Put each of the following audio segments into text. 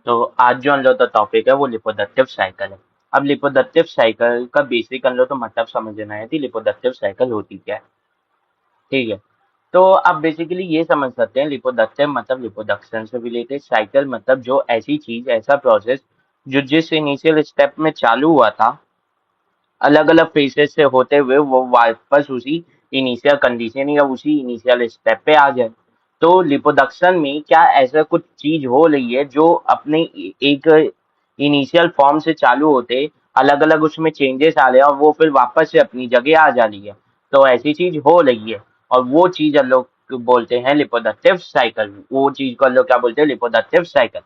तो आज जो हम लोग का टॉपिक है वो लिपोडक्टिव साइकिल है। अब लिपोडक्टिव साइकिल का बेसिक हम लोग तो मतलब समझना है कि लिपोडक्टिव साइकिल होती क्या है। ठीक है। तो आप बेसिकली ये समझ सकते हैं लिपोडक्टिव मतलब लिपोडक्शन से रिलेटेड, साइकिल मतलब जो ऐसी चीज, ऐसा प्रोसेस जो जिस इनिशियल स्टेप में चालू हुआ था, अलग अलग फेजेस से होते हुए वो वापस उसी इनिशियल कंडीशन या उसी इनिशियल स्टेप पे आ जाए। तो लिपोडक्शन में क्या ऐसा कुछ चीज हो रही है जो अपने एक इनिशियल फॉर्म से चालू होते अलग अलग उसमें चेंजेस आ रहे हैं और वो फिर वापस से अपनी जगह आ जा रही है। तो ऐसी चीज हो रही है और वो चीज हम लोग बोलते हैं लिपोडक्टिव साइकिल। वो चीज को हम लोग क्या बोलते हैं? लिपोडक्टिव साइकिल।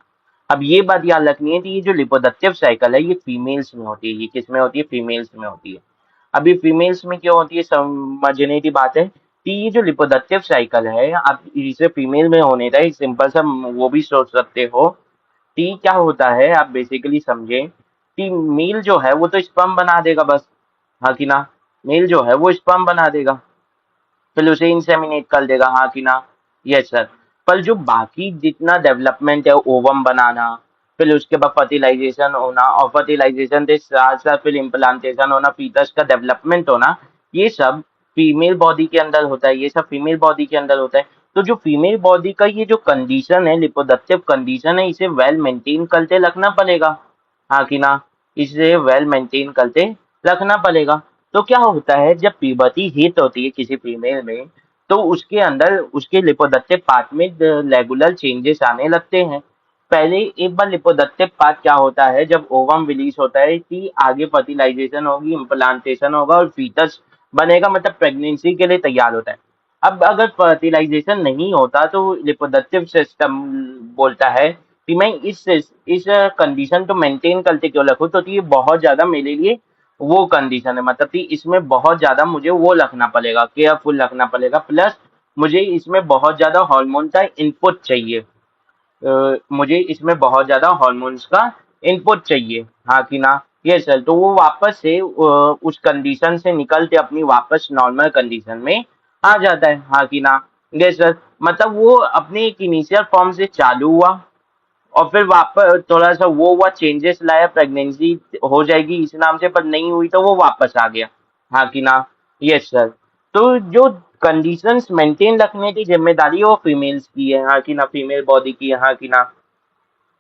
अब ये बात याद रखनी है कि ये जो लिपोडक्टिव साइकिल है ये फीमेल्स में होती है। ये किस में होती है? फीमेल्स में होती है। अभी फीमेल्स में क्यों होती है, समझने की बात है कि ये जो लिपोडक्टिव साइकिल है, आप इसे फीमेल में होने का एक सिंपल सा वो भी सोच सकते हो कि क्या होता है। आप बेसिकली समझे कि मेल जो है वो तो स्पर्म बना देगा बस, हाँ कि ना। मेल जो है वो स्पर्म बना देगा, फिर उसे इंसेमिनेट कर देगा, हाँ कि ना। Yes sir. पर जो बाकी जितना डेवलपमेंट है, ओवम बनाना, फिर उसके बाद फर्टिलाइजेशन होना और फर्टिलाइजेशन के साथ साथ फिर इम्प्लांटेशन होना, फीटस का डेवलपमेंट होना, ये सब फीमेल बॉडी के अंदर होता है। ये सब फीमेल बॉडी के अंदर होता है। तो जो फीमेल बॉडी का ये जो कंडीशन है, रिप्रोडक्टिव कंडीशन है, इसे वेल मेंटेन करते रखना पड़ेगा, हाँ कि ना। इसे वेल मेंटेन करते रखना पड़ेगा। तो क्या होता है जब प्यूबर्टी हिट होती है किसी फीमेल में, तो उसके अंदर उसके लिपोडक्टिव पार्ट में रेगुलर चेंजेस आने लगते हैं। पहले एक बार लिपोडक्टिव पार्ट क्या होता है, जब ओवम रिलीज होता है कि आगे फर्टिलाइजेशन होगी, इम्प्लांटेशन होगा और फीटस बनेगा, मतलब प्रेगनेंसी के लिए तैयार होता है। अब अगर फर्टिलाइजेशन नहीं होता तो रिप्रोडक्टिव सिस्टम बोलता है कि मैं इस कंडीशन को मेंटेन करके क्यों रखूं, तो ये बहुत ज्यादा मेरे लिए वो कंडीशन है, मतलब कि इसमें बहुत ज्यादा मुझे वो रखना पड़ेगा, केयरफुल रखना पड़ेगा, प्लस मुझे इसमें बहुत ज्यादा हार्मोन का इनपुट चाहिए। मुझे इसमें बहुत ज्यादा हॉर्मोन्स का इनपुट चाहिए, हाँ कि ना। ये सर, तो वो वापस से उस कंडीशन से निकल के अपनी वापस नॉर्मल कंडीशन में आ जाता है, हाँ कि ना। ये सर, मतलब वो अपने एक इनिशियल फॉर्म से चालू हुआ और फिर वापस थोड़ा सा वो हुआ, चेंजेस लाया, प्रेगनेंसी हो जाएगी इस नाम से, पर नहीं हुई तो वो वापस आ गया, हाँ कि ना। Yes sir. तो जो कंडीशंस मेंटेन रखने की जिम्मेदारी है वो फीमेल्स की है, हाँ कि ना, फीमेल बॉडी की है, हाँ कि ना।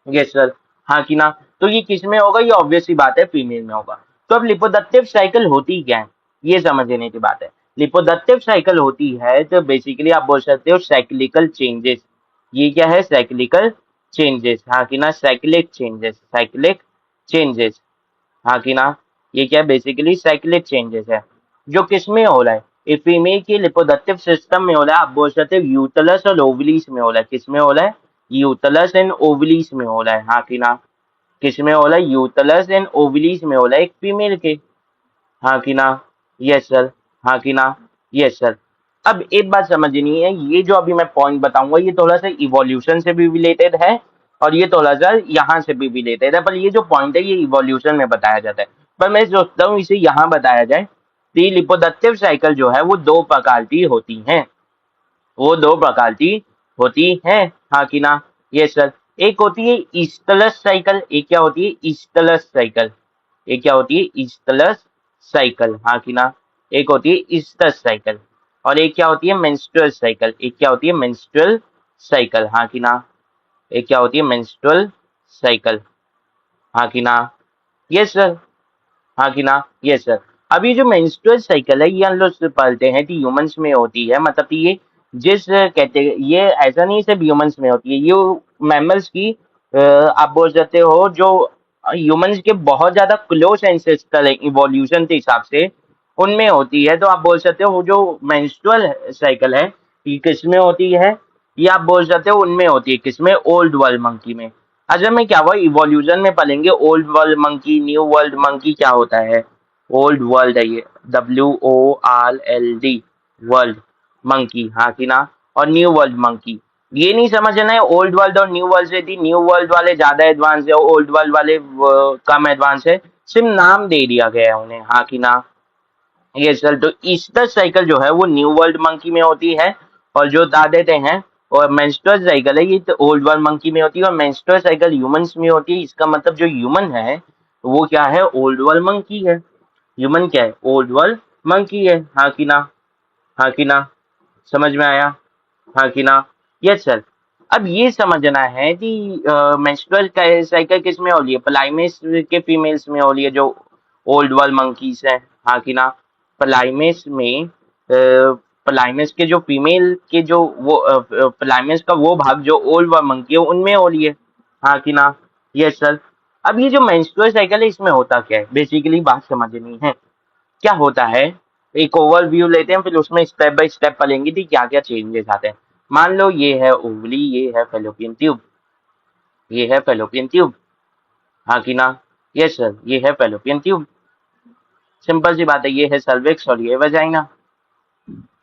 Yes sir. हाँ कि ना। तो ये किस में होगा? ये ऑब्वियस सी बात है, फीमेल में होगा। तो अब लिपोडक्टिव साइकिल होती क्या है, ये समझने की बात है। लिपोडक्टिव साइकिल होती है तो बेसिकली आप बोल सकते हो साइक्लिकल चेंजेस। ये क्या है? साइक्लिकल चेंजेस, हाँ कि ना। साइक्लिक चेंजेस, साइक्लिक चेंजेस, हाँ कि ना। ये क्या बेसिकली साइक्लिक चेंजेस है जो किसमें हो रहा है? एक फीमेल के रिप्रोडक्टिव सिस्टम में हो रहा है। आप बोल सकते हो यूटलस और ओवलीज में हो रहा है। किसमें हो रहा है? यूटलस एंड ओवलीज में हो रहा है, हाँ कि ना। किसमें हो रहा है? यूटलस एंड ओवलीज में हो रहा है एक फीमेल के, हाँ कि ना। Yes sir. हाँ कि ना। Yes sir. अब एक बात समझनी है, ये जो अभी मैं पॉइंट बताऊंगा ये थोड़ा सा इवोल्यूशन से भी रिलेटेड है और ये थोड़ा सा यहाँ से भी रिलेटेड है, पर ये जो पॉइंट है ये इवोल्यूशन में बताया जाता है। पर मैं सोचता हूँ इसे यहाँ बताया जाए। तो लिपोडक्टिव साइकिल जो है वो दो प्रकार की होती हैं। वो दो प्रकार की होती है, हाँ कि ना। ये सर। एक होती है ईस्टलस साइकिल, एक क्या होती है? ईस्टलस साइकिल। एक क्या होती है? ईस्टलस साइकिल, हाँ कि ना। एक होती है ईस्टस साइकिल और एक क्या होती है? Menstrual cycle. एक क्या होती है? मेंस्ट्रुअल साइकिल, हाँ कि ना। एक क्या होती है? मेंस्ट्रुअल साइकिल, हाँ कि ना। Yes sir. हाँ कि ना। Yes sir. अब ये जो मेंस्ट्रुअल साइकिल है ये हम लोग पढ़ते हैं कि ह्यूमंस में होती है, मतलब कि ये जिस कहते हैं, ये ऐसा नहीं सिर्फ ह्यूमंस में होती है, ये मैमल्स की आप बोल सकते हो जो ह्यूमंस के बहुत ज्यादा क्लोज एंसेस्टर है इवोल्यूशन के हिसाब से, उनमें होती है। तो आप बोल सकते हो वो जो मेंस्ट्रुअल साइकिल है ये किसमें होती है? ये आप बोल सकते हो उनमें होती है, किसमें? ओल्ड वर्ल्ड मंकी में। असल में क्या हुआ, इवोल्यूशन में पढ़ेंगे old world monkey, new world monkey क्या होता है। ओल्ड वर्ल्ड है ये, WORLD, वर्ल्ड मंकी, हाँ कि ना। और न्यू वर्ल्ड मंकी, ये नहीं समझना है ओल्ड वर्ल्ड और न्यू वर्ल्ड से थी, न्यू वर्ल्ड वाले ज्यादा एडवांस है, ओल्ड वर्ल्ड वाले कम एडवांस है, सिर्फ नाम दे दिया गया है उन्हें, हाँ कि ना। ये सर, तो ईस्टर साइकिल जो है वो न्यू वर्ल्ड मंकी में होती है और जो बता देते हैं और मेंस्ट्रुअल साइकिल है ये तो ओल्ड वर्ल्ड मंकी में होती है, और मेंस्ट्रुअल साइकिल ह्यूमंस में होती है। इसका मतलब जो ह्यूमन है वो क्या है, ओल्ड वर्ल्ड मंकी है। ह्यूमन क्या है, ओल्ड वर्ल्ड मंकी है। हाँ कि ना, हाँ कि ना, समझ में आया, हाँ कि ना। Yes sir. अब ये समझना है कि मेंस्ट्रुअल साइकिल किस में हो रही है, प्लाइमेस के फीमेल्स में हो रही है जो ओल्ड वर्ल्ड मंकीज है। हाँ कि ना, प्लाइमेस में प्लाइमेस के जो फीमेल के जो वो प्लाइमेस का वो भाग जो ओल्ड वर्ल्ड मंकी है उनमें हो रही है। हाँ कि ना। Yes sir. अब ये जो मेंस्ट्रुअल साइकिल है इसमें होता क्या है, बेसिकली बात समझनी है। क्या होता है, एक ओवरव्यू लेते हैं, फिर उसमें स्टेप बाय स्टेप पढ़ेंगे कि क्या क्या चेंजेस आते हैं। मान लो ये है ओवली, ये है फेलोपियन ट्यूब, ये है फेलोपियन ट्यूब। हाँ कि ना। यस सर, ये है फेलोपियन ट्यूब। सिंपल सी बात है, ये है सर्विक्स और ये वजाइना।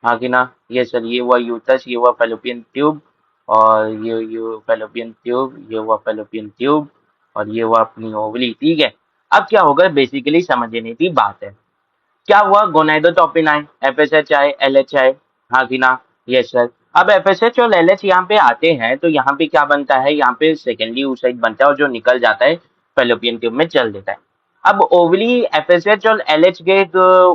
हाँ कि ना। यस सर, ये हुआ यूटस, ये हुआ फेलोपियन ट्यूब, और ये फेलोपियन ट्यूब, ये हुआ फेलोपियन ट्यूब, और ये हुआ अपनी ओवली। ठीक है। अब क्या होगा, बेसिकली समझने की बात है। क्या हुआ, गोनाडोट्रोपिन आए, एफएसएच आए, एलएच आए। हाँ कि ना। Yes sir. अब एफएसएच और एलएच यहाँ पे आते हैं तो यहाँ पे क्या बनता है, यहाँ पे सेकेंडरी oocyte बनता है और जो निकल जाता है फेलोपियन ट्यूब में चल देता है। अब ओवली एफएसएच और एलएच के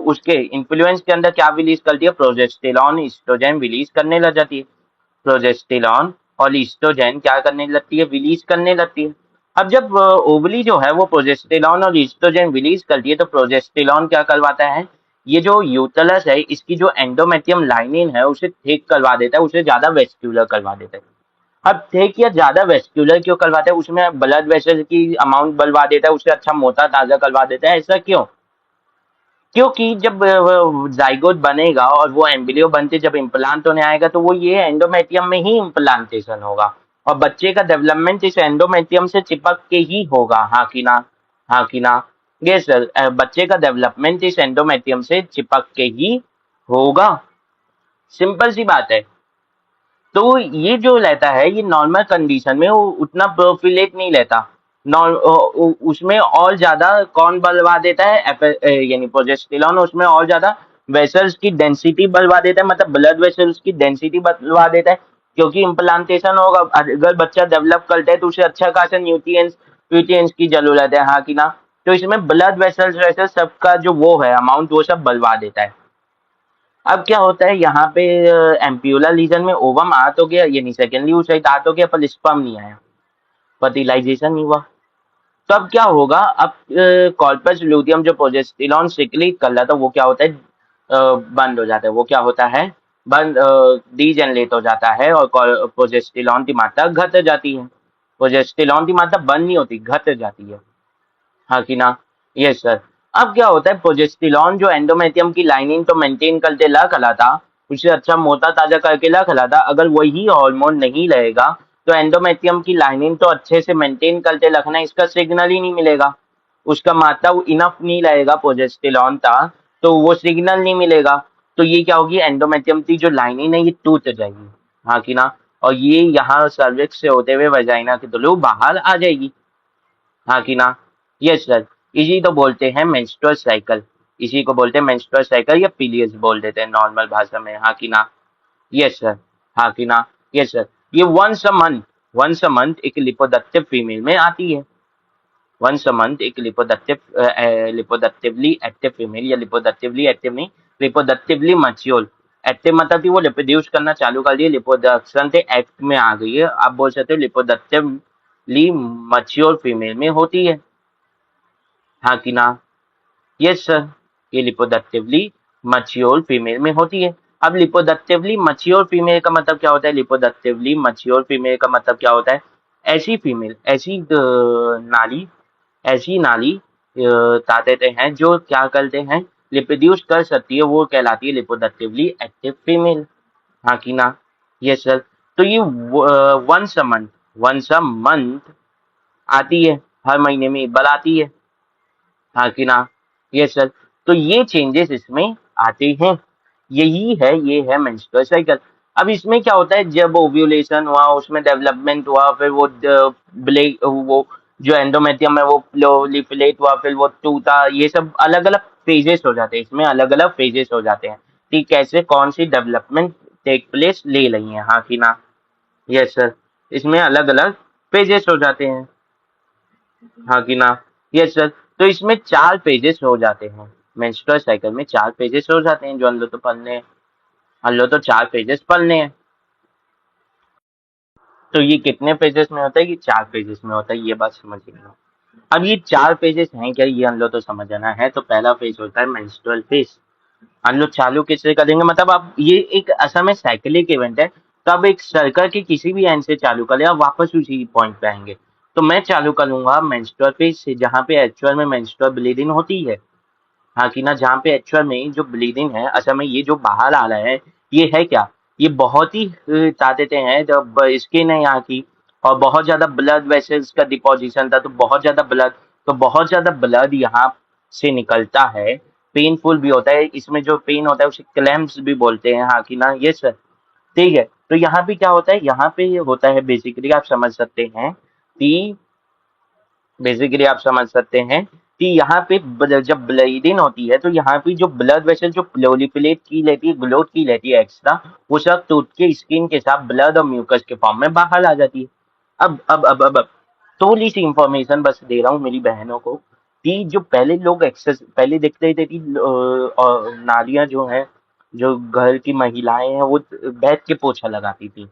उसके इन्फ्लुएंस के अंदर क्या रिलीज करती है, प्रोजेस्टेरॉन ईस्ट्रोजन रिलीज करने लग जाती है। प्रोजेस्टेरॉन और ईस्ट्रोजन क्या करने लगती है, रिलीज करने लगती है। अब जब ओवली जो है वो प्रोजेस्टेरॉन और ईस्ट्रोजन रिलीज करती है तो प्रोजेस्टेरॉन क्या करवाता है, ये जो यूटरस है इसकी जो एंडोमेट्रियम लाइनिंग है उसे थिक करवा देता है, उसे ज्यादा वेस्क्यूलर करवा देता है। अब थिक या ज्यादा वेस्क्यूलर क्यों करवाता है, उसमें ब्लड वेसल की अमाउंट बढ़वा देता है, उसे अच्छा मोटा ताजा करवा देता है। ऐसा क्यों, क्योंकि जब जाइगोट बनेगा और वो एम्ब्रियो बनते जब इम्प्लांट होने आएगा तो वो ये एंडोमेट्रियम में ही इम्प्लांटेशन होगा, और बच्चे का डेवलपमेंट इस एंडोमेट्रियम से चिपक के ही होगा। हाँ कि ना, हाँ कि ना। ये सर, बच्चे का डेवलपमेंट इस एंडोमेट्रियम से चिपक के ही होगा। सिंपल सी बात है। तो ये जो रहता है ये नॉर्मल कंडीशन में वो उतना प्रोफिलेट नहीं रहता। उसमें और ज्यादा कौन बढ़वा देता है, यानी प्रोजेस्टेरॉन उसमें और ज्यादा वेसल्स की डेंसिटी बढ़वा देता है, मतलब ब्लड वेसल्स की डेंसिटी बढ़वा देता है। क्योंकि इम्प्लांटेशन होगा, अगर बच्चा डेवलप करता है तो उसे अच्छा खासा न्यूट्रिएंट्स न्यूट्रिएंट्स की जरूरत है। हाँ कि ना। तो इसमें ब्लड वेसल्स वेसल्स सबका जो वो है अमाउंट वो सब बढ़वा देता है। अब क्या होता है यहाँ पे, एम्प्यूलर लीजन में ओवम आ तो गया, यानी सेकेंडरी oocyte आ तो गया पर स्पर्म नहीं आया, फर्टिलाइजेशन नहीं हुआ। तो अब क्या होगा, अब कॉर्पस लूटियम जो प्रोजेस्टेरॉन सिक्रीट कर रहा था वो क्या होता है, बंद हो जाता है। वो क्या होता है, बंद, डीजेनरेट हो जाता है और प्रोजेस्टेरॉन की मात्रा घट जाती है। प्रोजेस्टेरॉन की मात्रा बंद नहीं होती, घट जाती है। हाँ कि ना। Yes sir. अब क्या होता है, प्रोजेस्टेरॉन जो एंडोमेट्रियम की लाइनिंग तो मेंटेन करते ला खला था, उसे अच्छा मोटा ताजा करके ला खला था, अगर वही हार्मोन नहीं रहेगा तो एंडोमेट्रियम की लाइनिंग तो अच्छे से मेंटेन करते रखना, इसका सिग्नल ही नहीं मिलेगा। उसका मात्रा इनफ नहीं रहेगा प्रोजेस्टेरॉन था, तो वो सिग्नल नहीं मिलेगा। तो ये क्या होगी, एंडोमेट्रियम की जो लाइनिंग है ये टूट जाएगी। हाँ कि ना। और ये यहाँ सर्विक्स से होते हुए वजाइना के थ्रू बाहर आ जाएगी। हाँ कि ना। Yes sir. इसी तो बोलते हैं मेंस्ट्रुअल साइकिल, इसी को बोलते हैं मेंस्ट्रुअल साइकिल या पीरियड्स बोल देते हैं नॉर्मल भाषा में। हाँ कि ना। Yes sir. हाँ कि ना। Yes sir. ये वंस अ मंथ एक लिपोडक्टिव फीमेल में आती है। वंस अ मंथ एक लिपोडक्टिवली एक्टिव फीमेल, या लिपोडक्टिवली एक्टिव नहीं, लिपोडक्टिवली मच्योर। एक्टिव मतलब कि वो रिप्रोड्यूस करना चालू कर दिए, लिपोडक्शन से एक्ट में आ गई है, आप बोल सकते हो लिपोडक्टिवली मच्योर फीमेल में होती है। हाँ कि ना। Yes sir. ये लिपोडक्टिवली मच्योर फीमेल में होती है। अब लिपोडक्टिवली मच्योर फीमेल का मतलब क्या होता है, लिपोडक्टिवली मच्योर फीमेल का मतलब क्या होता है, ऐसी फीमेल, नाली, ऐसी नाली क्या कहते हैं जो क्या करते हैं, रिप्रोड्यूस कर सकती है, वो कहलाती है लिपोडक्टिवली एक्टिव फीमेल। हाँ कि ना। Yes sir. तो ये वंस अ मंथ आती है, हर महीने में एक बार आती है। हाँ कि ना। Yes sir. तो ये चेंजेस इसमें आते हैं, यही है, ये है मेंस्ट्रुअल साइकिल। अब इसमें क्या होता है, जब ओव्यूलेशन हुआ उसमें डेवलपमेंट हुआ, फिर वो ब्लेक वो जो एंडोमेट्रियम है वो प्रोलिफरेट हुआ, फिर वो टूटा, ये सब अलग अलग फेजेस हो जाते हैं, इसमें अलग अलग फेजेस हो जाते हैं कि कैसे कौन सी डेवलपमेंट टेक प्लेस ले रही है। हाँ कि ना। Yes sir. इसमें अलग अलग पेजेस हो जाते हैं, हाँ कि ना। Yes sir. तो इसमें 4 पेजेस हो जाते हैं, मेंस्ट्रुअल साइकिल में 4 पेजेस हो जाते हैं जो हम लोग तो पढ़ने हैं। हम लोग तो 4 पेजेस पढ़ने हैं। तो ये कितने पेजेस में होता है, ये 4 पेजेस में होता है, ये बात समझिएगा। अब ये 4 पेजेस हैं क्या, ये हम लोग तो समझना है। तो पहला पेज होता है मेंस्ट्रुअल फेज। हम लोग चालू किससे करेंगे, मतलब अब ये एक असल में साइकिलिक इवेंट है। तो अब एक सर्कल के किसी भी एंड से चालू करें, आप वापस उसी पॉइंट पे आएंगे। तो मैं चालू करूंगा मेंस्ट्रुअल फेज से, जहाँ पे एक्चुअल में मेंस्ट्रुअल ब्लीडिंग होती है। हाँ कि ना, जहाँ पे एक्चुअल में जो ब्लीडिंग है, असल में ये जो बाहर आ रहा है, ये है क्या, ये बहुत ही ताकतें हैं। जब स्किन है यहाँ की, और बहुत ज्यादा ब्लड वेसल्स का डिपोजिशन था, तो बहुत ज्यादा ब्लड यहाँ से निकलता है। पेनफुल भी होता है, इसमें जो पेन होता है उसे क्लैम्प्स भी बोलते हैं, हाँ कि ना। ये सर, ठीक है। तो यहाँ पे क्या होता है, यहाँ पे ये होता है बेसिकली, आप समझ सकते हैं कि यहाँ पे जब ब्लीडिंग होती है, तो यहाँ पे जो ब्लड वेसल जो प्रोलिफरेट की लेती है, ग्लोट की लेती है एक्स्ट्रा, वो सब टूट के स्किन के साथ ब्लड और म्यूकस के फॉर्म में बाहर आ जाती है। अब थोड़ी सी इंफॉर्मेशन बस दे रहा हूँ मेरी बहनों को, कि जो पहले लोग एक्सेस पहले देखते थे कि और नारियां जो हैं, जो घर की महिलाएं हैं, वो बैठ के पोछा लगाती थी।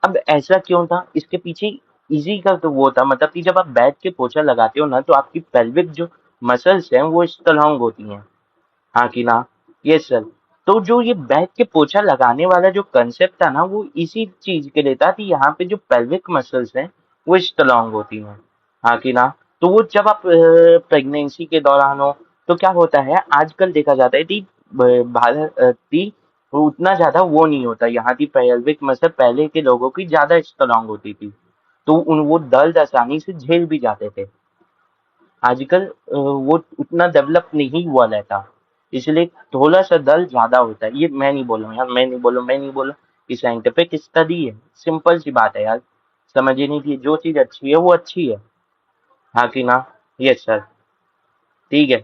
अब ऐसा क्यों था, इसके पीछे इजी का तो वो था, मतलब कि जब आप बैठ के पोछा लगाते हो ना, तो आपकी पेल्विक जो मसल्स हैं वो स्ट्रांग होती हैं, हाँ कि ना। Yes sir. तो जो ये बैठ के पोछा लगाने वाला जो कंसेप्ट था ना, वो इसी चीज के लिए था कि यहाँ पे जो पेल्विक मसल्स हैं वो स्ट्रांग होती हैं, हाँ कि ना। तो वो जब आप प्रेगनेंसी के दौरान हो, तो क्या होता है, आजकल देखा जाता है कि भारत की वो उतना ज्यादा वो नहीं होता, यहाँ की पेल्विक मसल पहले के लोगों की ज्यादा स्ट्रांग होती थी। तो उन वो दर्द आसानी से झेल भी जाते थे। आजकल वो उतना डेवलप नहीं हुआ रहता, इसलिए थोड़ा सा दर्द ज्यादा होता है। ये मैं नहीं बोल रहा हूँ यार, मैं नहीं बोल रहा हूँ। ये साइंटिफिक स्टडी है, सिंपल सी बात है यार। समझिए नहीं कि जो चीज अच्छी है वो अच्छी है, हाँ कि ना। यस सर, ठीक है।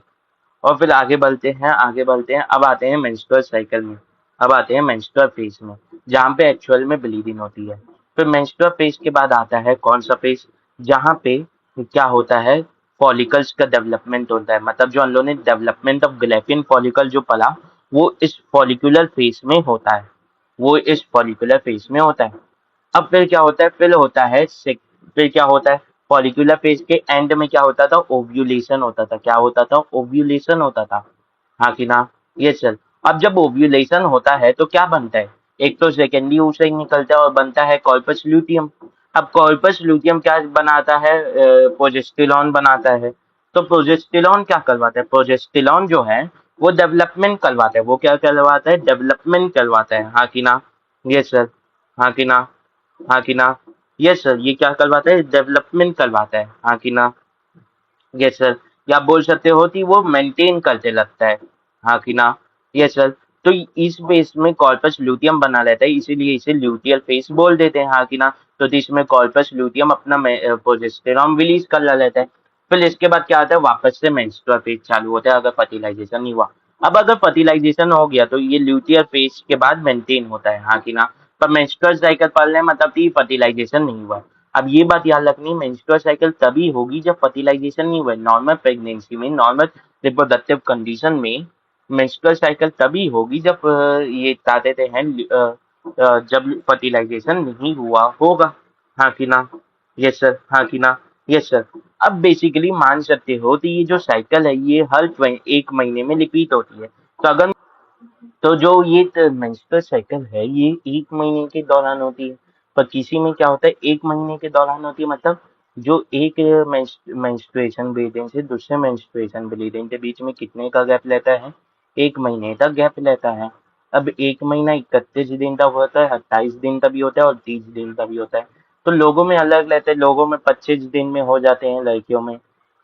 और फिर आगे बढ़ते हैं, अब आते हैं मेंस्ट्रुअल साइकिल में। अब आते हैं मेंस्ट्रुअल फेज में, जहाँ पे एक्चुअल में ब्लीडिंग होती है। फिर मेंस्ट्रुअल फेज के बाद आता है कौन सा फेज, जहाँ पे क्या होता है, फॉलिकल्स का डेवलपमेंट होता है। मतलब जो हम लोगों ने डेवलपमेंट ऑफ ग्लैपियन फॉलिकल जो पढ़ा, वो इस फॉलिकुलर फेज में होता है, अब फिर क्या होता है, फिर क्या होता है, फॉलिकुलर फेज के एंड में क्या होता था, ओव्यूलेशन होता था। क्या होता था, ओव्यूलेशन होता था, हाँ कि ना। ये चल, अब जब ओव्यूलेशन होता है तो क्या बनता है, एक तो सेकेंडरी ऊतक ही निकलता है और बनता है कॉर्पस ल्यूटियम। अब कॉर्पस ल्यूटियम क्या बनाता है, प्रोजेस्टेरॉन बनाता है। तो प्रोजेस्टेरॉन क्या करवाता है, प्रोजेस्टेरॉन जो है वो डेवलपमेंट करवाता है, वो क्या करवाता है, डेवलपमेंट करवाता है, हाँ कि ना। ये सर, हाँ कि ना, हाँ कि ना। यस सर, ये क्या करवाता है, डेवलपमेंट करवाता है, हाँ कि ना। यस सर, या आप बोल सकते हो कि वो मेंटेन करते लगता है, हाँ कि ना। Yes sir. तो इस बेस में कॉर्पस ल्यूटियम बना रहता है, इसीलिए इसे ल्यूटियल फेस बोल देते हैं, हाँ कि ना। तो इसमें कॉर्पस ल्यूटियम अपना प्रोजेस्टेरॉन रिलीज कर लेता है। फिर इसके बाद क्या आता है, वापस से मेंस्ट्रुअल फेज चालू होता है, अगर फर्टिलाइजेशन नहीं हुआ। अब अगर फर्टिलाइजेशन हो गया तो ये ल्यूटियल फेज के बाद मेंटेन होता है, हाँ कि ना। पर मेंस्ट्रुअल साइकिल पढ़ रहे हैं मतलब कि फर्टिलाइजेशन नहीं हुआ। अब ये बात याद रखनी, मेंस्ट्रुअल साइकिल तभी होगी जब फर्टिलाइजेशन नहीं हुआ। नॉर्मल प्रेगनेंसी में, नॉर्मल रिप्रोडक्टिव कंडीशन में मेंस्ट्रुअल साइकिल तभी होगी जब ये बता देते हैं जब फर्टिलाइजेशन नहीं हुआ होगा, हाँ कि ना। यस सर, हाँ कि ना। Yes sir. अब बेसिकली मान सकते हो कि ये जो साइकिल है ये हर 1 महीने में रिपीट होती है। तो अगर तो जो ये मेंस्ट्रुअल साइकिल है ये 1 महीने के दौरान होती है। पर किसी में क्या होता है, 1 महीने के दौरान होती है, मतलब जो एक मेंस्ट्रुएशन ब्लीडिंग से दूसरे मेंस्ट्रुएशन ब्लीडिंग के बीच में कितने का गैप लेता है, 1 महीने का गैप लेता है। अब 1 महीना 31 दिन का होता है, 28 दिन का भी होता है और 30 दिन का भी होता है। तो लोगों में अलग रहते हैं, लोगों में 25 दिन में हो जाते हैं, लड़कियों में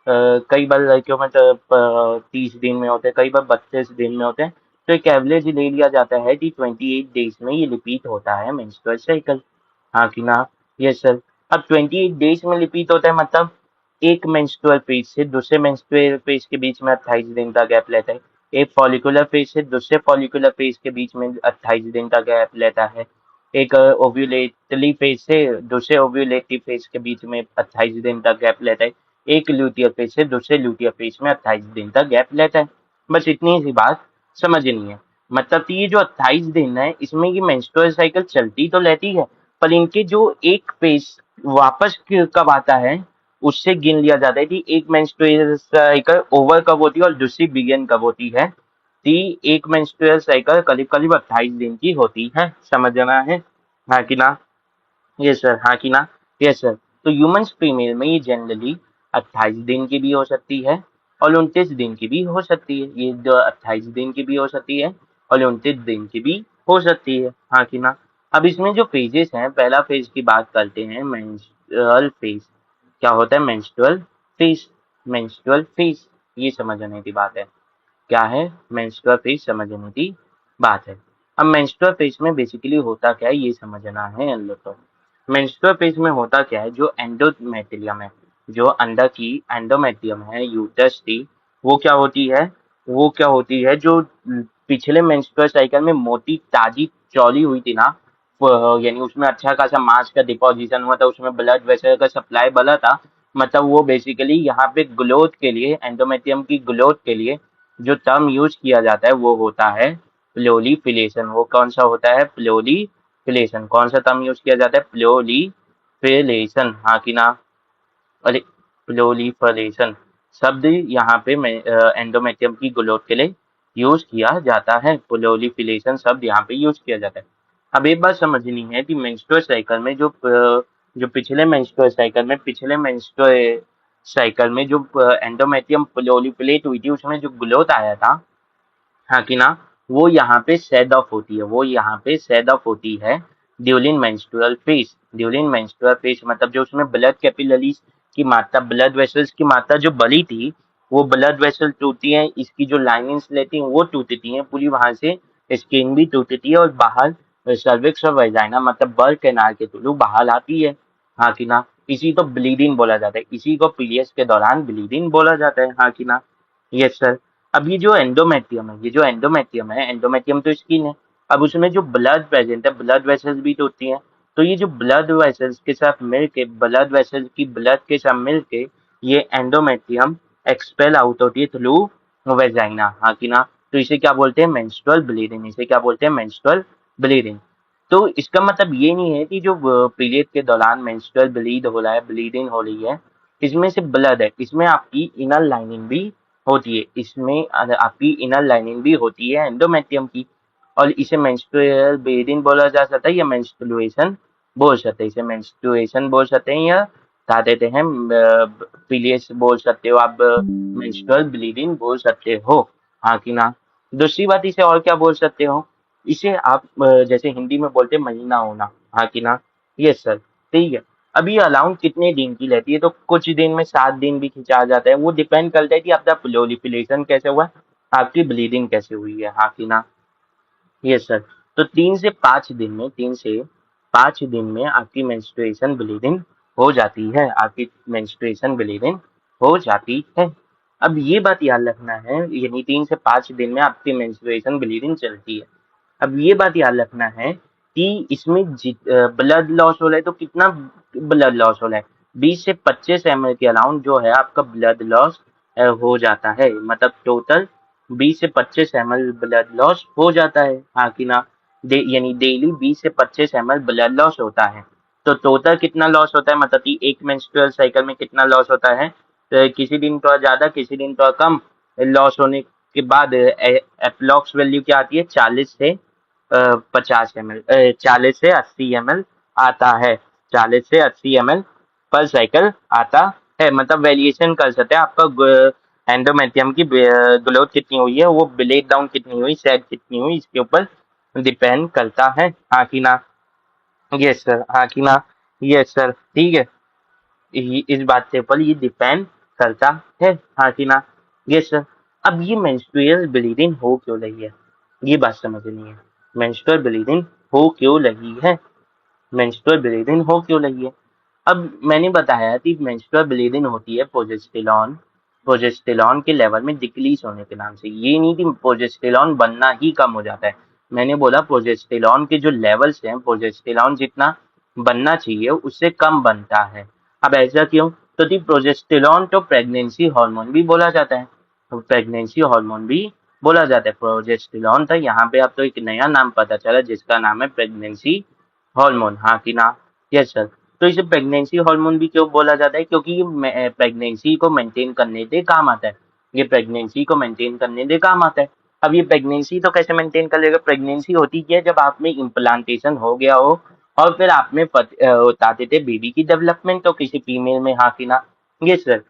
कई बार लड़कियों में तो 30 दिन में होते हैं, कई बार 32 दिन में होते हैं। तो एक एवरेज ले लिया जाता है कि 28 डेज में ये रिपीट होता है मेंस्ट्रुअल साइकिल, हाँ कि ना। Yes sir. अब 28 डेज में रिपीट होता है, मतलब एक मेंस्ट्रुअल फेज से दूसरे मेंस्ट्रुअल फेज के बीच में 28 दिन का गैप लेता है। एक फॉलिकुलर फेज से दूसरे फॉलिकुलर फेज के बीच में 28 दिन का गैप लेता है। एक ओव्यूलेटरी फेज से दूसरे ओव्यूलेटरी फेज के बीच में 28 दिन तक गैप लेता है। एक ल्यूटियर फेज से दूसरे ल्यूटियर फेज में 28 दिन तक गैप लेता है। बस इतनी सी बात समझनी है। मतलब कि ये जो 28 दिन है इसमें ये मेंस्ट्रुअल साइकिल चलती तो रहती है, पर इनके जो एक फेज वापस कब आता है उससे गिन लिया जाता है कि एक मेंस्ट्रुअल साइकिल ओवर कब होती है और दूसरी बिगिन कब होती है। कि एक मेंस्ट्रुअल साइकिल करीब करीब 28 दिन की होती है। समझना है? हाँ कि ना? Yes sir. हाँ कि ना? Yes sir. तो ह्यूमन फीमेल में ये जनरली 28 दिन की भी हो सकती है और 29 दिन की भी हो सकती है। ये जो 28 दिन की भी हो सकती है और 29 दिन की भी हो सकती है। हाँ कि ना? अब इसमें जो फेजेस हैं, पहला फेज की बात करते हैं, मेंस्ट्रुअल फेज। क्या होता है मेंस्ट्रुअल फेज? मेंस्ट्रुअल फेज ये समझने की बात है। क्या है? मेंस्ट्रुअल फेज समझने की बात है। अब मेंस्ट्रुअल फेज में बेसिकली होता क्या है ये समझना है हम लोग को। मेंस्ट्रुअल फेज में होता क्या है, जो एंडोमेट्रियम है, जो अंदर की एंडोमेट्रियम है, यूट्रस थी, वो क्या होती है, वो क्या होती है जो पिछले मेंस्ट्रुअल साइकिल में मोटी ताजी चौली हुई थी ना, यानी उसमें अच्छा खासा मांस का डिपोजिशन हुआ था, उसमें ब्लड वेसल का सप्लाई बना था। मतलब वो बेसिकली यहाँ पे ग्रोथ के लिए, एंडोमेट्रियम की ग्रोथ के लिए जो टर्म यूज किया जाता है वो होता है प्लोलीफिलेशन। वो कौन सा होता है? प्लोलीफिलेशन। कौन सा टर्म यूज किया जाता है? प्लोलीफिलेशन। हाँ कि ना? अरे, प्लोलीफरेशन शब्द यहाँ पे एंडोमेट्रियम की ग्रोथ के लिए यूज किया जाता है। प्लोलीफिलेशन शब्द यहाँ पे यूज किया जाता है। अब एक बात समझनी है कि मेंस्ट्रुअल साइकिल में जो पिछले मेंस्ट्रुअल साइकिल में जो एंडोमेट्रियम प्लोलीफिलेट हुई थी उसमें जो ग्रोथ आया था, हाँ कि ना, वो यहाँ पे सेड ऑफ होती है। वो यहाँ पे सेड ऑफ होती है during menstrual phase. During menstrual phase मतलब जो उसमें ब्लड कैपिलरीज की मात्रा, ब्लड वेसल्स की मात्रा जो बढ़ी थी, वो ब्लड वेसल टूटती है, इसकी जो लाइनिंग्स लेती हैं वो टूटती हैं पूरी, वहां से स्किन भी टूटती है और बाहर सर्विक्स और वेजाइना मतलब बर्थ कैनाल के थ्रू बाहर आती है। हाँ कि ना? इसी को ब्लीडिंग बोला जाता है, इसी को पीरियड्स के दौरान ब्लीडिंग बोला जाता है। हाँ कि ना? Yes sir. अब ये जो एंडोमेट्रियम है, ये जो एंडोमेट्रियम है, एंडोमेट्रियम तो स्किन है। अब उसमें जो ब्लड प्रेजेंट है, ब्लड वेसल्स भी तो होती हैं। तो ये जो ब्लड वेसल्स के साथ मिलके, ब्लड वेसल्स की ब्लड के साथ मिलके ये एंडोमेट्रियम एक्सपेल आउट होती है थ्रू वेजाइना। हाँ कि ना? तो इसे क्या बोलते हैं? Menstrual bleeding. इसे क्या बोलते हैं? Menstrual bleeding. तो इसका मतलब ये नहीं है कि जो पीरियड के दौरान मेंस्ट्रुअल ब्लीड हो रहा है, ब्लीडिंग हो रही है, इसमें सिर्फ ब्लड है, इसमें आपकी इनर लाइनिंग भी होती है। इसमें आपकी इनर लाइनिंग भी होती है एंडोमेट्रियम की, और इसे मेंस्ट्रुअल ब्लीडिंग बोला जा सकता है या मेंस्ट्रुएशन बोल सकते हैं। इसे मेंस्ट्रुएशन बोल सकते हैं या बता देते हैं पीरियड्स बोल सकते हो आप, मेंस्ट्रुअल ब्लीडिंग बोल सकते हो। हाँ कि ना? दूसरी बात, इसे और क्या बोल सकते हो? इसे आप जैसे हिंदी में बोलते हैं महीना होना। हाँ कि ना? Yes sir. ठीक है। अब ये अलाउंस कितने दिन की रहती है? तो कुछ दिन में 7 दिन भी खिंचा जाता है। वो डिपेंड करता है कि आपका प्लोलिफिलेशन कैसे हुआ, आपकी ब्लीडिंग कैसे हुई है। हाँ कि ना? Yes sir. तो 3 से 5 दिन में आपकी मेंस्ट्रुएशन ब्लीडिंग हो जाती है। आपकी मेंस्ट्रुएशन ब्लीडिंग हो जाती है। अब ये बात याद रखना है, यानी 3 से 5 दिन में आपकी मेंस्ट्रुएशन ब्लीडिंग चलती है। अब ये बात याद रखना है कि इसमें ब्लड लॉस हो रहा है तो कितना ब्लड लॉस हो रहा है? 20 से 25 ml के अराउंड जो है आपका ब्लड लॉस हो जाता है। मतलब टोटल 20 से 25 ml ब्लड लॉस हो जाता है। हाँ कि ना? यानी डेली 20 से 25 ml ब्लड लॉस होता है। तो टोटल कितना लॉस होता है, मतलब कि एक मेंस्ट्रुअल साइकिल में कितना लॉस होता है? तो किसी दिन थोड़ा ज्यादा, किसी दिन थोड़ा कम लॉस होने के बाद अप्रोक्स वैल्यू क्या आती है? 40 से 50 ml, 40 से 80 ml आता है। 40 से 80 ml पर साइकिल आता है। मतलब वेरिएशन कर सकते हैं आपका एंडोमेट्रियम की ग्रोथ कितनी हुई है, वो ब्रेक डाउन कितनी हुई, सेट कितनी हुई, इसके ऊपर डिपेंड करता है। हाँ कि ना? Yes sir. हाँ कि ना? Yes sir. ठीक है। इस बात के ऊपर ये डिपेंड करता है। हाँ कि ना? Yes sir. अब ये मेंस्ट्रुअल ब्लीडिंग हो क्यों रही है, ये बात समझनी है। मेंस्ट्रुअल ब्लीडिंग हो क्यों रही है? मेंस्ट्रुअल ब्लीडिंग हो क्यों रही है? अब मैंने बताया कि मेंस्ट्रुअल ब्लीडिंग होती है प्रोजेस्टेरॉन के लेवल में डिक्रीज होने के नाम से। ये नहीं कि प्रोजेस्टेरॉन बनना ही कम हो जाता है। मैंने बोला प्रोजेस्टेरॉन के जो लेवल्स हैं, प्रोजेस्टेरॉन जितना बनना चाहिए उससे कम बनता है। अब ऐसा क्यों? तो दी प्रोजेस्टेरॉन तो प्रेगनेंसी हार्मोन भी बोला जाता है, तो प्रेगनेंसी हार्मोन भी बोला जाता है प्रोजेस्टेरॉन था। यहाँ पे अब तो एक नया नाम पता चला जिसका नाम है प्रेगनेंसी हार्मोन, हाँ कि ना? Yes sir. तो इसे प्रेगनेंसी हार्मोन भी क्यों बोला जाता है? क्योंकि ये प्रेगनेंसी को मेंटेन करने के काम आता है। ये प्रेगनेंसी को मेंटेन करने के काम आता है। अब ये प्रेगनेंसी तो कैसे मेंटेन कर लेगा? प्रेगनेंसी होती क्या है? जब आप में इम्प्लांटेशन हो गया हो और फिर आप में बताते थे बेबी की डेवलपमेंट, तो किसी फीमेल में, हाँ कि ना? यस सर,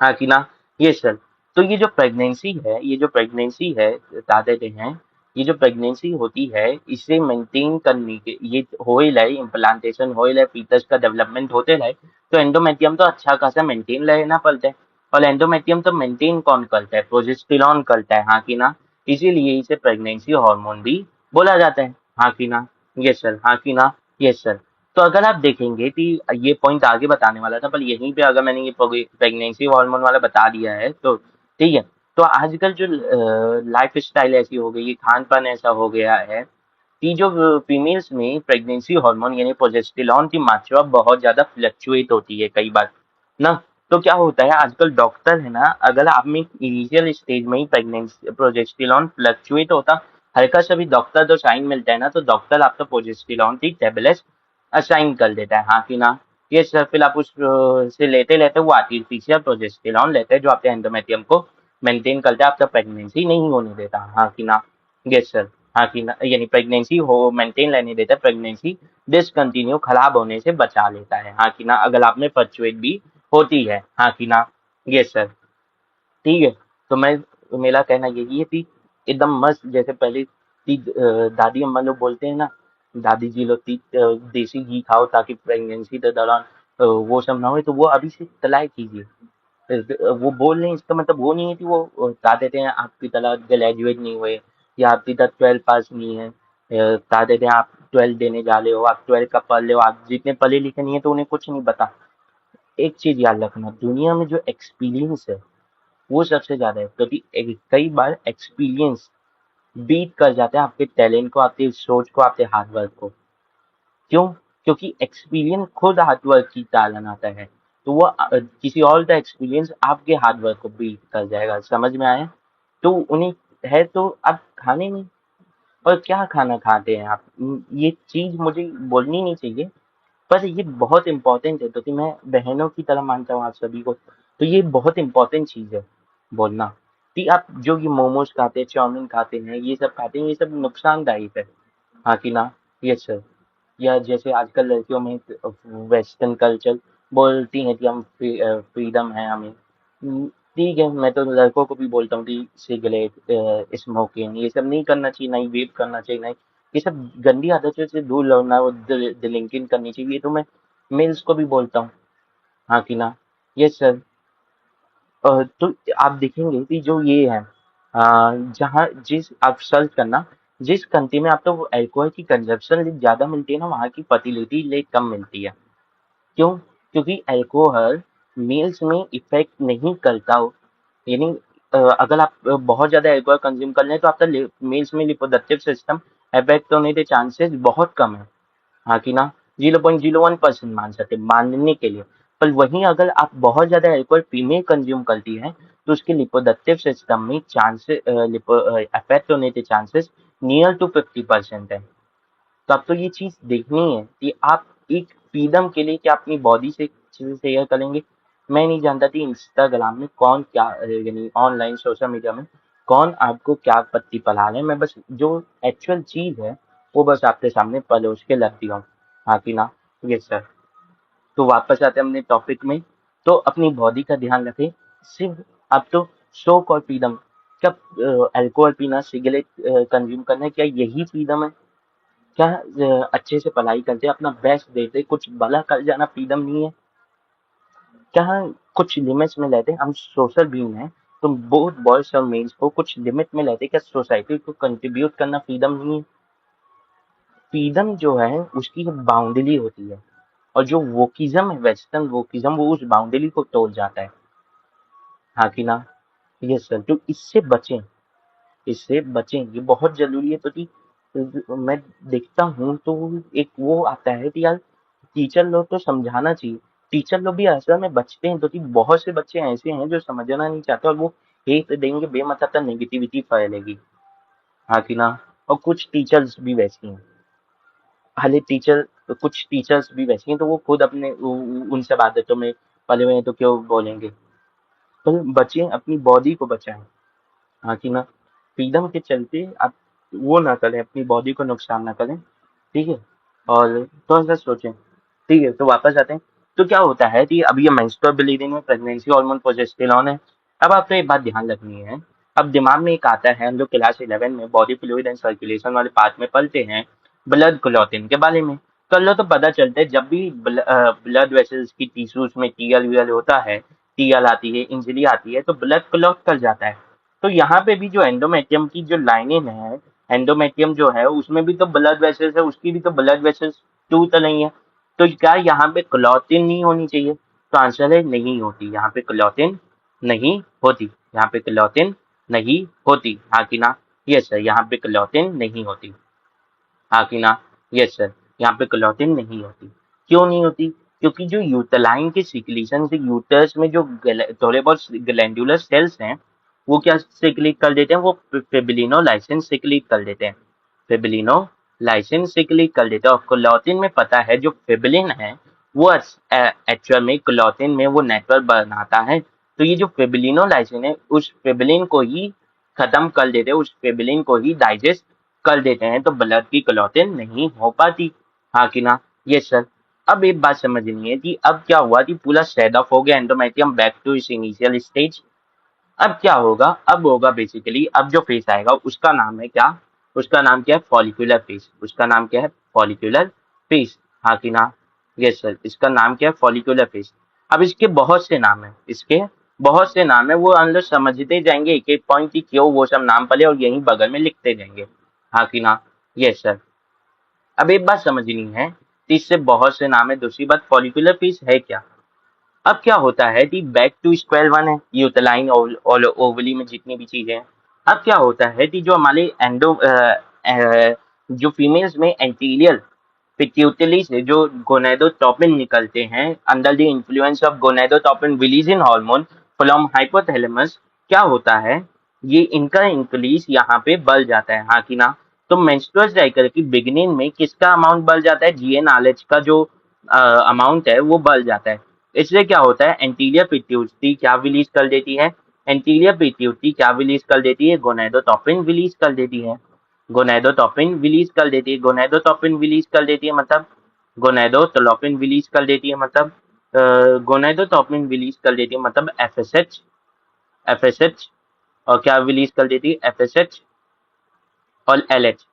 हाँ कि ना? Yes sir. तो ये जो प्रेगनेंसी है बताते हैं, ये जो प्रेगनेंसी होती है इसे मेंटेन करने के ये होइल है, इम्प्लांटेशन होइल है, फीटस का डेवलपमेंट होते रहे, तो एंडोमेट्रियम तो अच्छा खासा मेंटेन रहना पड़ता है। और एंडोमेट्रियम तो मेंटेन कौन करता है? प्रोजेस्टेरॉन करता है, हाँ कि ना? इसीलिए इसे प्रेगनेंसी हार्मोन भी बोला जाता है, हाँ कि ना? यस सर, हाँ कि ना? Yes sir. तो अगर आप देखेंगे कि ये पॉइंट आगे बताने वाला था, पर यहीं पे अगर मैंने ये प्रेगनेंसी हार्मोन वाला बता दिया है तो ठीक है। तो आजकल जो लाइफ स्टाइल ऐसी हो गई है, खान पान ऐसा हो गया है कि जो फीमेल्स में प्रेगनेंसी हार्मोन यानी प्रोजेस्टेरॉन की मात्रा बहुत ज्यादा फ्लक्चुएट होती है कई बार ना। तो क्या होता है आजकल डॉक्टर है ना, अगर आप में इनिशियल स्टेज में ही प्रेगनेंसी प्रोजेस्टेरॉन फ्लक्चुएट होता, हल्का सा भी डॉक्टर तो साइन मिलता है ना, तो डॉक्टर आपको प्रोजेस्टेरॉन की टेबलेट असाइन कर देता है, हाँ कि ना? ये सर। फिर आप उस से लेते लेते वो आर्टिफिशियल प्रोजेस्टेरॉन लेते हैं जो आपके एंडोमेट्रियम को मेंटेन करता है, आपका प्रेगनेंसी नहीं होने देता, हाँ कि ना? यस सर, हाँ कि ना? यानी प्रेगनेंसी हो मेंटेन रहने देता है, प्रेगनेंसी डिसकंटिन्यू खराब होने से बचा लेता है, हाँ कि ना? अगर आप में फ्लक्चुएट भी होती है, हाँ कि ना? Yes sir. ठीक है। तो मैं मेरा कहना यही है कि एकदम मस्त जैसे पहले दादी अम्मा लोग बोलते हैं ना, दादी जी लोग देसी घी खाओ ताकि प्रेगनेंसी के दौरान वो सब ना हो, तो वो अभी से तलाय कीजिए। वो बोल रहे हैं इसका मतलब वो नहीं है कि वो बता देते हैं आपकी तरह ग्रेजुएट नहीं हुए या आपकी तरह 12 पास नहीं है, बता देते हैं आप 12 देने जा रहे हो, आप 12 का पढ़ रहे हो, आप जितने पढ़े लिखे नहीं है तो उन्हें कुछ नहीं पता। एक चीज याद रखना, दुनिया में जो एक्सपीरियंस है वो सबसे ज्यादा है, क्योंकि कई बार एक्सपीरियंस बीट कर जाता है आपके टैलेंट को, आपकी सोच को, आपके हार्डवर्क को। क्यों? क्योंकि एक्सपीरियंस खुद हार्डवर्क की चालन आता है, तो वो किसी और का एक्सपीरियंस आपके हार्डवर्क को बीट कर जाएगा। समझ में आया? तो उन्हें है तो अब खाने में, और क्या खाना खाते हैं आप? ये चीज मुझे बोलनी नहीं चाहिए, पर ये बहुत इंपॉर्टेंट है, क्योंकि मैं बहनों की तरह मानता हूँ आप सभी को, तो ये बहुत इंपॉर्टेंट चीज है बोलना कि आप जो ये मोमोज खाते हैं, चाउमीन खाते हैं, ये सब खाते हैं, ये सब नुकसानदायक है, हाँ कि ना? Yes sir. या जैसे आजकल लड़कियों में वेस्टर्न कल्चर बोलती हैं कि हम फ्रीडम है हमें। ठीक है, मैं तो लड़कों को भी बोलता हूँ कि सिगरेट स्मोकिंग ये सब नहीं करना चाहिए, नहीं वेप करना चाहिए, नहीं ये सब गंदी आदतों से दूर रहना, वो डिलिंकिंग करनी चाहिए, ये तो मैं मेल्स को भी बोलता हूँ, हाँ कि ना? Yes sir. तो आप देखेंगे कि जो ये है जहाँ जिस आप सर्च करना, जिस कंट्री में आपको तो अल्कोहल की कंजप्शन रेट ज्यादा मिलती है ना, वहाँ की फर्टिलिटी रेट कम मिलती है। क्यों? क्योंकि अल्कोहल मेल्स में इफेक्ट नहीं करता हो, यानी अगर आप बहुत ज्यादा अल्कोहल कंज्यूम कर लें तो आपका मेल्स में रिप्रोडक्टिव सिस्टम अफेक्ट होने के चांसेस बहुत कम है, हाँ कि ना? 0.01% मान सकते मानने के लिए। पर वहीं अगर आप बहुत ज्यादा अल्कोहल फीमेल कंज्यूम करती है तो उसके रिप्रोडक्टिव सिस्टम में चांसेस अफेक्ट होने के चांसेस नियर टू 50% है। तो आपको ये चीज देखनी है कि आप एक फ्रीडम के लिए क्या अपनी बॉडी से चीजें शेयर करेंगे। मैं नहीं जानता कि इंस्टाग्राम में कौन क्या यानी ऑनलाइन सोशल मीडिया में कौन आपको क्या पत्ती पढ़ा रहे हैं, मैं बस जो एक्चुअल चीज है वो बस आपके सामने परोस के रख दिया हूँ, हाँ कि ना? Yes sir. तो वापस आते हैं अपने टॉपिक में। तो अपनी बॉडी का ध्यान रखें। सिर्फ अब तो शौक और फ्रीडम, क्या अल्कोहल पीना, सिगरेट कंज्यूम करना, क्या यही फ्रीडम है? क्या अच्छे से पढ़ाई करते अपना बेस्ट देते कुछ भला कर जाना फ्रीडम नहीं है? क्या कुछ लिमिट्स में रहते हम सोशल बीइंग हैं, तो बोथ बॉयज और मेल्स को कुछ लिमिट में रहते, क्या सोसाइटी को कंट्रीब्यूट करना फ्रीडम नहीं है? फ्रीडम जो है उसकी बाउंड्री होती है, और जो वोकिज्म है, वेस्टर्न वोकिज्म, वो उस बाउंड्री को तोड़ जाता है, हाँ कि ना? Yes sir. तो इससे बचें, इससे बचें, ये बहुत जरूरी है, तो कि मैं देखता हूँ तो एक वो आता है कि यार टीचर लोग तो समझाना चाहिए। टीचर लोग भी असल में बचते हैं तो कि बहुत से बच्चे ऐसे हैं जो समझना नहीं चाहते और वो हेट देंगे, बेमतलब नेगेटिविटी फैलेगी। हाँ कि ना? और कुछ टीचर्स भी वैसी हैं। हालांकि कुछ टीचर्स भी वैसी हैं तो वो खुद अपने उन सब आदतों में पले हुए हैं तो क्यों बोलेंगे। तो बचें, अपनी बॉडी को बचाएं। हाँ कि ना? फ्रीडम के चलते आप वो ना करें, अपनी बॉडी को नुकसान ना करें। ठीक है? और थोड़ा सा सोचें। ठीक है, तो वापस आते हैं। तो क्या होता है कि अब ये मेंस्ट्रुअल ब्लीडिंग में प्रेगनेंसी हार्मोन प्रोजेस्टेरॉन है। अब आपको एक बात ध्यान रखनी है। अब दिमाग में एक आता है, हम लोग क्लास 11 में बॉडी फ्लूइड एंड सर्कुलेशन वाले पार्ट में पढ़ते हैं ब्लड क्लॉटिंग के बारे में। कर लो तो पता चलता है जब भी ब्लड वेसल्स की टिश्यूज में टीएल वीएल होता है, टीएल आती है, इंजरी आती है तो ब्लड क्लॉट कर जाता है। तो यहाँ पे भी जो एंडोमेट्रियम की जो लाइनिंग है, एंडोमेट्रियम जो है उसमें भी तो ब्लड वेसल्स है, उसकी भी तो ब्लड वेसल्स टूट नहीं है। तो क्या यहाँ पे क्लॉटिन नहीं होनी चाहिए? तो आंसर है नहीं होती, यहाँ पे क्लॉटिन नहीं होती, यहाँ पे क्लॉटिन नहीं होती। हाँ कि ना? यस सर, यहाँ पे क्लॉटिन नहीं होती। हाँ कि ना? यस सर, यहाँ पे क्लॉटिन नहीं होती। क्यों नहीं होती? क्योंकि जो यूटेलाइन के सिक्रीशन से यूटरस में जो थोड़े बहुत ग्लैंडुलर सेल्स हैं, वो क्या सिक्रीट कर देते हैं, वो फिब्रिनोलाइसिन सिक्रीट कर देते हैं। फिब्रिनोलाइसिन सिक्रीट कर देते हैं। और क्लोटिन में पता है जो फिब्रिन है वो एक्चुअल में क्लोटिन में वो नेटवर्क बनाता है। तो ये जो फिब्रिनोलाइसिन है उस फिब्रिन को ही खत्म कर देते हैं, उस फिब्रिन को ही डाइजेस्ट कर देते हैं, तो ब्लड की क्लॉटिंग नहीं हो पाती। हाँ कि ना? ये सर। अब एक बात समझनी है कि अब क्या हुआ कि पूरा सेट ऑफ हो गया एंडोमेट्रियम बैक टू इस इनिशियल स्टेज। अब क्या होगा? अब होगा बेसिकली, अब जो फेस आएगा उसका नाम है क्या? उसका नाम क्या है? Follicular face. उसका नाम क्या है? Follicular face. हाँ कि ना? यस सर, इसका नाम क्या है? Follicular face. अब इसके बहुत से नाम है, इसके बहुत से नाम है, वो हम लोग समझते जाएंगे एक एक पॉइंट की क्यों वो सब नाम पड़े और यहीं बगल में लिखते जाएंगे। हाँ कि ना? Yes sir. अब एक बात समझनी है कि इससे बहुत से नाम है, दूसरी बात फॉलिकुलर फेस है क्या? अब क्या होता है कि बैक टू स्क्वायर वन है यूटेलाइन और ओवली में जितनी भी चीजें हैं। अब क्या होता है कि जो हमारे जो फीमेल्स में एंटीरियर पिट्यूटरी से जो गोनेडोट्रोपिन निकलते हैं under the influence of gonadotropin releasing hormone from hypothalamus, क्या होता है ये इनका इंक्रीज यहाँ पे बढ़ जाता है। हाँ कि ना? तो मेंस्ट्रुअल साइकिल की बिगिनिंग में किसका अमाउंट बढ़ जाता है? जीएनआरएच का जो अमाउंट है वो बढ़ जाता है। इसलिए क्या होता है? एंटीरियर पिट्यूटरी क्या रिलीज कर देती है? एंटीरियर पिट्यूटरी क्या रिलीज कर देती है? गोनेडोट्रोपिन रिलीज कर देती है। गोनेडोट्रोपिन रिलीज कर देती है। गोनेडोट्रोपिन रिलीज कर देती है मतलब गोनेडोट्रोपिन रिलीज कर देती है मतलब गोनेडोट्रोपिन रिलीज कर देती है मतलब एफएसएच। एफएसएच और क्या रिलीज कर देती है? एफएसएच और एलएच।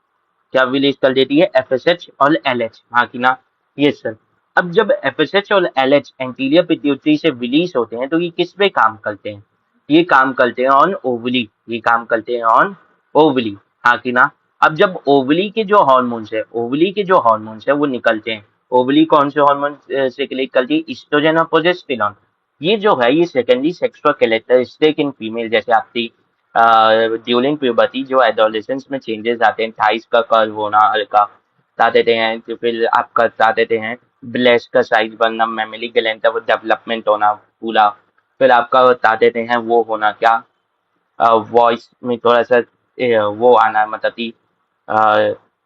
क्या रिलीज कर देती है? एफएसएच और एलएच। हाँ कि ना? Yes sir. अब जब एफएसएच और एलएच एंटीरियर पिट्यूटरी से रिलीज होते हैं तो ये किस पे काम करते हैं? ये काम करते हैं ऑन ओवली। ये काम करते हैं ऑन ओवली। हाँ कि ना? अब जब ओवली के जो हॉर्मोन्स है, ओवली के जो हॉर्मोन्स है वो निकलते हैं। ओवली कौन से हार्मोन से क्लिक करती है? ईस्ट्रोजन और प्रोजेस्टेरॉन। ये जो है ये secondary sexual characteristic in female, जैसे आपकी ड्यूरिंग प्यूबर्टी जो एडोलेसेंस में चेंजेस आते हैं, थाइस का कर्व होना हल्का बता देते हैं, तो फिर आपका बता देते हैं ब्लेस्ट का साइज बनना, मेमोरी ग्लैंड का डेवलपमेंट होना पूरा। फिर आपका बता देते हैं वो होना क्या, वॉइस में थोड़ा सा वो आना, मतलब कि अ,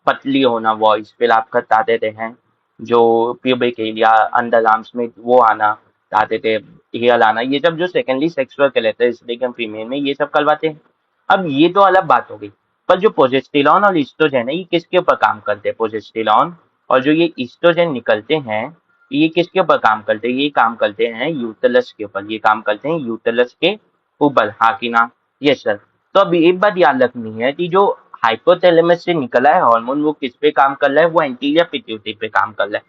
पतली होना वॉइस। फिर आपका बता देते हैं जो प्यूबिक एरिया अंडर आर्म्स में वो आना, बता देते हेयर आना। ये सब जो सेकेंडरी सेक्सुअल कैरेक्टरिस्टिक हम फीमेल में ये सब करवाते हैं। अब ये तो अलग बात हो गई। पर जो प्रोजेस्टेरॉन और ईस्ट्रोजन है ये किसके ऊपर काम करते हैं? प्रोजेस्टेरॉन और जो ये ईस्ट्रोजन निकलते हैं ये किसके ऊपर काम करते हैं? ये काम करते हैं यूटेलस के ऊपर। ये काम करते हैं यूटेलस के ऊपर। हाँ कि ना? Yes sir. तो अब एक बात याद रखनी है कि जो हाइपोथैलेमस से निकला है हार्मोन वो किस पे काम कर रहा है? वो एंटीरियर पिट्यूटरी पे काम कर रहा है,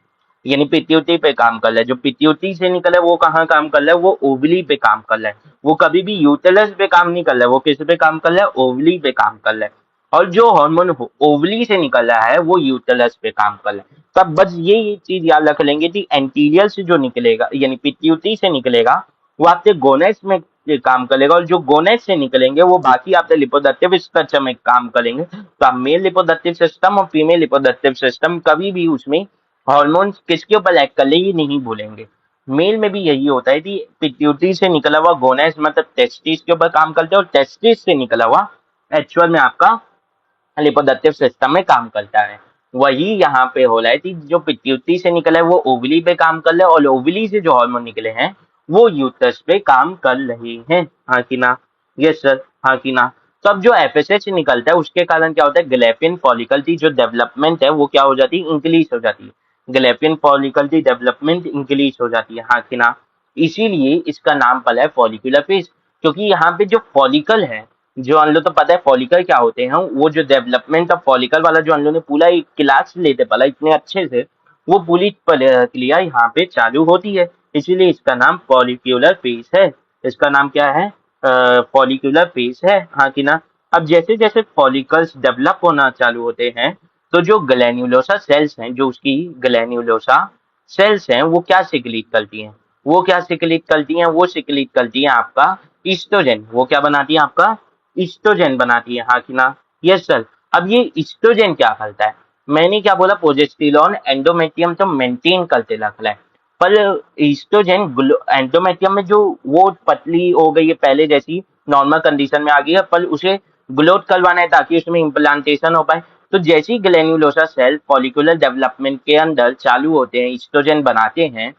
यानी पिट्यूटरी पे काम कर रहा है। जो पिट्यूटरी से निकला है वो कहाँ काम कर रहा है? वो ओवली पे काम कर रहा है। वो कभी भी यूटेलस पे काम नहीं कर रहा है, वो किस पे काम कर रहा है? ओवली पे काम कर रहा है। और जो हार्मोन ओवली से निकल रहा है वो यूटेलस पे काम कर रहा है। तब बस ये चीज याद रख लेंगे कि एंटीरियर से जो निकलेगा यानी पिट्यूटरी से निकलेगा वो आपके गोनेट्स में काम करेगा और जो गोनेड से निकलेंगे वो बाकी आपके लिपोदक्टिव स्ट्रक्चर में काम करेंगे। तो आप मेल लिपोदक्टिव सिस्टम और फीमेल लिपोदक्टिव सिस्टम कभी भी उसमें हार्मोन किसके ऊपर एक्ट कर ले ये नहीं भूलेंगे। मेल में भी यही होता है कि पिट्यूटरी से निकला हुआ गोनेड्स मतलब टेस्टिस के ऊपर काम करते हैं और टेस्टिस से निकला हुआ एक्चुअल में आपका लिपोदक्टिव सिस्टम में काम करता है। वही यहाँ पे हो रहा है कि जो पिट्यूटरी से निकला है वो ओवली पे काम कर रहे हैं और ओवली से जो हार्मोन निकले हैं वो यूट्रस पे काम कर रहे हैं। हाँ कि ना? यस सर, हाँ कि ना? तो अब जो एफएसएच निकलता है उसके कारण क्या होता है, ग्लैपियन फॉलिकल की जो डेवलपमेंट है वो क्या हो जाती है, इंक्रीज हो जाती है। ग्लैपियन फॉलिकल की डेवलपमेंट इंक्रीज हो जाती है। हाँ कि ना? इसीलिए इसका नाम पड़ा है फॉलिकुलर फेज, क्योंकि यहाँ पे जो फॉलिकल है, जो हम लोग तो पता है फॉलिकल क्या होते हैं, वो जो डेवलपमेंट ऑफ फॉलिकल वाला जो हम लोग ने पूरा एक क्लास लेते पढ़ा इतने अच्छे से, वो पूरी प्रक्रिया यहाँ पे चालू होती है। इसीलिए इसका नाम फॉलिक्यूलर फेज है। इसका नाम क्या है? फॉलिक्यूलर फेज है। हाँ कि ना? अब जैसे जैसे फॉलिकल्स डेवलप होना चालू होते हैं तो जो ग्लैन्युलोसा सेल्स हैं, जो उसकी ग्लैन्युलोसा सेल्स हैं वो क्या सिक्रीट करती हैं, वो क्या सिक्रीट करती हैं, वो सिक्रीट करती हैं आपका ईस्ट्रोजन। वो क्या बनाती है आपका ईस्ट्रोजन बनाती है। हाँ कि ना? Yes sir. अब ये ईस्ट्रोजन क्या करता है, मैंने क्या बोला, प्रोजेस्टेरॉन एंडोमेट्रियम तो मेंटेन करते रखता है, पर ईस्ट्रोजन एंडोमेट्रियम में जो वो पतली हो गई है पहले जैसी नॉर्मल कंडीशन में आ गई है, पर उसे ग्लोथ करवाना है ताकि उसमें इम्प्लांटेशन हो पाए। तो जैसे ही ग्लैन्युलोसा सेल फॉलिकुलर डेवलपमेंट के अंदर चालू होते हैं, ईस्ट्रोजन बनाते हैं,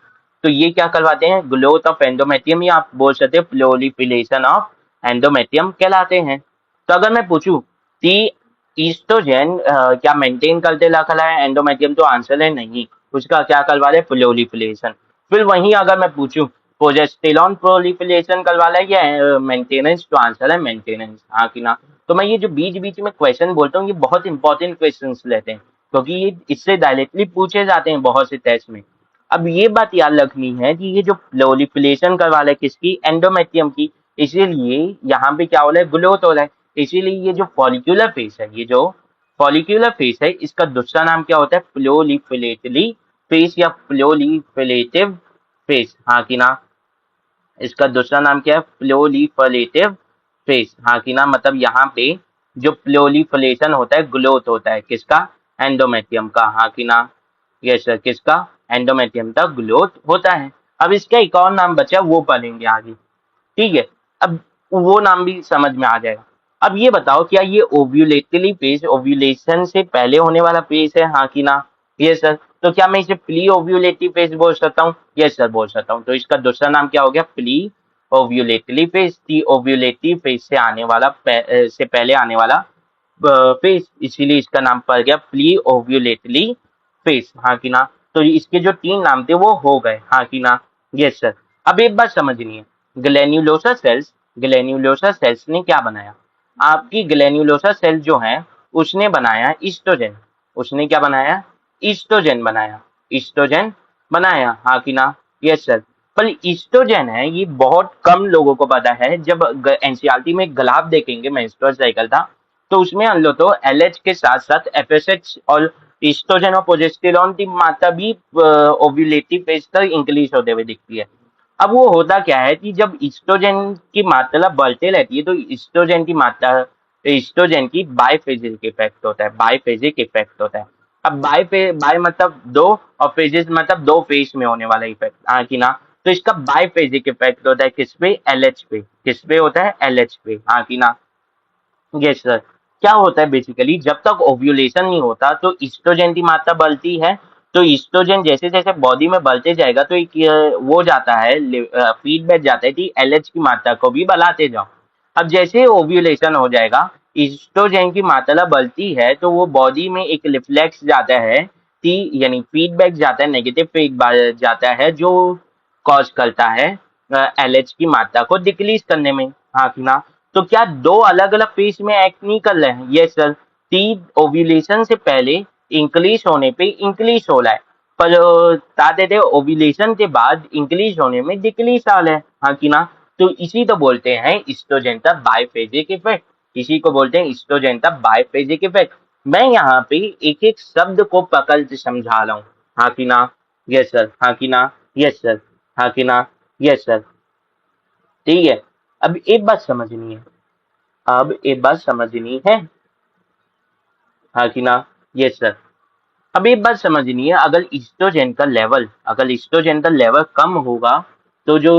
तो ये क्या करवाते हैं, ग्रोथ ऑफ एंडोमेट्रियम, या आप बोल सकते हैं प्रोलिफरेशन ऑफ एंडोमेट्रियम कहलाते हैं। तो अगर मैं पूछूं कि ईस्ट्रोजन क्या मेंटेन करते रखा है एंडोमेट्रियम, तो आंसर है नहीं, उसका क्या करवा रहे, प्रोलिफरेशन। फिर वहीं अगर मैं पूछूं प्रोजेस्टेरॉन प्रोलिफरेशन करवा रहा है या मेंटेनेंस, तो आंसर है मेंटेनेंस। हाँ कि ना? तो मैं ये जो बीच बीच में क्वेश्चन बोलता हूँ ये बहुत इंपॉर्टेंट क्वेश्चन रहते हैं, क्योंकि ये इससे डायरेक्टली पूछे जाते हैं बहुत से टेस्ट में। अब ये बात याद रखनी है कि ये जो प्रोलिफरेशन करवा रहा है किसकी, एंडोमेट्रियम की, इसीलिए यहाँ पे क्या हो रहा है, ग्रोथ हो रहा है। इसीलिए ये जो फॉलिक्यूलर फेस है, ये जो फॉलिक्यूलर फेस है, इसका दूसरा नाम क्या होता है, प्रोलिफरेटरी फेस या प्रोलिफरेटिव फेस। हाँ कि ना? इसका दूसरा नाम क्या है, प्रोलिफरेटिव फेस। हाँ कि ना? मतलब यहाँ पे जो प्रोलिफरेशन होता है, ग्रोथ होता है किसका, एंडोमेट्रियम का। हाँ कि ना? यस सर, किसका, एंडोमेट्रियम का ग्रोथ होता है। अब इसका एक और नाम बचा वो पढ़ेंगे आगे, ठीक है? अब वो नाम भी समझ में आ जाएगा। अब ये बताओ क्या ये ओव्यूलेटरी फेज ओव्यूलेशन से पहले होने वाला फेज है, हाँ कि ना? Yes sir. तो क्या मैं इसे प्री ओव्यूलेटरी फेज बोल सकता हूँ? यस सर, बोल सकता हूँ। तो इसका दूसरा नाम क्या हो गया, pre ovulatory phase. T ovulatory phase से आने वाला से पहले आने वाला फेज, इसीलिए इसका नाम पड़ गया प्री ओव्यूलेटरी फेज। हाँ कि ना? तो इसके जो तीन नाम थे वो हो गए। हाँ कि ना? Yes sir. अब एक बात समझनी है, ग्लैन्युलोसा सेल्स ने क्या बनाया, आपकी ग्लैन्युलोसा सेल जो है उसने बनाया ईस्ट्रोजन। उसने क्या बनाया, ईस्ट्रोजन बनाया, ईस्ट्रोजन बनाया। हाँ कि ना? Yes sir. पर ईस्ट्रोजन है ये बहुत कम लोगों को पता है। जब एनसीईआरटी में ग्राफ देखेंगे, मेंस्ट्रुअल साइकिल था, तो उसमें हम लोग तो एलएच के साथ साथ एफएसएच और ईस्ट्रोजन और प्रोजेस्टेरॉन की मात्रा भी ओव्यूलेटिव फेज तक इंक्रीज होते हुए दिखती है। अब वो होता क्या है कि जब ईस्ट्रोजन की मात्रा बढ़ते रहती है तो ईस्ट्रोजन की मात्रा, ईस्ट्रोजन की बाइफेजिक इफेक्ट होता है, बाइफेजिक इफेक्ट होता है। अब बाय मतलब दो, और फेजेस मतलब दो फेज में होने वाला इफेक्ट। हाँ कि ना? तो इसका बाइफेजिक इफेक्ट होता है किस पे, एलएच पे। किस पे होता है, एलएच पे। हाँ कि ना? Yes sir. क्या होता है बेसिकली, जब तक ओव्यूलेशन नहीं होता तो ईस्ट्रोजन की मात्रा बढ़ती है। तो ईस्ट्रोजन जैसे जैसे बॉडी में बढ़ते जाएगा तो एक वो जाता है, फीडबैक जाता है कि एलएच की मात्रा को भी बढ़ाते जाओ। अब जैसे ओव्यूलेशन हो जाएगा, ईस्ट्रोजन की मात्रा बढ़ती है तो वो बॉडी में एक रिफ्लेक्स जाता है कि यानी फीडबैक जाता है, नेगेटिव फीडबैक जाता है, जो कॉज करता है एलएच की मात्रा को डिक्रीज करने में। हाँ कि ना? तो क्या दो अलग अलग फेज में एक्ट नहीं कर रहे हैं, ये सर। टी ओव्यूलेशन से पहले इंक्रीज होने पे इंक्रीज हो रहा है, पर बता देते ओव्यूलेशन के बाद इंक्रीज होने में डिक्रीज आ रहा है। हाँ कि ना? तो इसी तो बोलते हैं ईस्ट्रोजन का बाइफेजिक इफेक्ट। इसी को बोलते हैं ईस्ट्रोजन का बाइफेजिक इफेक्ट। मैं यहाँ पे एक एक शब्द को पकड़ के समझा रहा हूँ। हाँ कि ना? यस सर, हाँ कि ना? यस सर, हाँ कि ना? यस सर, ठीक है। अब एक बात समझनी है, अब एक बात समझनी है, हाँ कि ना? Yes sir. अब एक बात समझनी है, अगर ईस्ट्रोजन का लेवल कम होगा तो जो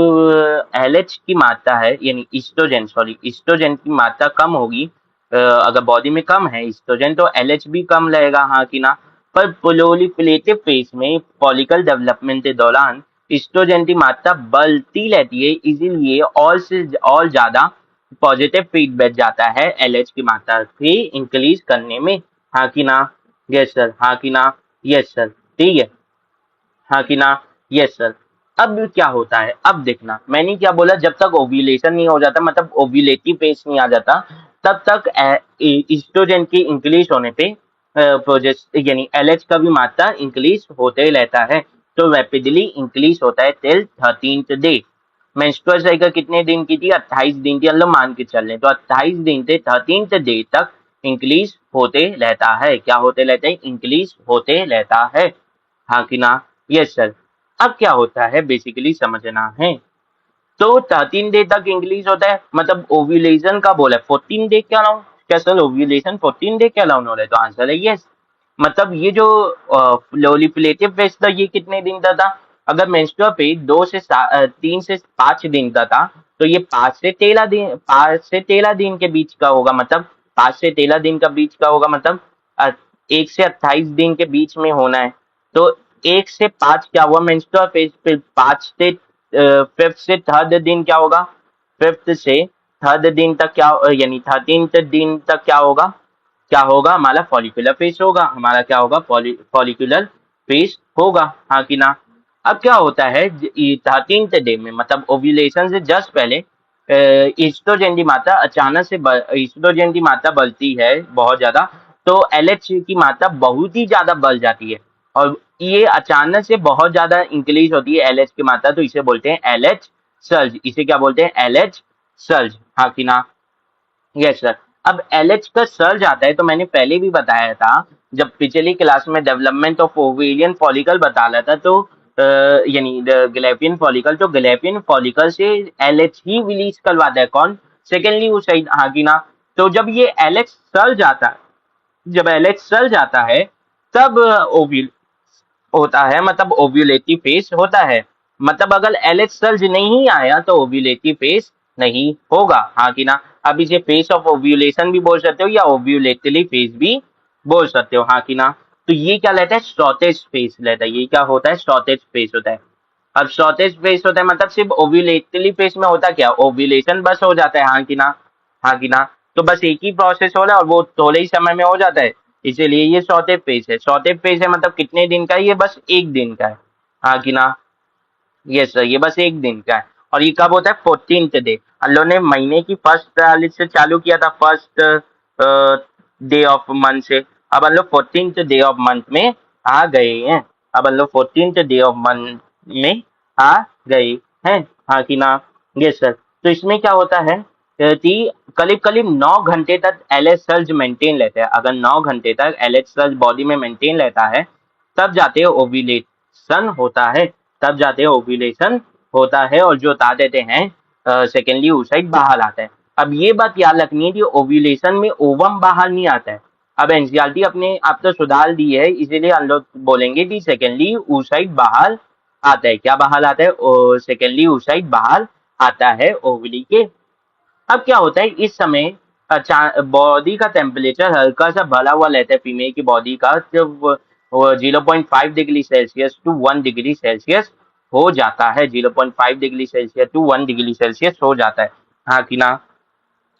एलएच की मात्रा है, यानी ईस्ट्रोजन की मात्रा कम होगी, अगर बॉडी में कम है ईस्ट्रोजन तो एलएच भी कम रहेगा, हाँ कि ना? पर प्रोलिफरेटिव फेज में फॉलिकल डेवलपमेंट के दौरान ईस्ट्रोजन की मात्रा बढ़ती रहती है, इसीलिए और से और ज्यादा पॉजिटिव फीडबैक जाता है एलएच की मात्रा भी इंक्रीज करने में, हाँ कि ना? यस सर, हाँ कि ना? Yes sir. ठीक है, हाँ कि ना? Yes sir. अब क्या होता है, अब देखना मैंने क्या बोला, जब तक ओव्यूलेशन नहीं हो जाता, मतलब ओव्यूलेटिव फेज नहीं आ जाता, तब तक ईस्ट्रोजन के इंक्रीज होने पे प्रोजेस्ट यानी एलएच का भी मात्रा इंक्रीज होते रहता है। तो रैपिडली इंक्रीज होता है till 13th day. Menstrual cycle कितने दिन की थी? 28 दिन की, मतलब मान के चल रहे तो 28 दिन से 13th डे तक इंक्रीज होते रहता है। क्या होते रहता है? इंक्रीज होते रहता है, हाँ कि ना? Yes sir. अब क्या होता है बेसिकली समझना है, तो 13 डे तक इंक्रीज होता है, मतलब ओव्यूलेशन का बोला 14 डे क्या लाऊं? क्या सर ओव्यूलेशन 14 डे क्या लाऊं हो रहा है? तो आंसर है यस। मतलब ये जो प्रोलिफरेटिव फेज था ये कितने दिन का था? अगर मेंस्ट्रुअल फेज 3 से 5 दिन का था, तो ये 5 से 13 दिन के बीच का होगा, मतलब 5 से 13 दिन का बीच का होगा, मतलब 1 से 28 दिन के बीच में होना है। तो 1 से 5 क्या हुआ मेंस्ट्रुअल फेज, फिर 5 से 5th से 3rd दिन क्या होगा, 5th से 3rd दिन तक क्या, यानी 13th दिन तक क्या होगा, क्या होगा हमारा फॉलिकुलर फेज होगा, हमारा क्या होगा फॉलिकुलर फेज होगा, हाँ कि ना? अब क्या होता है 13th डे में, मतलब ओव्यूलेशन से जस्ट पहले ईस्ट्रोजन की मात्रा अचानक से ईस्ट्रोजन की मात्रा बढ़ती है बहुत ज्यादा, तो एलएच की मात्रा बहुत ही ज्यादा बढ़ जाती है, और ये अचानक से बहुत ज्यादा इंक्रीज होती है एलएच की मात्रा, तो इसे बोलते हैं एलएच सर्ज। इसे क्या बोलते हैं? एलएच सर्ज, हाँ कि ना? Yes sir. अब एलएच का सर्ज आता है, तो मैंने पहले भी बताया था, जब पिछली क्लास में डेवलपमेंट ऑफ ओवेरियन फॉलिकल बता रहा था, तो यानी ग्लैपियन फॉलिकल, तो ग्लैपियन फॉलिकल से एलएच ही रिलीज करवाता है कौन? सेकेंडली वो सही, हाँ कि ना? तो जब ये एलएच सर्ज आता है, जब एलएच सर्ज आता है, तब ओव्यूल होता है, मतलब ओव्यूलेटिव फेज होता है। मतलब अगर एलएच सर्ज नहीं आया तो ओव्यूलेटिव फेज नहीं होगा, हाँ कि ना? अब इसे फेज ऑफ ओव्यूलेशन भी बोल सकते हो या ओव्यूलेटरी फेज भी बोल सकते हो, हाँ कि ना? तो ये क्या लेता है? शॉर्टेज फेज लेता है। ये क्या होता है? शॉर्टेज फेज होता है। अब शॉर्टेज फेज होता है मतलब सिर्फ ओव्यूलेटरी फेज में होता क्या? ओव्यूलेशन बस हो जाता है, हाँ कि ना? हाँ कि ना? तो बस एक ही प्रोसेस हो रहा है और वो थोड़े ही समय में हो जाता है, इसीलिए ये शॉर्टेज फेज है। शॉर्टेज फेज है मतलब कितने दिन का है? ये बस एक दिन का है, हाँ कि ना? यस सर, ये बस एक दिन का है। और ये कब होता है? 14th day. अल्लाह ने महीने की फर्स्ट तारीख से चालू किया था, फर्स्ट डे ऑफ मंथ से। अब हम लोग 14th डे ऑफ मंथ में आ गए हैं। अब हम लोग 14th डे ऑफ मंथ में आ गए हैं, हाँ कि ना? Yes sir. तो इसमें क्या होता है कि करीब करीब 9 घंटे तक एलएच सर्ज मेंटेन लेते हैं। अगर 9 घंटे तक एलएच सर्ज बॉडी में मेंटेन रहता है, तब जाते ओव्यूलेशन होता है, तब जाते ओव्यूलेशन होता है, और जो बता देते हैं सेकेंडली oocyte बाहर आता है। अब ये बात याद रखनी है कि ओव्यूलेशन में ओवम बाहर नहीं आता है। अब एनसीईआरटी अपने आप तो सुधार दी है, इसीलिए हम लोग बोलेंगे कि सेकेंडली oocyte बाहर आता है। क्या बाहर आता है? सेकेंडली oocyte बाहर आता है ओवरी के। अब क्या होता है इस समय, बॉडी का टेम्परेचर हल्का सा बढ़ा हुआ रहता है फीमेल की बॉडी का, जब वो 0.5 degree Celsius to 1 degree Celsius हो जाता है, 0.5 degree Celsius to 1 degree Celsius हो जाता है, हाँ कि ना?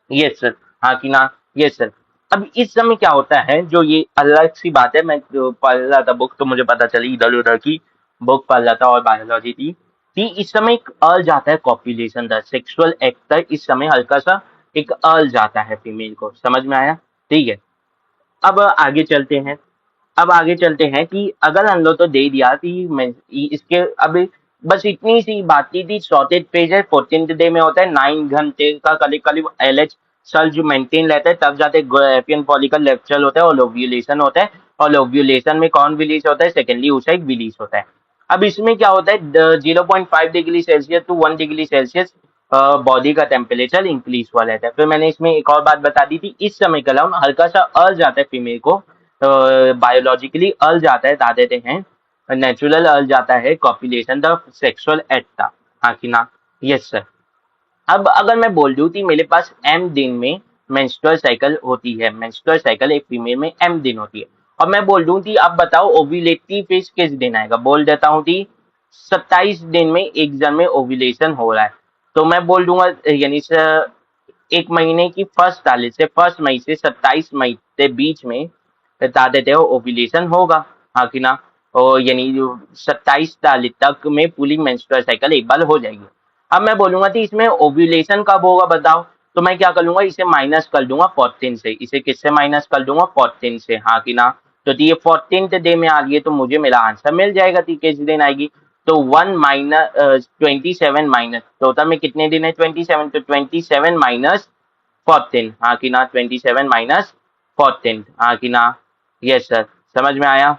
यस सर, हाँ कि ना? Yes sir. अब इस समय क्या होता है, जो ये अलग सी बात है, मैं जो पढ़ रहा था बुक तो मुझे पता चली, इधर उधर की बुक पढ़ रहा था और बायोलॉजी थी, कि इस समय एक अर्ज आता है कॉपुलेशन का, सेक्सुअल एक्ट का, इस समय हल्का सा एक अर्ज आता है फीमेल को, समझ में आया? ठीक है। अब आगे चलते हैं, अब आगे चलते हैं कि अगर हम लोग तो दे दिया कि इसके अब बस इतनी सी बात की थी। शॉर्टेज पेज है 14th डे में होता है, 9 घंटे का करीब करीब एलएच सेल जो मेंटेन रहता है, तब जाते ग्रेफियन फॉलिकल लेक्चर होता है और ओव्यूलेशन होता है। और ओव्यूलेशन में कौन रिलीज होता है? सेकेंडली oocyte रिलीज होता है। अब इसमें क्या होता है 0.5 degree Celsius to 1 degree Celsius body का टेम्परेचर इंक्रीज हुआ रहता है। फिर मैंने इसमें एक और बात बता दी थी, इस समय का हल्का सा अर्ज जाता है फीमेल को, बायोलॉजिकली अर्ज जाता है, बता देते हैं नेचुरल अर्ज जाता है कॉपुलेशन द सेक्सुअल एक्ट था, हाँ कि ना? Yes sir. अब अगर मैं बोल दूं कि मेरे पास एम दिन में मेंस्ट्रुअल साइकिल होती है, मेंस्ट्रुअल साइकिल एक फीमेल में एम दिन होती है, और मैं बोल दूं कि अब बताओ ओव्यूलेटरी फेज किस दिन आएगा, बोल देता हूँ कि 27 दिन में एक जन में ओव्यूलेशन हो रहा है, तो मैं बोल दूंगा यानी एक महीने की फर्स्ट तारीख से, 1 मई से 27 मई के बीच में बता देते हो ओव्यूलेशन होगा, हाँ कि ना? और यानी 27 तारीख तक में पूरी मेंस्ट्रुअल साइकिल एक बार हो जाएगी। अब मैं बोलूंगा कि इसमें ओव्यूलेशन कब होगा बताओ, तो मैं क्या कर लूंगा, इसे माइनस कर दूंगा 14 से, इसे किससे माइनस कर दूंगा 14 से, हाँ कि ना? तो ये 14th डे में आ रही है, तो मुझे मेरा आंसर मिल जाएगा कि किस दिन आएगी। तो 27 माइनस टोटल में कितने दिन है 27, तो 27 माइनस 14, हाँ कि ना? 27 माइनस 14, हाँ कि ना? यस सर, समझ में आया?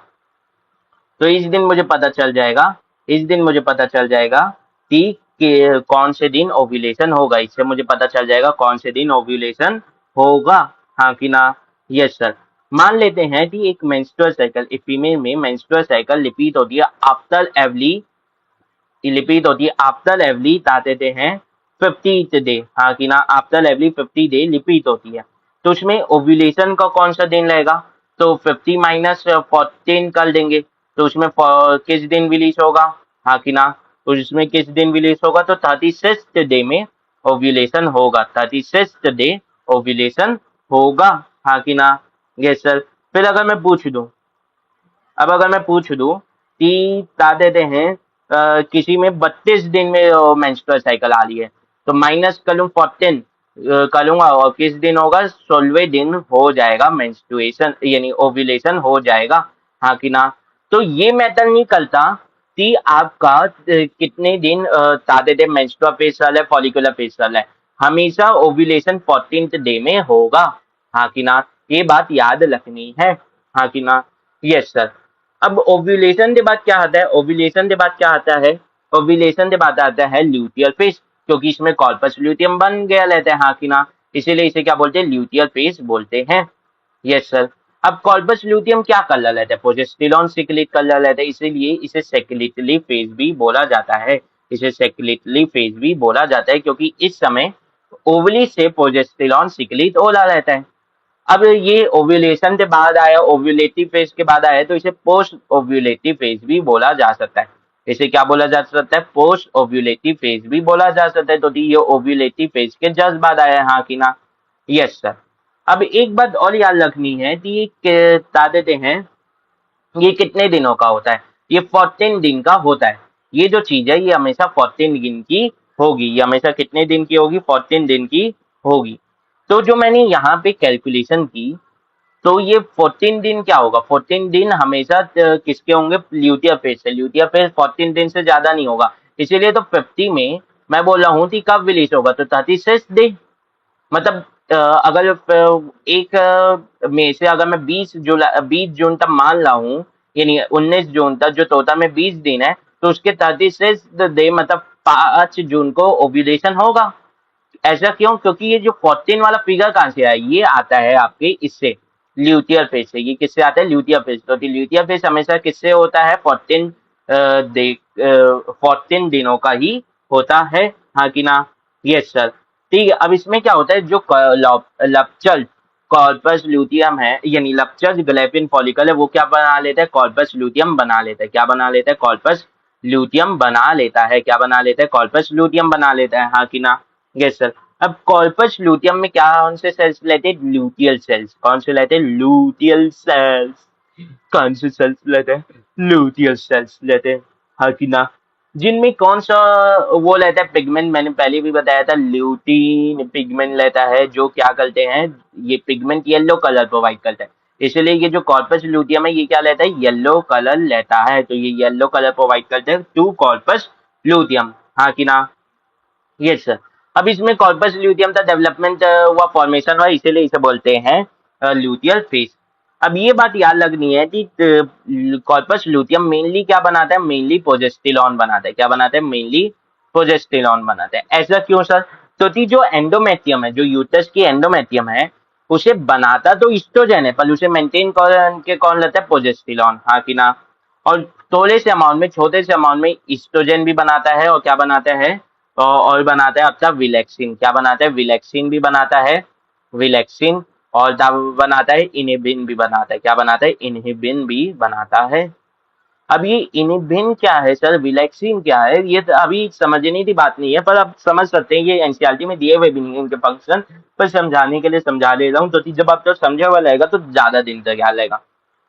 तो इस दिन मुझे पता चल जाएगा, इस दिन मुझे पता चल जाएगा कि कौन से दिन ओव्यूलेशन होगा, इससे मुझे पता चल जाएगा कौन से दिन ओव्यूलेशन होगा, हाँ कि ना? Yes sir. मान लेते हैं कि एक मेंस्ट्रुअल साइकिल, एक फीमेल में मेंस्ट्रुअल साइकिल रिपीट होती है आफ्टर एवरी, रिपीट होती है आफ्टर एवरी बता देते हैं 50th डे, हाँ कि ना? आफ्टर एवरी 50 डे रिपीट होती है, तो उसमें ओव्यूलेशन का कौन सा दिन रहेगा, तो 50 माइनस 14 कर देंगे, तो उसमें किस दिन रिलीज होगा, हाँ कि ना? तो उसमें किस दिन रिलीज होगा, तो 36th डे में ओव्यूलेशन होगा, 36th डे ओव्यूलेशन होगा, हाँ कि ना? Yes sir. फिर अगर मैं पूछ दूं, अब अगर मैं पूछ दूं कि बता देते हैं किसी में 32 दिन में मेंस्ट्रुअल साइकिल आ रही है, तो माइनस कर लूँ 14 करूंगा, और किस दिन होगा, 16वें दिन हो जाएगा मेंस्ट्रुएशन, यानी ओव्यूलेशन हो जाएगा, हाँ कि ना? तो ये मैटर नहीं करता कि आपका कितने दिन बता देते मेंस्ट्रुअल फेज चल है, फॉलिकुलर फेज चल है, हमेशा ओव्यूलेशन 14th डे में होगा, हाँ कि ना? ये बात याद रखनी है, हाँ कि ना? Yes sir. अब ओव्यूलेशन के बाद क्या आता है, ओव्यूलेशन के बाद क्या आता है, ओव्यूलेशन के बाद आता है ल्यूटियल फेज, क्योंकि इसमें कॉर्पस ल्यूटियम बन गया रहता है, हाँ कि ना? इसीलिए इसे क्या बोलते हैं, ल्यूटियल फेज बोलते हैं। Yes sir. अब कॉर्पस ल्यूटियम क्या कलर रहता है, प्रोजेस्टेरॉन सिक्रीट कलर रहता है, इसीलिए इसे सेक्रेटरी फेज भी बोला जाता है, इसे सेक्रेटरी फेज भी बोला जाता है, क्योंकि इस समय ओवली से प्रोजेस्टेरॉन सिक्रीट हो रहा रहता है। अब ये ओव्यूलेशन के बाद आया, ओव्यूलेटिव फेज के बाद आया, तो इसे पोस्ट ओव्यूलेटिव फेज भी बोला जा सकता है, इसे क्या बोला जा सकता है, पोस्ट ओव्यूलेटिव फेज भी बोला जा सकता है, तो ये ओव्यूलेटिव फेज के जस्ट बाद आया है, हाँ कि ना? Yes sir. अब एक बात और याद रखनी है कि ये बता देते हैं ये कितने दिनों का होता है, ये 14 दिन का होता है, ये जो चीज है ये हमेशा 14 दिन की होगी, ये हमेशा कितने दिन की होगी, 14 दिन की होगी। तो जो मैंने यहाँ पे कैलकुलेशन की, तो ये 14 दिन क्या होगा, 14 दिन हमेशा किसके होंगे, ल्यूटिया फेज से, ल्यूटिया फेज 14 दिन से ज्यादा नहीं होगा, इसीलिए तो 50 में मैं बोल रहा हूँ कि कब रिलीज होगा, तो 36 दिन, मतलब अगर एक मई से अगर मैं 20 जुलाई 20 जून तक मान रहा हूँ, यानी 19 जून तक जो टोटल में 20 दिन है, तो उसके 36 डे मतलब 5 जून को ओव्यूलेशन होगा। ऐसा क्यों, क्योंकि ये जो 14 वाला फिगर कहाँ से आया, ये आता है आपके इससे, ल्यूटियर फेज से, ये किससे आता है, ल्यूटियर फेज, तो ल्यूटियर फेज हमेशा किससे होता है, 14 दिनों का ही होता है, हाँ कि ना? Yes sir. ठीक है, अब इसमें क्या होता है, जो लपचल कॉर्पस ल्यूटियम है, यानी लपचल ग्लैपिन फॉलिकल है, वो क्या बना लेता है, कॉर्पस ल्यूटियम बना लेता है, क्या बना लेता है, कॉर्पस ल्यूटियम बना लेता है, क्या बना लेता है, कॉर्पस ल्यूटियम बना लेता है, हाँ कि ना? Yes sir. अब कॉर्पस ल्यूटियम में क्या कौन से सेल्स लेते हैं, ल्यूटियल सेल्स, कौन से लेते हैं, ल्यूटियल सेल्स, कौन से सेल्स लेते हैं, ल्यूटियल सेल्स लेते हैं, हाँ कि ना? जिनमें कौन सा वो लेता है पिगमेंट, मैंने पहले भी बताया था, ल्यूटीन पिगमेंट लेता है, जो क्या करते हैं, ये पिगमेंट येलो कलर प्रोवाइड करता है, इसलिए ये जो कॉर्पस ल्यूटियम है ये क्या लेता है, येलो कलर लेता है, तो ये येलो कलर प्रोवाइड करते हैं टू कॉर्पस ल्यूटियम, हाँ कि ना? Yes sir. अब इसमें कॉर्पस ल्यूटियम का डेवलपमेंट हुआ, फॉर्मेशन हुआ, इसीलिए इसे बोलते हैं ल्यूटियल फेज। अब ये बात याद रखनी है कि कॉर्पस ल्यूटियम मेनली क्या बनाता है, मेनली प्रोजेस्टेरॉन बनाता है, क्या बनाता है, मेनली प्रोजेस्टेरॉन बनाता है। ऐसा क्यों सर? क्योंकि जो एंडोमेट्रियम है, जो यूट्रस की एंडोमेट्रियम है, उसे बनाता तो ईस्ट्रोजन है, पर उसे मेंटेन के कौन लेता है? प्रोजेस्टेरॉन, हाँ कि ना? और थोड़े से अमाउंट में, छोटे से अमाउंट में ईस्ट्रोजन भी बनाता है, और क्या बनाता है? और बनाता है आपका विलेक्सिन। क्या बनाता है? विलेक्सिन भी बनाता है, विलेक्सिन। और तब बनाता है इनिबिन भी बनाता है। क्या बनाता है? इनहिबिन भी बनाता है। अब ये इनिबिन क्या है सर? विलेक्सिन क्या है? ये तो अभी समझने की बात नहीं है, पर आप समझ सकते हैं, ये एनसीईआरटी में दिए हुए भी नहीं है इनके फंक्शन, पर समझाने के लिए समझा ले रहा हूँ, तो जब आप तो समझा हुआ रहेगा तो ज्यादा दिन तक याद रहेगा।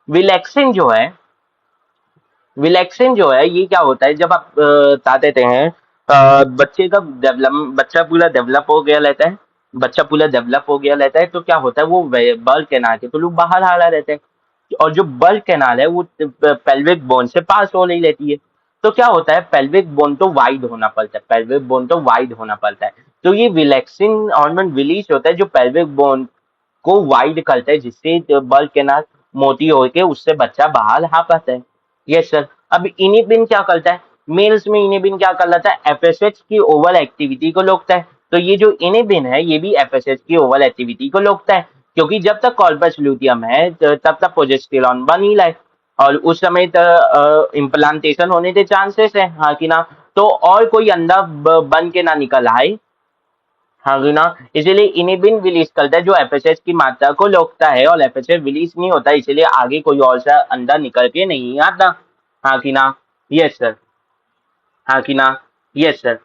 विलेक्सिन जो है, विलेक्सिन जो है, ये क्या होता है? जब आप बता देते हैं, बच्चे का डेवलप, बच्चा पूरा डेवलप हो गया रहता है, बच्चा पूरा डेवलप हो गया रहता है, तो क्या होता है? वो बल्क कैनाल के थ्रू बाहर आ रहा रहता है, और जो बल्क कैनाल है वो पेल्विक बोन से पास हो नहीं रहती है। तो क्या होता है? पेल्विक बोन तो वाइड होना पड़ता है, पेल्विक बोन तो वाइड होना पड़ता है। तो ये विलेक्सिन हार्मोन रिलीज होता है जो पेल्विक बोन को वाइड करता है, जिससे बल्क कैनाल मोटी होके उससे बच्चा बाहर आ पाता है। Yes sir. अब इनिबिन क्या करता है? मेल्स में इनिबिन क्या कर लेता है? एफएसएच की ओवर एक्टिविटी को रोकता है। तो ये जो इनिबिन है, ये भी एफएसएच की ओवर एक्टिविटी को रोकता है, क्योंकि जब तक कॉर्पस ल्यूटियम है तब तक प्रोजेस्टेरॉन बन ही लाए, और उस समय इम्प्लांटेशन होने के चांसेस है, हाँ कि ना? तो और कोई अंडा बन के ना निकल आए, हाँ जी ना? इसीलिए इनिबिन रिलीज करता है जो एफएसएच की मात्रा को रोकता है, और एफएसएच रिलीज नहीं होता, इसीलिए आगे कोई और सा अंडा निकल के नहीं आता, हाँ कि ना? यस सर, हाँ कि ना? Yes sir.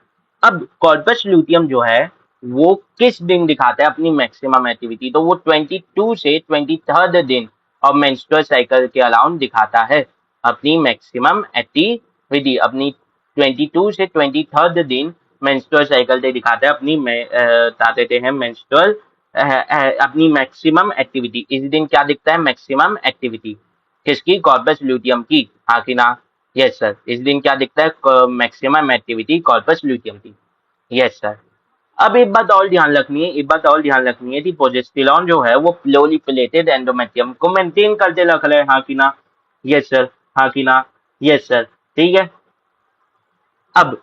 अब कॉर्पस ल्यूटियम जो है, वो किस दिन दिखाता है अपनी मैक्सिमम एक्टिविटी? तो वो 22 से 23rd दिन और मेंस्ट्रुअल साइकिल के अराउंड दिखाता है अपनी मैक्सिमम एक्टिविटी। अपनी 22 से 23rd दिन मेंस्ट्रुअल साइकिल से दिखाता है अपनी बता देते हैं मेंस्ट्रुअल अपनी मैक्सिमम एक्टिविटी। इस दिन क्या दिखता है? मैक्सिमम एक्टिविटी किसकी? कॉर्पस ल्यूटियम की, हाँ कि ना? Yes sir. इस दिन क्या दिखता है? मैक्सिमम एक्टिविटी कॉर्पस ल्यूटियम की। Yes sir. अब एक बात और ध्यान रखनी है, एक बात और ध्यान रखनी है कि प्रोजेस्टेरॉन जो है वो प्रोलिफरेटेड एंडोमेट्रियम को मेंटेन करते रख रहे हैं, हाँ कि ना? यस सर, हाँ कि ना? Yes sir. ठीक है। अब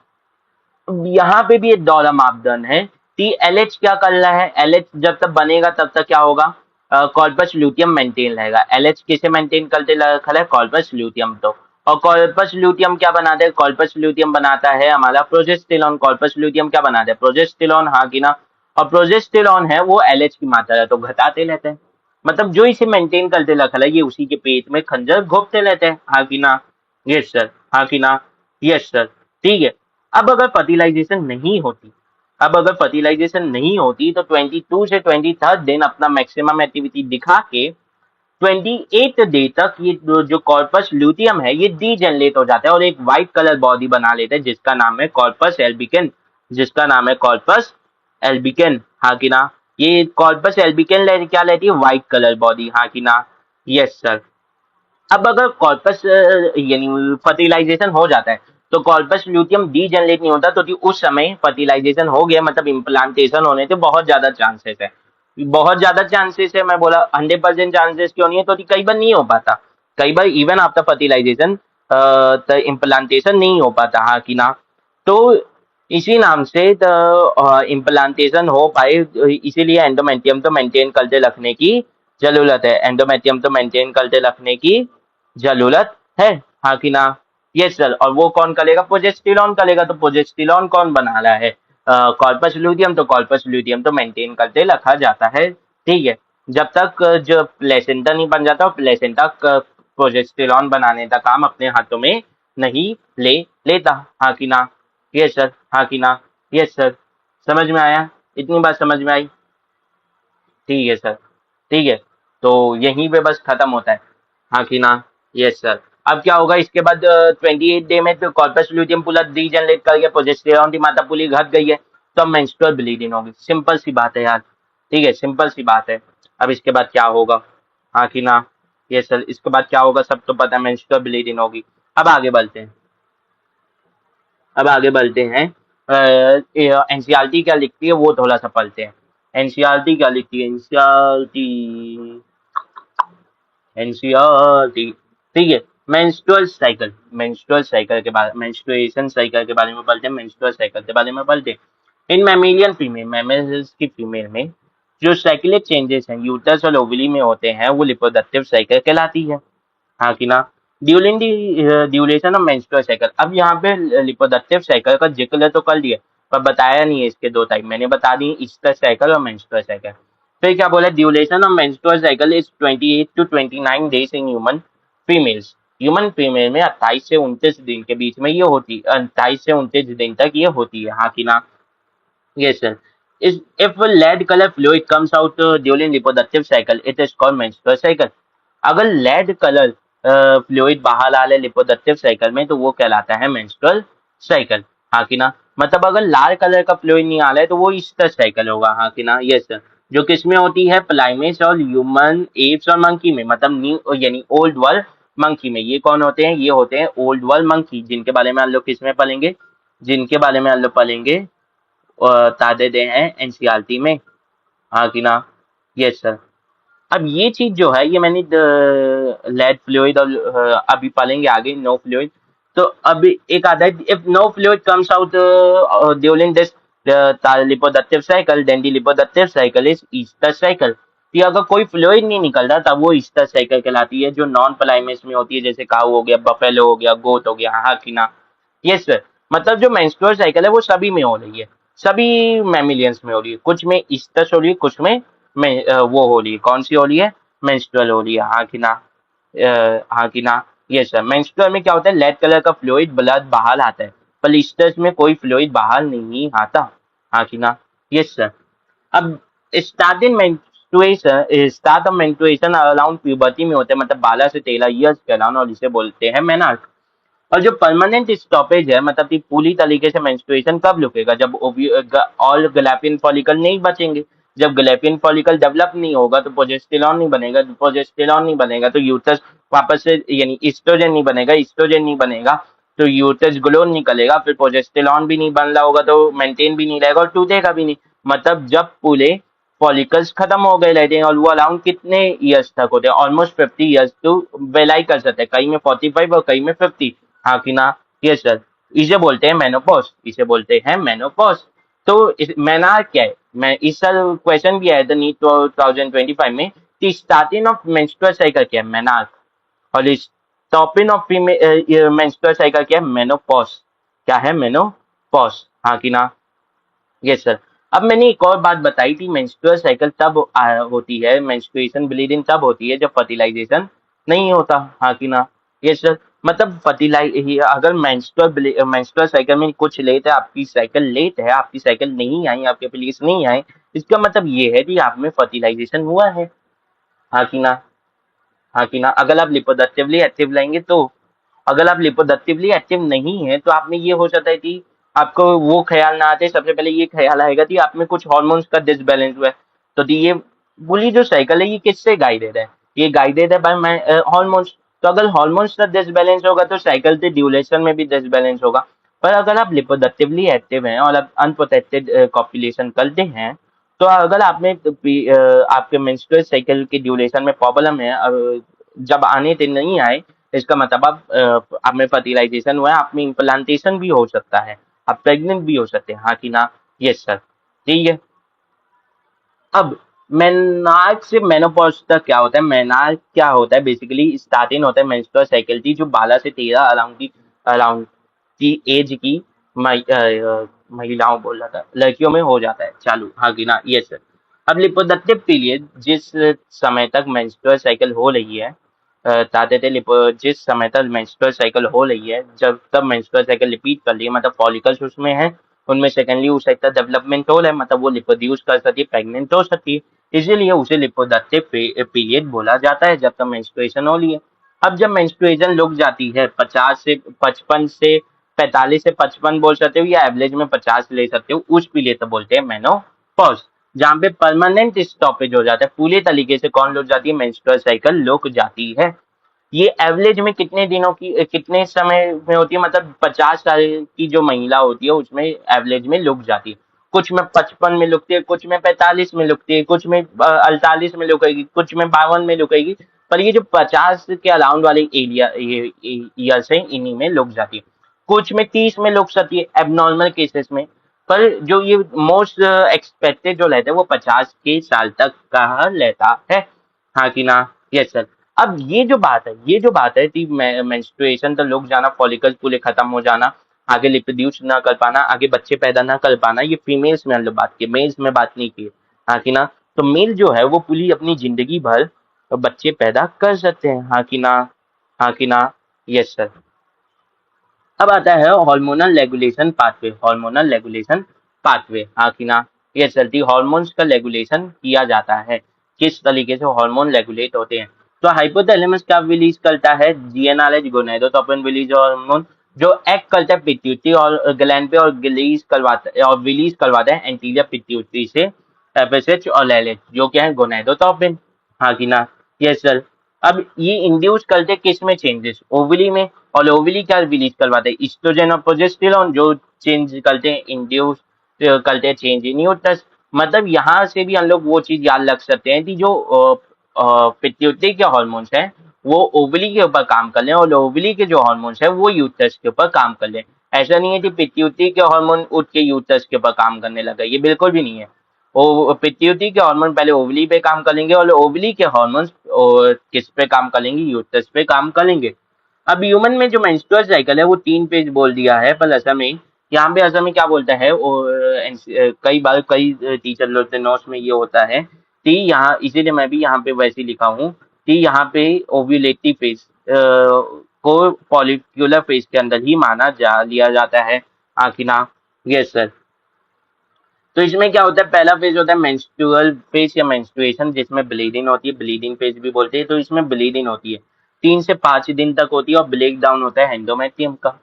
यहाँ पे भी एक दौरा मापदंड है कि एलएच क्या कर रहा है? एलएच जब तक बनेगा तब तक क्या होगा? कॉर्पस ल्यूटियम मेंटेन रहेगा। एलएच किसे मेंटेन करते रखा है? कॉर्पस ल्यूटियम तो। और कॉर्पस ल्यूटियम क्या बनाता है? कॉर्पस ल्यूटियम बनाता है हमारा प्रोजेस्टेरॉन। कॉर्पस ल्यूटियम क्या बनाता है? प्रोजेस्टेरॉन, हाँ कि ना? और प्रोजेस्टेरॉन है वो एलएच की मात्रा है तो घटाते रहते हैं, मतलब जो इसे मेंटेन करते रखा है, ये उसी के पेट में खंजर घोपते रहते हैं, हाँ कि ना? यस सर, हाँ कि ना? Yes sir. ठीक है। अब अगर फर्टिलाइजेशन नहीं होती, अब अगर फर्टिलाइजेशन नहीं होती तो 22 से 23rd दिन अपना मैक्सिमम एक्टिविटी दिखा के 28th डे तक ये जो कॉर्पस ल्यूटियम है ये डीजेनरेट हो जाता है और एक व्हाइट कलर बॉडी बना लेता है जिसका नाम है कॉर्पस एल्बिकन, जिसका नाम है कॉर्पस एल्बिकन, हाँ कि ना? ये कॉर्पस एल्बिकन क्या लेती है? व्हाइट कलर बॉडी, हाँ कि ना? Yes sir. अब अगर कॉर्पस यानी फर्टिलाइजेशन हो जाता है तो कॉर्पस ल्यूटियम डीजेनरेट नहीं होता, तो उस समय फर्टिलाइजेशन हो गया, मतलब इम्प्लांटेशन होने के बहुत ज्यादा चांसेस है, बहुत ज्यादा चांसेस है। मैं बोला 100% चांसेस क्यों नहीं है? तो कई बार नहीं हो पाता, कई बार इवन आफ्टर फर्टिलाइजेशन इम्प्लांटेशन नहीं हो पाता, हाँ कि ना? तो इसी नाम से इम्प्लांटेशन हो पाए, इसीलिए एंडोमेट्रियम तो मेंटेन करते रखने की जरूरत है, एंडोमेट्रियम तो मेंटेन करते रखने की जरूरत है, हाँ कि ना? Yes sir. और वो कौन करेगा? प्रोजेस्टेरॉन करेगा। तो प्रोजेस्टेरॉन कौन बना रहा है? कॉर्पस ल्यूटियम, तो कॉर्पस ल्यूटियम तो मेंटेन करते रखा जाता है, ठीक है, जब तक जो प्लेसेंटा नहीं बन जाता, और प्लेसेंटा प्रोजेस्टेरॉन बनाने का काम अपने हाथों में नहीं ले लेता, हाँ कि ना? यस सर, हाँ कि ना? Yes sir. समझ में आया? इतनी बात समझ में आई? ठीक है सर, ठीक है। तो यहीं पे बस खत्म होता है, हाँ कि ना? Yes sir. अब क्या होगा इसके बाद? 28 डे में तो कॉर्पस ल्यूटियम पूरा डीजनरेट कर गया, प्रोजेस्टेरॉन की मात्रा पूरी घट गई है, तो अब मेंस्ट्रुअल ब्लीडिंग होगी। सिंपल सी बात है यार, ठीक है, सिंपल सी बात है। अब इसके बाद क्या होगा, हाँ कि ना? Yes sir. इसके बाद क्या होगा सब तो पता है, मेंस्ट्रुअल ब्लीडिंग होगी। अब आगे बढ़ते हैं, अब आगे बढ़ते हैं। एनसीईआरटी क्या लिखती है वो थोड़ा सा पढ़ते हैं। एनसीईआरटी क्या लिखती है? एनसीईआरटी, एनसीईआरटी, ठीक है। मेंस्ट्रुअल साइकिल के बारे मेंस्ट्रुएशन साइकिल के बारे में पढ़ते हैं, मेंस्ट्रुअल साइकिल के बारे में पढ़ते हैं। इन मैमेलियन फीमेल मैमल्स की फीमेल में जो साइक्लिक चेंजेस हैं यूट्रस और ओवरी में होते हैं वो रिप्रोडक्टिव साइकिल कहलाती है। हाँ कि ना। During the duration of menstrual cycle, अब यहाँ पे रिप्रोडक्टिव साइकिल का जिक्र तो कर दिया पर बताया नहीं है इसके दो टाइप, मैंने बता दी ईस्टर साइकिल और मेंस्ट्रुअल साइकिल। फिर क्या बोला, duration of menstrual cycle is 28 to 29 days in human females. Human female में 28 से 29 दिन के बीच में ये होती, 28 से 29 दिन तक ये होती है। हाँ कि ना। Yes, sir. Is if a lead color fluid comes out during reproductive cycle, it is called menstrual cycle. अगर लेड कलर फ्लूइड बाहर आ ले रिप्रोडक्टिव साइकिल में तो वो कहलाता है मेंस्ट्रुअल साइकिल। हाँ कि ना। मतलब अगर लाल कलर का फ्लूइड नहीं आ रहा है तो वो ईस्टर साइकिल होगा। हाँ कि ना। Yes sir. जो किसमें होती है, प्लाइमेस और ह्यूमन एप्स और मंकी में, मतलब न्यू यानी ओल्ड वर्ल्ड मंकी में। ये कौन होते हैं, ये होते हैं ओल्ड वर्ल्ड मंकी, जिनके बारे में हम लोग किसमें पढ़ेंगे, जिनके बारे में हम लोग पढ़ेंगे तादे दे हैं एनसीईआरटी में। हाँ कि ना। Yes sir. अब ये चीज जो है ये मैंने लेड फ्लूइड और अभी पालेंगे आगे नो फ्लूइड। तो अभी एक आता है, if no fluid comes out during this reproductive cycle then the reproductive cycle is oestrous cycle. कि अगर कोई फ्लूइड नहीं निकल रहा तब वो ईस्टर साइकिल कहलाती है, जो नॉन प्लाइमेस में होती है, जैसे काऊ हो गया, बफेलो हो गया, गोट हो गया। हाँ कि ना। Yes sir. मतलब जो मेंस्ट्रुअल साइकिल है वो सभी में हो रही है, सभी मैमिलियंस में हो रही है, कुछ में ईस्टस हो रही है, कुछ में वो हो रही है, कौन सी हो रही है, मेंस्ट्रुअल हो रही है। हाँ कि ना। हाँ कि ना। Yes sir. मेंस्ट्रुअल में क्या होता है, रेड कलर का फ्लूइड ब्लड बाहर आता है, पर ईस्टस में कोई फ्लूइड बाहर नहीं आता। हाँ कि ना। Yes sir. अब start of menstruation around puberty में होता है, मतलब 12 से 13 ईयर्स के अराउंड, और इसे बोलते हैं मेनार्क। और जो परमानेंट स्टॉपेज है, मतलब कि पूरी तरीके से मेंस्ट्रुएशन कब रुकेगा, जब ऑल गैलेपियन फॉलिकल नहीं बचेंगे। जब गैलेपियन फॉलिकल डेवलप नहीं होगा तो प्रोजेस्टेरॉन नहीं बनेगा, तो प्रोजेस्टेरॉन नहीं बनेगा तो यूट्रस वापस से यानी ईस्ट्रोजन नहीं बनेगा, ईस्ट्रोजन नहीं बनेगा तो यूट्रस ग्लोन निकलेगा, फिर प्रोजेस्टेरॉन भी नहीं बन रहा होगा तो मेंटेन भी नहीं रहेगा और टूटेगा भी नहीं। मतलब जब पूरे फॉलिकल्स खत्म हो गए रहते हैं, और वो अराउंड कितने ईयर्स तक होते हैं, ऑलमोस्ट 50 ईयर्स तो वेलाई कर सकते हैं, कहीं में 45 और कहीं में 50। हाँ कि ना। Yes sir. इसे बोलते हैं मेनोपॉज, इसे बोलते हैं मेनोपॉज। तो मेनार क्या है, मैं इस साल क्वेश्चन भी आया था नीट 2025 में कि स्टार्टिंग ऑफ मेंस्ट्रुअल साइकिल क्या है, मेनार, और स्टॉपिंग ऑफ मेंस्ट्रुअल साइकिल क्या है, मेनोपॉज। क्या है, मेनोपॉज। हाँ कि ना। Yes sir. अब मैंने एक और बात बताई थी, मेंस्ट्रुअल साइकिल तब होती है, मेंस्ट्रुएशन ब्लीडिंग तब होती है जब फर्टिलाइजेशन नहीं होता। हाँ कि ना। Yes sir. मतलब फर्टिलाइज अगर मेंस्ट्रुअल साइकिल में कुछ लेट है, आपकी साइकिल लेट है, आपकी साइकिल नहीं आई, आपके पीरियड्स नहीं आए, इसका मतलब ये है कि आप में फर्टिलाइजेशन हुआ है। हाँ कि ना। हाँ कि ना। अगर आप लिपोडक्टिवली एक्टिव लेंगे तो, अगर आप लिपोडक्टिवली एक्टिव नहीं है तो आप में ये हो सकता है कि आपको वो ख्याल ना आते, सबसे पहले ये ख्याल आएगा कि आप में कुछ हार्मोन्स का डिसबैलेंस हुआ है। तो ये पूरी जो साइकिल है ये किससे गाइडेड है, ये गाइडेड है बाय हार्मोन्स। तो अगर हार्मोन्स का डिसबैलेंस होगा तो साइकिल के ड्यूरेशन में भी डिसबैलेंस होगा। पर अगर आप लिपोडक्टिवली एक्टिव हैं और आप अनप्रोटेक्टेड कॉपुलेशन करते हैं, तो अगर आप में आपके मेंस्ट्रुअल साइकिल की ड्यूरेशन में प्रॉब्लम है, जब आने थे नहीं आए, इसका मतलब आप में फर्टिलाइजेशन हुआ है, आप में इम्प्लांटेशन भी हो सकता है, आप प्रेग्नेंट भी हो सकते हैं। हाँ कि ना। Yes sir. ठीक है। अब मेनार्क से मेनोपॉज तक क्या होता है, मेनार्क क्या होता है, बेसिकली स्टार्टिंग होता है मेंस्ट्रुअल साइकिल की जो 12 से 13 अराउंड की एज की महिलाओं बोल रहा था, लड़कियों में हो जाता है चालू। हाँ कि ना। Yes sir. अब रिप्रोडक्टिव पीरियड, जिस समय तक मेंस्ट्रुअल साइकिल हो रही है, ताते थे जिस समय तक मेंस्ट्रुअल साइकिल हो रही है, जब तब मेंस्ट्रुअल साइकिल रिपीट कर रही है, मतलब फॉलिकल्स उसमें है, उनमें सेकेंडली उस एक डेवलपमेंट हो रहा है, मतलब वो रिप्रोड्यूस कर सकती है, प्रेग्नेंट हो सकती है, इसीलिए उसे रिप्रोडक्टिव पीरियड बोला जाता है जब तक मेंस्ट्रुएशन हो रही है। अब जब मेंस्ट्रुएशन रुक जाती है 50 से 55 से 45 से 55 बोल सकते हो, या एवरेज में 50 ले सकते हो, उस पीरियड तो बोलते हैं मेनोपॉज, जहाँ पे परमानेंट स्टॉपेज हो जाता है, पूरी तरीके से कौन रुक जाती है, मेंस्ट्रुअल साइकिल रुक जाती है। ये एवरेज में कितने दिनों की कितने समय में होती है, मतलब 50 साल की जो महिला होती है उसमें एवरेज में लुक जाती है, कुछ में 55 में लुकती है, कुछ में 45 में लुकती है, कुछ में 48 में लुकेगी, कुछ में 52 में लुकेगी। पर ये जो 50 के अराउंड वाले एरिया ये ईयर्स है, इन्हीं में रुक जाती है। कुछ में 30 में रुक सकती है एबनॉर्मल केसेस में, पर जो ये मोस्ट एक्सपेक्टेड जो रहता है वो 50 के साल तक का रहता है। हाँ कि ना? Yes sir. अब ये जो बात है कि मेंस्ट्रुएशन तो रुक जाना, फॉलिकल्स पूरे खत्म हो जाना, आगे रिप्रोड्यूस ना कर पाना, आगे बच्चे पैदा ना कर पाना, ये फीमेल्स में हम लोग बात की, मेल्स में बात नहीं की। हाँ कि ना? तो मेल जो है वो पूरी अपनी जिंदगी भर बच्चे पैदा कर सकते हैं। हाँ कि ना? हाँ कि ना? Yes sir. अब आता है hormonal regulation pathway. Hormonal regulation pathway, हाँ कि ना? ये चलती हार्मोन्स का रेगुलेशन किया जाता है। किस तरीके से हार्मोन रेगुलेट होते हैं? तो हाइपोथैलेमस क्या रिलीज करता है? जीएनआरएच, गोनाडोट्रोपिन रिलीज हार्मोन, जो एक्ट करता है पिट्यूटरी और ग्लैंड पे, और रिलीज करवाता है एंटीरियर पिट्यूटरी से एफएसएच और एलएच, जो क्या है गोनाडोट्रोपिन। हाँ कि ना? Yes sir. अब ये इंड्यूस करते किस में चेंजेस? ओवली में। और ओवली क्या रिलीज करवाते हैं? ईस्ट्रोजन और प्रोजेस्टेरॉन, जो चेंज करते हैं, इंड्यूस करते हैं चेंज इन यूट्रस। मतलब यहाँ से भी हम लोग वो चीज याद रख सकते हैं कि जो पिट्यूटरी के हॉर्मोन्स हैं वो ओवली के ऊपर काम कर लें, और ओवली के जो हॉर्मोन्स हैं वो यूट्रस के ऊपर काम कर लें। ऐसा नहीं है कि पिट्यूटरी के हार्मोन उठ के यूट्रस के ऊपर काम करने लगा, ये बिल्कुल भी नहीं है। ओ पिट्यूटरी के हार्मोन पहले ओवली पे काम करेंगे, और ओवली के हार्मोन्स किस पे काम करेंगे? यूट्रस पे काम करेंगे। अब ह्यूमन में जो मेंस्ट्रुअल साइकिल है वो 3 पेज बोल दिया है, पर असल में यहाँ पे असल में क्या बोलता है कई बार कई टीचर लोग के नोट्स में ये होता है कि यहाँ, इसीलिए मैं भी यहाँ पे वैसे ही लिखा हूँ कि यहाँ पे ओव्यूलेटरी फेज को फॉलिकुलर फेज के अंदर ही माना जा लिया जाता है। कि ना? Yes sir. तो इसमें क्या होता है? पहला फेज होता है मेंस्ट्रुअल फेज या मेंस्ट्रुएशन, जिसमें ब्लीडिंग होती है, ब्लीडिंग फेज भी बोलते हैं। तो इसमें ब्लीडिंग होती है 3 से 5 दिन तक होती है, और ब्रेक डाउन होता है एंडोमेट्रियम का।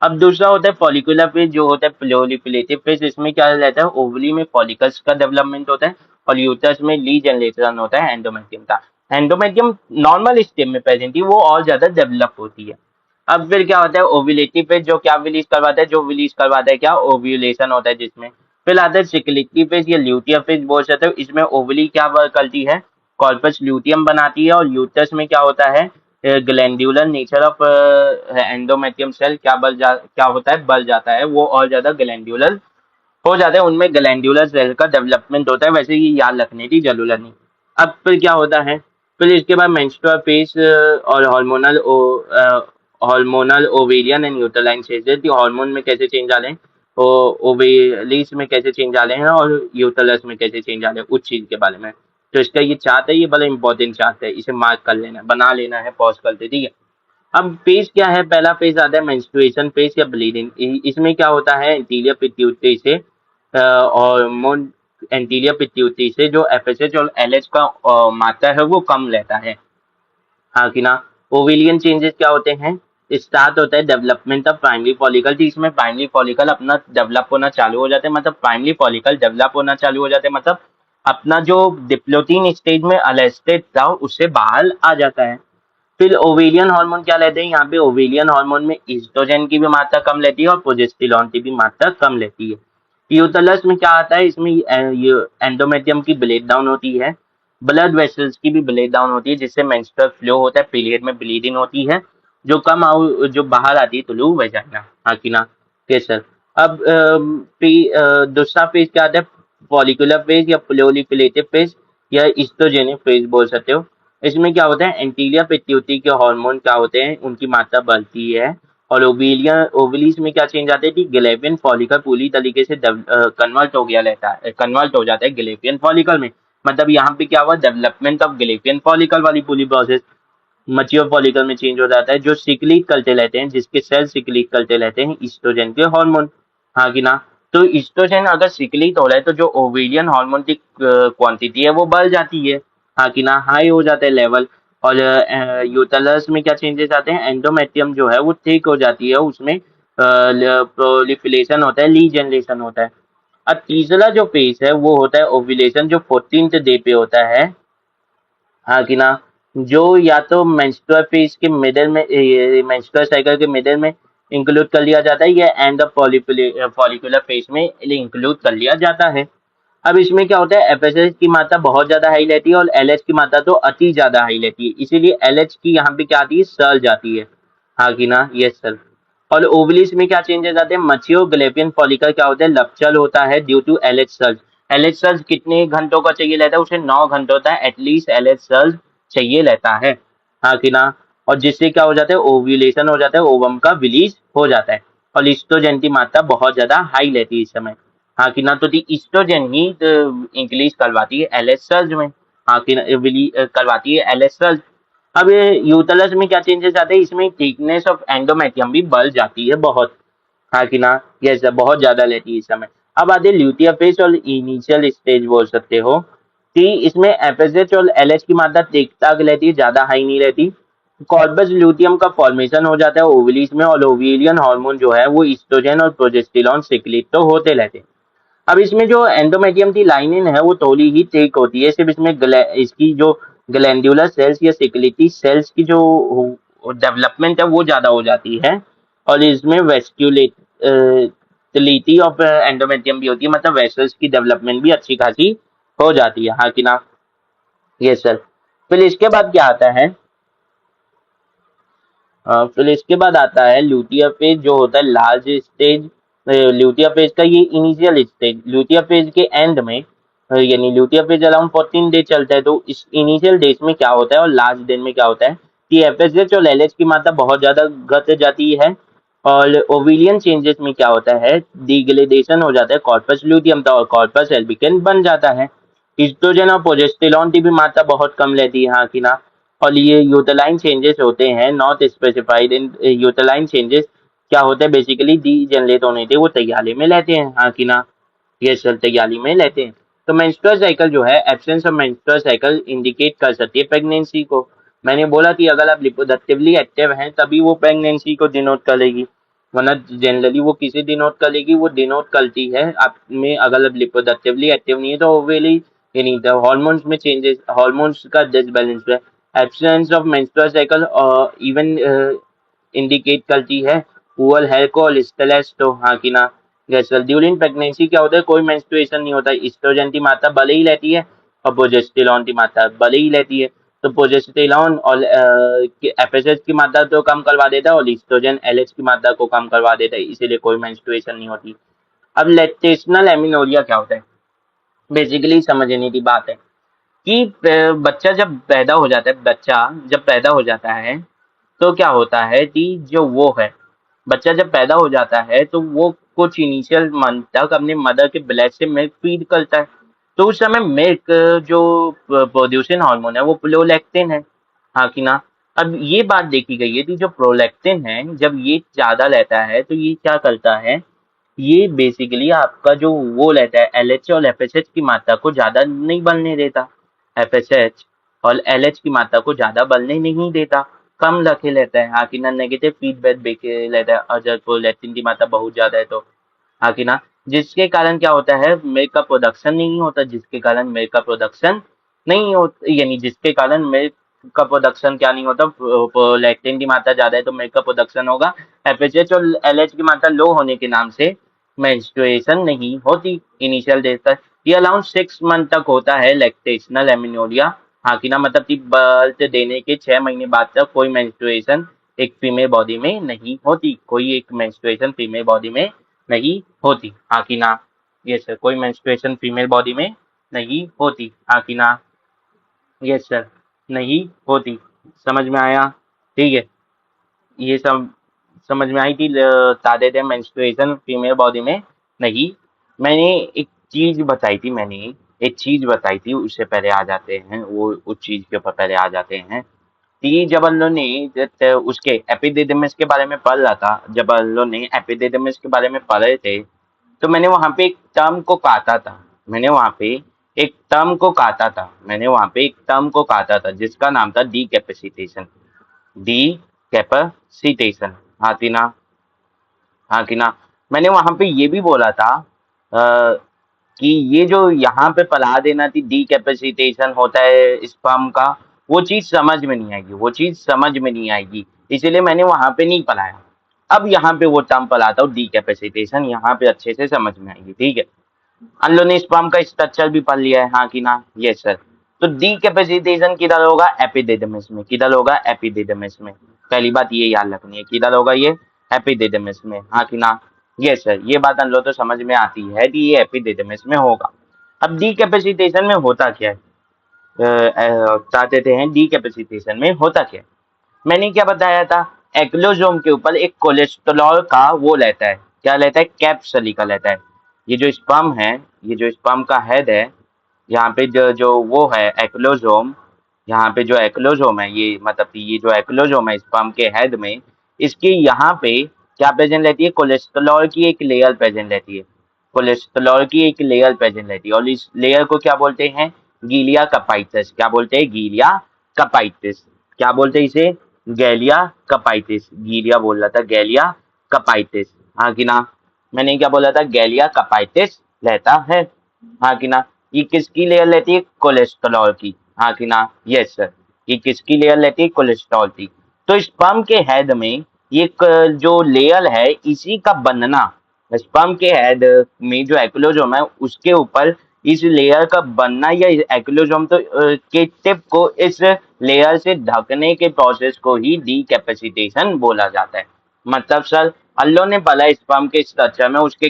अब दूसरा होता है फॉलिकुलर फेज, जो होता है प्रोलिफरेटिव फेज। इसमें क्या रहता है? ओवरी में फॉलिकल्स का डेवलपमेंट होता है, और यूट्रस में ली जनरेशन होता है एंडोमेट्रियम का। एंडोमेट्रियम नॉर्मल स्टेज में प्रेजेंट थी, वो और ज्यादा डेवलप होती है। अब फिर क्या होता है? ओव्यूलेटिव फेज, जो क्या रिलीज करवाता है? जो रिलीज करवाता है क्या? ओव्यूलेशन होता है जिसमें। फिर आता है सिक्लिटरी फेज या ल्यूटियम फेज बोल सकते हो। इसमें ओवरी क्या वर्क करती है? कॉर्पस ल्यूटियम बनाती है, और यूट्रस में क्या होता है? Glandular nature of endometrium cell क्या होता है? बढ़ जाता है, वो और ज्यादा ग्लैंडुलर हो जाता है, उनमें ग्लैंडुलर सेल का डेवलपमेंट होता है। वैसे ये याद रखने की जरूरत नहीं। अब फिर क्या होता है? फिर इसके बाद मेंस्ट्रुअल फेज और hormonal ovarian and uterine stages, hormone में कैसे चेंज आ रहे हैं, ओवेरीज में कैसे चेंज आ रहे हैं, और यूटेरस में कैसे चेंज आ रहे हैं, उस चीज के बारे में। तो इसका ये चार्ट है, ये बड़ा इंपॉर्टेंट चार्ट है, इसे मार्क कर लेना, बना लेना है, पॉज करते, ठीक है। अब फेज क्या है? पहला फेज आता है मेंस्ट्रुएशन फेज या ब्लीडिंग। इसमें क्या होता है? एंटीरियर पिट्यूटरी से हार्मोन, एंटीरियर पिट्यूटरी से जो एफएसएच और एलएच का मात्रा है वो कम रहता है। हाँ कि ना? ओवेलियन चेंजेस क्या होते हैं? स्टार्ट होता है डेवलपमेंट ऑफ प्राइमरी फॉलिकल। तो इसमें प्राइमरी फॉलिकल अपना डेवलप होना चालू हो जाते हैं, मतलब प्राइमरी फॉलिकल डेवलप होना चालू हो जाते हैं, मतलब अपना जो डिप्लोटिन स्टेज में अरेस्टेड था उससे बाहर आ जाता है। फिर ओवेलियन हार्मोन क्या लेते हैं? यहाँ पे ओवेलियन हार्मोन में ईस्ट्रोजन की भी मात्रा कम लेती है, और प्रोजेस्टेरॉन की भी मात्रा कम लेती है। यूथलस में क्या आता है? इसमें ये एंडोमेट्रियम की ब्रेक डाउन होती है, ब्लड वेसल्स की भी ब्रेक डाउन होती है, जिससे मेंस्ट्रुअल फ्लो होता है, पीरियड में ब्लीडिंग होती है, जो बाहर आती है थ्रू वेजाइना। हाँ कि ना? Yes sir. अब दूसरा फेज क्या आता है? फॉलिकुलर फेज या प्रोलिफरेटिव फेज या ईस्ट्रोजेनिक फेज बोल सकते हो। इसमें क्या होता है? एंटीरियर पिट्यूटरी के हार्मोन क्या होते हैं? उनकी मात्रा बढ़ती है, और ओवलीज में क्या चेंज आते हैं कि ग्लैवियन फॉलिकल पूरी तरीके से कन्वर्ट हो गया रहता है, कन्वर्ट हो जाता है ग्लैवियन फॉलिकल में। मतलब यहाँ पे क्या हुआ? डेवलपमेंट ऑफ ग्लैवियन फॉलिकल वाली पूरी प्रोसेस मैच्योर फॉलिकल में चेंज हो जाता है, जो सिक्रीट करते रहते हैं, जिसके सेल सिक्रीट करते रहते हैं ईस्ट्रोजन के हार्मोन। हाँ कि ना? तो ईस्ट्रोजन अगर सिक्रीट हो रहा है तो जो ओवेरियन हार्मोन की क्वांटिटी है वो बढ़ जाती है। हाँ कि ना? हाई हो जाता है लेवल। और यूटेरस में क्या चेंजेस आते हैं? एंडोमेट्रियम जो है वो थिक हो जाती है, उसमें प्रोलिफरेशन होता है, ली जनरेशन होता है। अब तीसरा जो फेज है वो होता है ओव्यूलेशन, जो 14th डे पे होता है। हाँ कि ना? जो या तो मेंस्ट्रुअल फेज के मिडिल में, मेंस्ट्रुअल साइकिल के मिडिल में इंक्लूड कर लिया जाता है, या एंड ऑफ फॉलिकुलर फेज में इंक्लूड कर लिया जाता है। अब इसमें क्या होता है, एफएसएच की मात्रा बहुत ज्यादा हाई लेती है और एलएच की मात्रा तो अति ज्यादा हाई लेती है, इसीलिए एलएच की यहाँ पे क्या आती है, सर्ज जाती है। हाँ कि ना, ये सर। और ओवलिस में क्या चेंजेस आते हैं, मचियो ग्लेपियन फॉलिकल क्या होता है, लपचल होता है due to LH surge. LH surge कितने घंटों का चाहिए रहता है, उसे 9 घंटों का एटलीस्ट एलएच सर्ज चाहिए रहता है। हाँ कि ना। और जिससे क्या हो जाता है, ओव्यूलेशन हो जाता है, ओवम का विलीज हो जाता है। और ईस्ट्रोजन की मात्रा बहुत ज्यादा हाई लेती है इस समय। हाँ कि ना, तो दी ईस्ट्रोजन ही इंक्रीज करवाती है एलएच सर्ज में। हाँ कि ना, करवाती है एलएच सर्ज। अब ये यूथलस में क्या चेंजेस आते हैं, इसमें थिकनेस ऑफ एंडोमेट्रियम भी बढ़ जाती है बहुत। हाँ कि ना, ये सब बहुत ज्यादा लेती है इस समय। अब आते ल्यूटिया फेज और इनिशियल स्टेज बोल सकते हो कि इसमें एफएसएच और एलएच की मात्रा ठीक ठाक रहती है, ज्यादा हाई नहीं रहती। कॉर्पस ल्यूटियम का फॉर्मेशन हो जाता है ओवलीज में, और ओवेरियन हार्मोन जो है वो ईस्ट्रोजन और प्रोजेस्टेरॉन सिक्रीट तो होते रहते हैं। अब इसमें जो एंडोमेटियम की लाइनिन है वो थोड़ी ही थिक होती है, सिर्फ इसमें इसकी जो ग्लैंडुलर सेल्स या सिक्रेटरी सेल्स की जो डेवलपमेंट है वो ज्यादा हो जाती है। और इसमें वेस्क्यूलेटिलिटी ऑफ एंडोमेटियम भी होती है, मतलब वेसल्स की डेवलपमेंट भी अच्छी खासी हो जाती है। हाँ कि ना, ये सर। फिर इसके बाद क्या आता है, फिर इसके बाद आता है ल्यूटिया फेज जो होता है लार्ज स्टेज। ल्यूटिया फेज का ये इनिशियल स्टेज, ल्यूटिया फेज के एंड में यानी ल्यूटिया फेज अराउंड 14 डे चलता है, तो इस इनिशियल डेज में क्या होता है और लास्ट डे में क्या होता है कि एफएसएच और एलएच की मात्रा बहुत ज्यादा घट जाती है। और ओविलियन चेंजेस में क्या होता है, डिग्रेडेशन हो जाता है कॉर्पस ल्यूटियम का और कॉर्पस एल्बिकन बन जाता है। ईस्ट्रोजन और प्रोजेस्टेरॉन की भी मात्रा बहुत कम रहती है। हाँ कि ना। और ये यूटेलाइन चेंजेस होते हैं नॉट स्पेसिफाइड इन यूटेलाइन चेंजेस, क्या होता है बेसिकली डी जनरेट होने थे वो तैयारी में लेते हैं। हाँ कि ना, ये सेल तैयारी में लेते हैं। तो मेंस्ट्रुअल साइकिल जो है, absence of menstrual cycle indicate कर सकती है प्रेगनेंसी को। मैंने बोला कि अगर आप रिप्रोडक्टिवली एक्टिव हैं तभी वो प्रेगनेंसी को डिनोट करेगी, वरना जनरली वो किसे डिनोट करेगी, वो डिनोट करती है आप में अगर आप रिप्रोडक्टिवली एक्टिव नहीं है तो ओवेली यानी हार्मोन्स में चेंजेस, हार्मोन्स का डिसबैलेंस है। Absence of menstrual cycle even indicate करती है पुअर हेल्थ को स्टेलेस तो। हाँ कि ना, जैसे ड्यूरिंग प्रेगनेंसी क्या होता है, कोई मेंस्ट्रुएशन नहीं होता, ईस्ट्रोजन की मात्रा भले ही रहती है और प्रोजेस्टेरॉन की मात्रा भले ही रहती है। तो प्रोजेस्टेरॉन और एफएसएच की मात्रा तो कम करवा देता है और ईस्ट्रोजन एलएच की मात्रा को कम करवा देता है, इसीलिए कोई मेंस्ट्रुएशन नहीं होती। अब लैक्टेशनल एमिनोरिया क्या होता है, बेसिकली समझने की बात है कि बच्चा जब पैदा हो जाता है, बच्चा जब पैदा हो जाता है तो क्या होता है कि जो वो है, बच्चा जब पैदा हो जाता है तो वो कुछ इनिशियल मंथ तक अपने मदर के ब्लेड से मिल्क फीड करता है। तो उस समय मिल्क जो प्रोड्यूसिंग हार्मोन है वो प्रोलैक्टिन है। हाँ कि ना। अब ये बात देखी गई है कि जो प्रोलैक्टिन है जब ये ज्यादा रहता है तो ये क्या करता है, ये बेसिकली आपका जो वो रहता है एलएच और एफएसएच की मात्रा को ज्यादा नहीं बढ़ने देता। एफएसएच और एलएच की मात्रा को ज्यादा बढ़ने नहीं देता, कम रखे लेता है। हाँ कि ना, नेगेटिव फीडबैक देके लेता है अगर प्रोलैक्टिन की मात्रा बहुत ज्यादा है तो। हाँ कि ना, जिसके कारण क्या होता है, मिल्क का प्रोडक्शन नहीं होता, जिसके कारण मिल्क का प्रोडक्शन नहीं होता, यानी जिसके कारण मिल्क का प्रोडक्शन क्या नहीं होता, प्रोलैक्टिन की मात्रा ज्यादा है तो मिल्क का प्रोडक्शन होगा। एफएचएच और एलएच की मात्रा लो होने के नाम से मेंस्ट्रुएशन नहीं होती इनिशियल डेज तक। ये अराउंड 6 मंथ तक होता है लैक्टेशनल एमिनोरिया। हाँ कि ना, मतलब कि बर्थ देने के 6 महीने बाद तक कोई मेंस्ट्रुएशन एक फीमेल बॉडी में नहीं होती, कोई एक मेंस्ट्रुएशन फीमेल बॉडी में नहीं होती। हाँ कि ना, ये सर, कोई मेंस्ट्रुएशन फीमेल बॉडी में नहीं होती। हाँ कि ना, ये सर, नहीं होती। समझ में आया, ठीक है। ये सब समझ में आई कि सादे थे मेंस्ट्रुएशन फीमेल बॉडी में नहीं। मैंने एक चीज बताई थी, मैंने एक चीज बताई थी, उससे पहले आ जाते हैं, वो उस चीज के ऊपर पहले आ जाते हैं कि जब हम लोग ने उसके एपिडिडिमिस के बारे में पढ़ रहा था, जब हम लोग ने एपिडिडिमिस के बारे में पढ़े थे तो मैंने वहां पे एक टर्म को काटा था। मैंने वहां पे एक टर्म को काटा था, मैंने वहां पे एक टर्म को काटा था जिसका नाम था डी कैपेसिटेशन। D capacitation. हाँ कि ना, हाँ कि ना। मैंने वहां पे ये भी बोला था कि ये जो यहाँ पे पढ़ा देना थी डी कैपेसिटेशन होता है स्पर्म का, वो चीज समझ में नहीं आएगी, वो चीज समझ में नहीं आएगी, इसीलिए मैंने वहां पे नहीं पढ़ाया। अब यहाँ पे वो टर्म पढ़ाता हूँ डी कैपेसिटेशन, यहाँ पे अच्छे से समझ में आएगी, ठीक है। हम लोग ने स्पर्म का स्ट्रक्चर भी पढ़ लिया है, हाँ कि ना? Yes sir. तो डीकैपेसिटेशन किधर होगा? एपिडिडमिस में। किधर होगा? एपिडिडमिस में। पहली बात ये याद रखनी है, किधर होगा ये? एपिडिडमिस में, हाँ कि ना? Yes sir. ये बात हम लोग तो समझ में आती है कि ये एपिडिडमिस में होगा। अब डीकैपेसिटेशन में होता क्या है? चाहते थे हैं डीकैपेसिटेशन में होता क्या है? मैंने क्या बताया था? एक्लोजोम के ऊपर एक कोलेस्ट्रॉल का वो रहता है, क्या रहता है? कैप सलीका रहता है। ये जो स्पर्म है, ये जो स्पर्म का हेड है, यहाँ पे जो जो वो है एक्लोजोम, यहाँ पे जो एक्लोजोम है, ये मतलब कि ये जो एक्लोजोम है स्पर्म के हेड में, इसके यहाँ पे क्या प्रेजेंट रहती है? कोलेस्ट्रॉल की एक लेयर प्रेजेंट रहती है। कोलेस्ट्रॉल की एक लेयर प्रेजेंट रहती है, और इस लेयर को क्या बोलते हैं? गीलिया कपाइटस। क्या बोलते हैं? गीलिया कपाइटिस। क्या बोलते हैं इसे? गैलिया कपाइटिस। गीलिया बोल रहा था, गैलिया कपाइटिस, हाँ कि ना? मैंने क्या बोला था? गैलिया कपाइटिस रहता है, हाँ कि ना? ये किसकी लेयर रहती है? कोलेस्ट्रॉल की, हाँ कि ना? Yes sir. ये किसकी लेयर रहती है? कोलेस्ट्रॉल की। तो स्पर्म के हेड में ये जो लेयर है, इसी का बनना, स्पर्म के हेड में जो एक्लोजोम है उसके ऊपर इस लेयर का बनना, या एक्लोजोम तो के टिप को इस लेयर से ढकने के प्रोसेस को ही डीकैपेसिटेशन बोला जाता है। मतलब सर, अल्लो ने पला स्पर्म के स्ट्रक्चर में उसके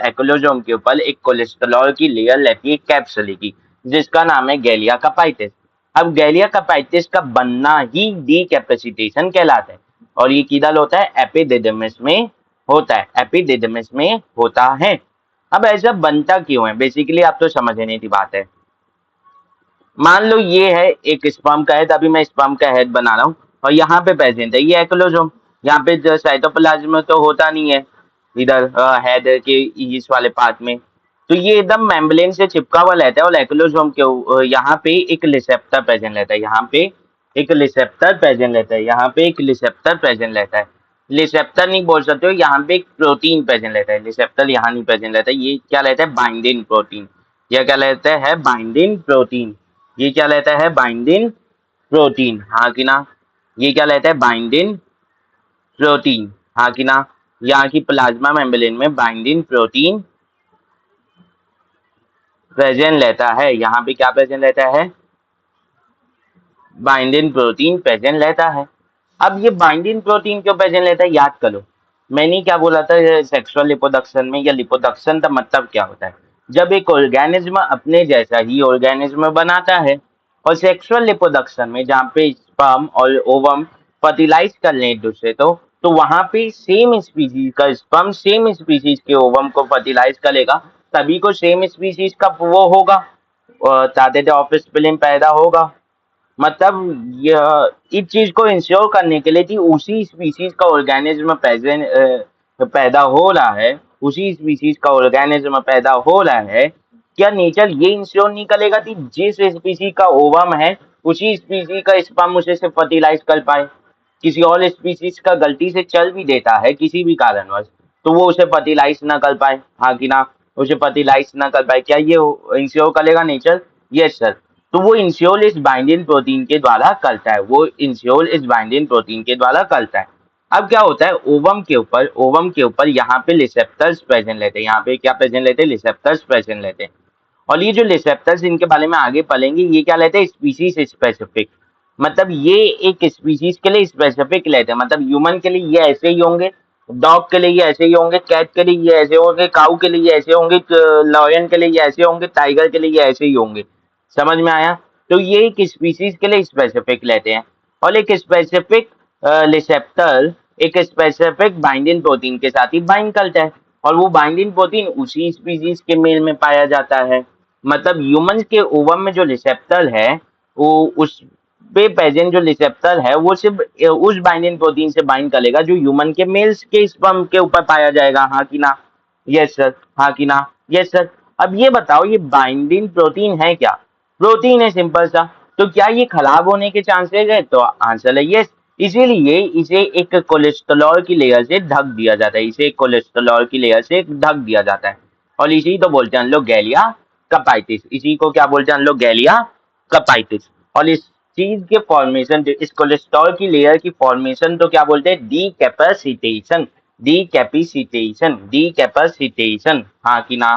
एक्लोजोम के ऊपर एक कोलेस्ट्रॉल की लेयर रहती है कैप्सुल की, जिसका नाम है गैलिया कपाइटिस। अब गैलिया कपाइटिस का बनना ही डीकैपेसिटेशन कहलाता है, और ये किधर होता है? एपिडिडमिस में होता है, एपिडिडमिस में होता है। अब ऐसा बनता क्यों है? बेसिकली आप तो समझने की बात है। मान लो ये है एक स्पर्म का हेड, अभी मैं स्पर्म का हेड बना रहा हूँ, और यहाँ पे प्रेजेंट है ये एक्लोजोम। यहाँ पे जो साइटोप्लाज्म में तो होता नहीं है, इधर हेड के इस वाले पार्ट में। तो ये एकदम मेम्ब्रेन से चिपका हुआ रहता है, और एक्लोजोम के यहाँ पे एक रिसेप्टर प्रेजेंट रहता है। यहाँ पे एक रिसेप्टर प्रेजेंट रहता है, यहाँ पे एक रिसेप्टर प्रेजेंट रहता है। रिसेप्टर नहीं बोल सकते हो, यहाँ पे एक प्रोटीन प्रेजेंट रहता है। रिसेप्टर यहाँ नहीं प्रेजेंट रहता है, ये क्या रहता है? Binding protein. यह क्या रहता है? Binding protein. ये क्या रहता है? बाइंडिंग प्रोटीन, हाँ कि ना? ये क्या रहता है? बाइंडिंग प्रोटीन, हाँ कि ना? यहाँ की प्लाज्मा मेम्ब्रेन में बाइंडिंग प्रोटीन प्रेजेंट रहता है। यहाँ पे क्या प्रेजेंट रहता है? बाइंडिंग प्रोटीन प्रेजेंट रहता है। अब ये बाइंडिंग प्रोटीन क्यों प्रेजेंट रहता है? याद करो, मैंने क्या बोला था सेक्सुअल लिपोसक्शन में, या लिपोसक्शन का मतलब क्या होता है? जब एक ऑर्गेनिज्म अपने जैसा ही ऑर्गेनिज्म बनाता है, और सेक्सुअल लिपोसक्शन में जहाँ पे स्पर्म और ओवम फर्टिलाइज कर लें एक दूसरे तो वहां पे सेम स्पीसीज का स्पर्म सेम स्पीसीज के ओवम को फर्टिलाइज करेगा, तभी को सेम स्पीसीज का वो होगा, ताते ऑफ स्प्लिन पैदा होगा। मतलब इस चीज को इंश्योर करने के लिए कि उसी स्पीसीज का ऑर्गेनिज्म पैदा हो रहा है, उसी स्पीसीज का ऑर्गेनिज्म पैदा हो रहा है, क्या नेचर ये इंश्योर नहीं करेगा कि जिस स्पीसीज का ओवम है उसी स्पीसीज का स्पर्म उसे से फर्टिलाइज कर पाए? किसी और स्पीसीज का गलती से चल भी देता है किसी भी कारणवश, तो वो उसे फर्टिलाइज ना कर पाए, हाँ कि ना? उसे फर्टिलाइज ना कर पाए, क्या ये इंश्योर करेगा नेचर? Yes sir. तो वो इंश्योर इस बाइंडिंग प्रोटीन के द्वारा करता है, वो इंश्योर इस बाइंडिंग प्रोटीन के द्वारा करता है। अब क्या होता है? ओवम के ऊपर यहाँ पे रिसेप्टर्स प्रेजेंट रहते हैं, यहाँ पे क्या प्रेजेंट रहते हैं? रिसेप्टर्स प्रेजेंट रहते हैं। और ये जो रिसेप्टर्स इनके बारे में आगे पढ़ेंगे, ये क्या रहते हैं? Species specific. मतलब ये एक स्पीसीज के लिए स्पेसिफिक रहते हैं, मतलब ह्यूमन के लिए ये ऐसे ही होंगे, डॉग के लिए ये ऐसे ही होंगे, कैट के लिए ये ऐसे होंगे, काऊ के लिए ये ऐसे होंगे, लॉयन के लिए ये ऐसे होंगे, टाइगर के लिए ये ऐसे ही होंगे। समझ में आया? तो ये एक स्पीसीज के लिए स्पेसिफिक रहते हैं, और एक स्पेसिफिक रिसेप्टर एक स्पेसिफिक बाइंडिंग प्रोटीन के साथ ही बाइंड करता है, और वो बाइंडिंग प्रोटीन उसी स्पीसीज के मेल में पाया जाता है। मतलब ह्यूमन के ओवम में जो रिसेप्टर है, वो उस पे प्रेजेंट जो रिसेप्टर है वो सिर्फ उस बाइंडिंग प्रोटीन से बाइंड करेगा जो ह्यूमन के मेल्स के स्पर्म के ऊपर पाया जाएगा, हाँ कि ना? यस सर, हाँ कि ना? Yes sir. अब ये बताओ, ये बाइंडिंग प्रोटीन है क्या? प्रोटीन है, सिंपल सा। तो क्या ये खराब होने के चांसेस है? तो आंसर है यस। इसीलिए इसे एक कोलेस्ट्रॉल की लेयर से ढक दिया जाता है, इसे एक कोलेस्ट्रॉल की लेयर से ढक दिया जाता है, और इसी तो बोलते हैं हम लोग गैलिया कपाइटिस। इसी को क्या बोलते हैं हम लोग? गैलिया कपाइटिस। और इस चीज के फॉर्मेशन, इस कोलेस्ट्रॉल की लेयर की फॉर्मेशन तो क्या बोलते हैं? डीकैपेसिटेशन, डीकैपेसिटेशन, डीकैपेसिटेशन, हाँ कि ना?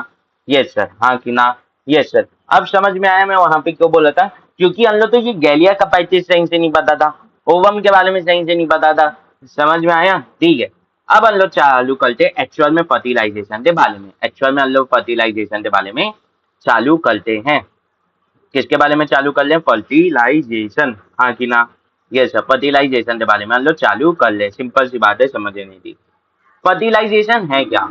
यस सर, हाँ कि ना? Yes sir. अब समझ में आया मैं वहां पे क्यों बोला था, क्योंकि हम लोग तो ये गैलिया कपाइटिस सही से नहीं पता था, ओवम के बारे में सही से नहीं पता था। समझ में आया? ठीक है। अब हम लोग चालू करते एक्चुअल में फर्टिलाइजेशन के बारे में, एक्चुअल में हम लोग फर्टिलाइजेशन के बारे में चालू करते हैं। किसके बारे में चालू कर लें? फर्टिलाइजेशन, हाँ कि ना? यस सर, फर्टिलाइजेशन के बारे में हम लोग चालू कर ले, सिंपल सी बात है, समझने नहीं थी। फर्टिलाइजेशन है क्या?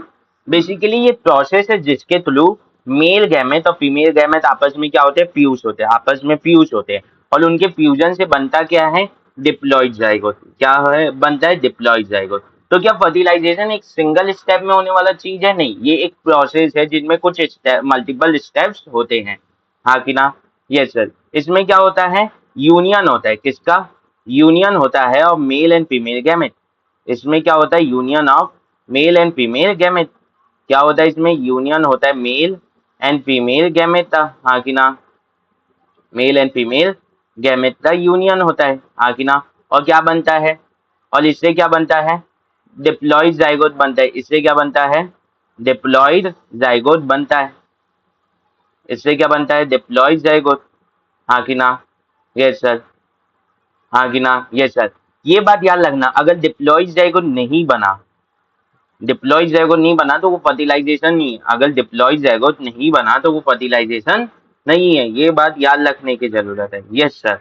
बेसिकली ये प्रोसेस है जिसके थ्रू मेल गैमेट और फीमेल गैमेट आपस में क्या होते हैं? फ्यूज होते हैं, आपस में फ्यूज होते हैं, और उनके फ्यूजन से बनता क्या है? Diploid zygote. क्या है बनता है? Diploid zygote. तो क्या फर्टिलाइजेशन एक सिंगल स्टेप में होने वाला चीज है? नहीं, ये एक प्रोसेस है जिनमें कुछ मल्टीपल स्टेप्स होते हैं, हाँ कि ना? Yes sir. इसमें क्या होता है? यूनियन होता है, किसका? यूनियन होता है और मेल एंड फीमेल गैमेट। इसमें क्या होता है? Union of male and female gamete. क्या होता है इसमें? यूनियन होता है मेल एंड फीमेल गैमेट का, हाँ कि ना? मेल एंड फीमेल गैमेट का यूनियन होता है, हाँ कि ना? और क्या बनता है? और इससे क्या बनता है? डिप्लॉइड जाइगोट बनता है। इससे क्या बनता है? डिप्लॉइड जाइगोट बनता है। इससे क्या बनता है? डिप्लॉइड जाइगोट, हाँ कि ना? यस सर, हाँ कि ना? Yes sir. ये बात याद रखना, अगर डिप्लॉइड जाइगोट नहीं बना, डिप्लॉइड ज़ायगोट नहीं बना तो वो फर्टिलाइजेशन नहीं है। अगर डिप्लॉइड ज़ायगोट नहीं बना तो वो फर्टिलाइजेशन नहीं है। ये बात याद रखने की जरूरत है। यस सर,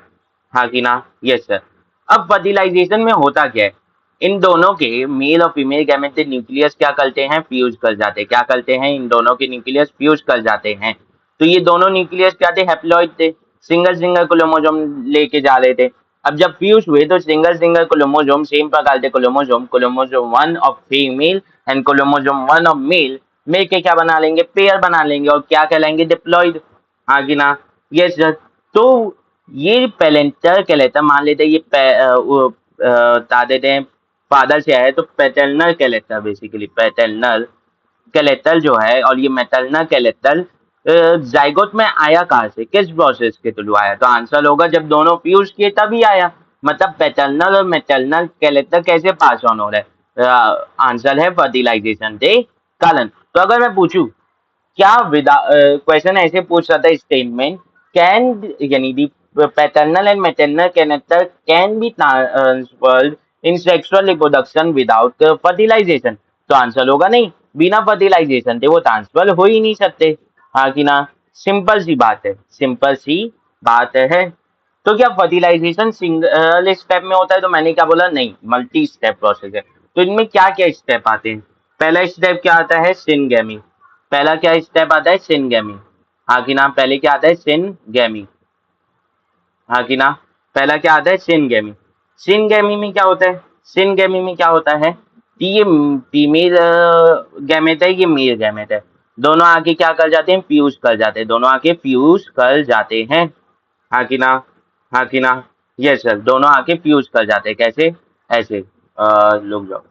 हाँ कि ना? Yes sir. अब फर्टिलाइजेशन में होता क्या है? इन दोनों के मेल और फीमेल गैमेट के न्यूक्लियस क्या करते हैं? फ्यूज कर जाते हैं। क्या करते हैं? इन दोनों के न्यूक्लियस फ्यूज कर जाते हैं। तो ये दोनों न्यूक्लियस क्या थे? हैप्लॉइड थे, सिंगल सिंगल क्रोमोसोम लेके जा रहे थे। अब जब फ्यूज हुए तो सिंगल सिंगल क्रोमोसोम सेम प्रकार के chromosome, chromosome 1 of female and chromosome 1 of male मिलके क्या बना लेंगे? पेयर बना लेंगे, और क्या कहलाएंगे? डिप्लॉइड, हाँ कि ना? Yes sir. तो ये पैरेंटल कहलाता है। मान लेते हैं ये बता देते हैं फादर से आया तो पैटर्नल कहलाता है, बेसिकली पैटर्नल कैलेटल जो है, और ये मेटरनल कैलेटल जाइगोट में आया कहाँ से? किस प्रोसेस के थ्रू आया? तो आंसर होगा जब दोनों फ्यूज किए तभी आया। मतलब पैटर्नल और मेटरनल कैलेटर कैसे पास ऑन हो रहा है? आंसर है फर्टिलाइजेशन के कारण। तो अगर मैं पूछूं, क्या विदा क्वेश्चन ऐसे पूछ रहा था स्टेटमेंट, कैन यानी the paternal and maternal character can be transferred in sexual reproduction without fertilization? तो आंसर होगा नहीं, बिना फर्टिलाइजेशन के वो ट्रांसफर हो ही नहीं सकते, हाँ कि ना? सिंपल सी बात है, सिंपल सी बात है। तो क्या फर्टिलाइजेशन सिंगल स्टेप में होता है? तो मैंने क्या बोला? नहीं, मल्टी स्टेप प्रोसेस है। तो इनमें क्या क्या स्टेप आते हैं? पहला स्टेप क्या आता है? सिनगेमी। पहला क्या स्टेप आता है? सिनगेमी, हाँ कि ना? पहले क्या आता है? सिनगेमी, हाँ कि ना? पहला क्या आता है? सिनगेमी। सिनगेमी में क्या होता है? सिनगेमी में क्या होता है कि ये फीमेल गैमेट है, ये मेल गैमेट है, दोनों आके क्या कर जाते हैं? फ्यूज कर जाते हैं, दोनों आके फ्यूज कर जाते हैं, हाँ कि ना? हाँ कि ना? यस सर, दोनों आके फ्यूज कर जाते हैं। कैसे? ऐसे लोग जाओ,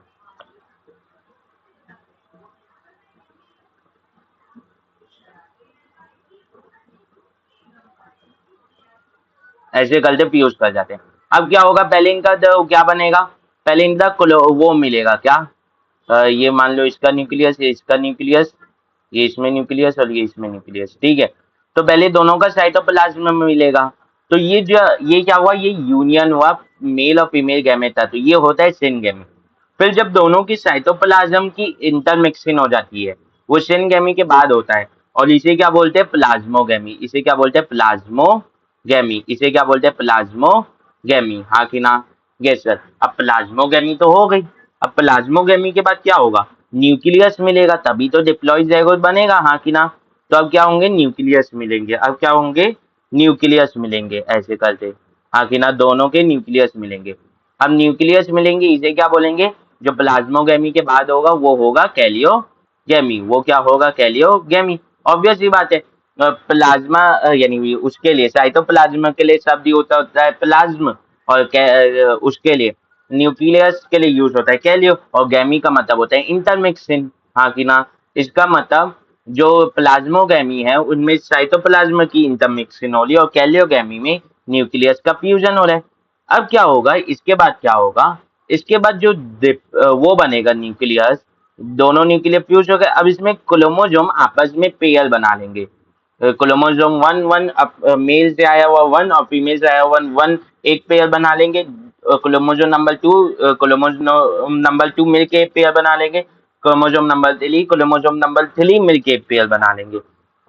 ऐसे करते फ्यूज कर जाते हैं। अब क्या होगा? पहले इनका क्या बनेगा? पहले इनका वो मिलेगा क्या? ये मान लो इसका न्यूक्लियस, ये इसका न्यूक्लियस, ये इसमें न्यूक्लियस और ये इसमें न्यूक्लियस, ठीक है? तो पहले दोनों का साइटोप्लाज्म में मिलेगा। तो ये क्या हुआ? ये यूनियन हुआ मेल और फीमेल गैमेट था, तो ये होता है सिनगेमी। फिर जब दोनों की साइटोप्लाज्म की इंटरमिक्सिंग हो जाती है, वो सिनगेमी के बाद होता है, और इसे क्या बोलते हैं? प्लाज्मोगेमी। इसे क्या बोलते हैं? प्लाज्मोगेमी। इसे क्या बोलते हैं? प्लाज्मोगेमी, हाँ कि ना? Yes sir. अब प्लाज्मोगेमी तो हो गई। अब प्लाज्मोगेमी के बाद क्या होगा? न्यूक्लियस मिलेगा, तभी तो डिप्लॉइड जाइगोट बनेगा, हाँ कि ना? तो अब क्या होंगे? न्यूक्लियस मिलेंगे। अब क्या होंगे? न्यूक्लियस मिलेंगे, ऐसे करते, हाँ कि ना? दोनों के न्यूक्लियस मिलेंगे। अब न्यूक्लियस मिलेंगे, इसे क्या बोलेंगे? जो प्लाज्मोगेमी के बाद होगा वो होगा कैलियोगेमी। वो क्या होगा? कैलियोगेमी। ऑब्वियस ही बात है। प्लाज्मा यानी उसके लिए, साइटोप्लाज्म के लिए शब्द होता है प्लाज्म, और उसके लिए न्यूक्लियस के लिए यूज होता है कैलियो, और गैमी का मतलब होता है इंटरमिक्सिन, हाँ कि ना? इसका मतलब जो प्लाज्मोगैमी है उनमें साइटोप्लाज्म की इंटरमिक्सिन हो रही है, और कैलियोगैमी में न्यूक्लियस का फ्यूजन हो रहा है। अब क्या होगा? इसके बाद क्या होगा? इसके बाद जो वो बनेगा न्यूक्लियस, दोनों न्यूक्लियर फ्यूज हो गए। अब इसमें क्रोमोसोम आपस में पेयर बना लेंगे। क्रोमोसोम वन वन, मेल से आया हुआ वन और फीमेल से आया हुआ वन वन, एक पेयर बना लेंगे। Chromosome number two, chromosome number two मिलके एक पेयर बना लेंगे। क्रोमोसोम नंबर थ्री मिलके एक पेयर बना लेंगे।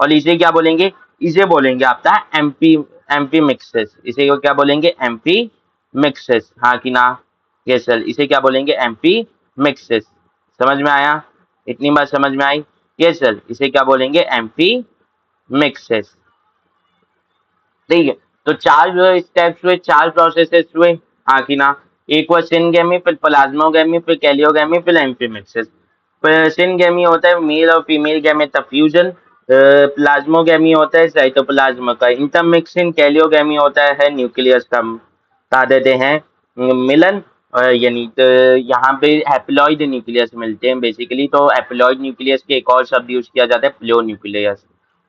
और इसे क्या बोलेंगे? इसे बोलेंगे आपका एमपी, एमपी मिक्सेस। इसे को क्या बोलेंगे? एमपी मिक्सेस, हाँ कि ना? यस सर, इसे क्या बोलेंगे? MP mixes. समझ में आया? इतनी बात समझ में आई? यस सर, इसे क्या बोलेंगे? MP mixes. ठीक है, तो चार जो स्टेप्स हुए, चार प्रोसेसेस हुए, हाँ कि ना? एक हुआ सिनगेमी, फिर प्लाज्मोगेमी, फिर कैलियोगेमी, फिर एम्फीमिक्सिस। सिनगेमी होता है मेल और फीमेल गैमेट का फ्यूजन। प्लाज्मोगेमी होता है साइटोप्लाज्म का इंटरमिक्सिंग। कैलियोगेमी होता है न्यूक्लियस का, बता देते हैं, मिलन। यानी तो यहाँ पे हैप्लॉइड न्यूक्लियस मिलते हैं बेसिकली। तो हैप्लॉइड न्यूक्लियस के एक और शब्द यूज किया जाता है, प्लो न्यूक्लियस,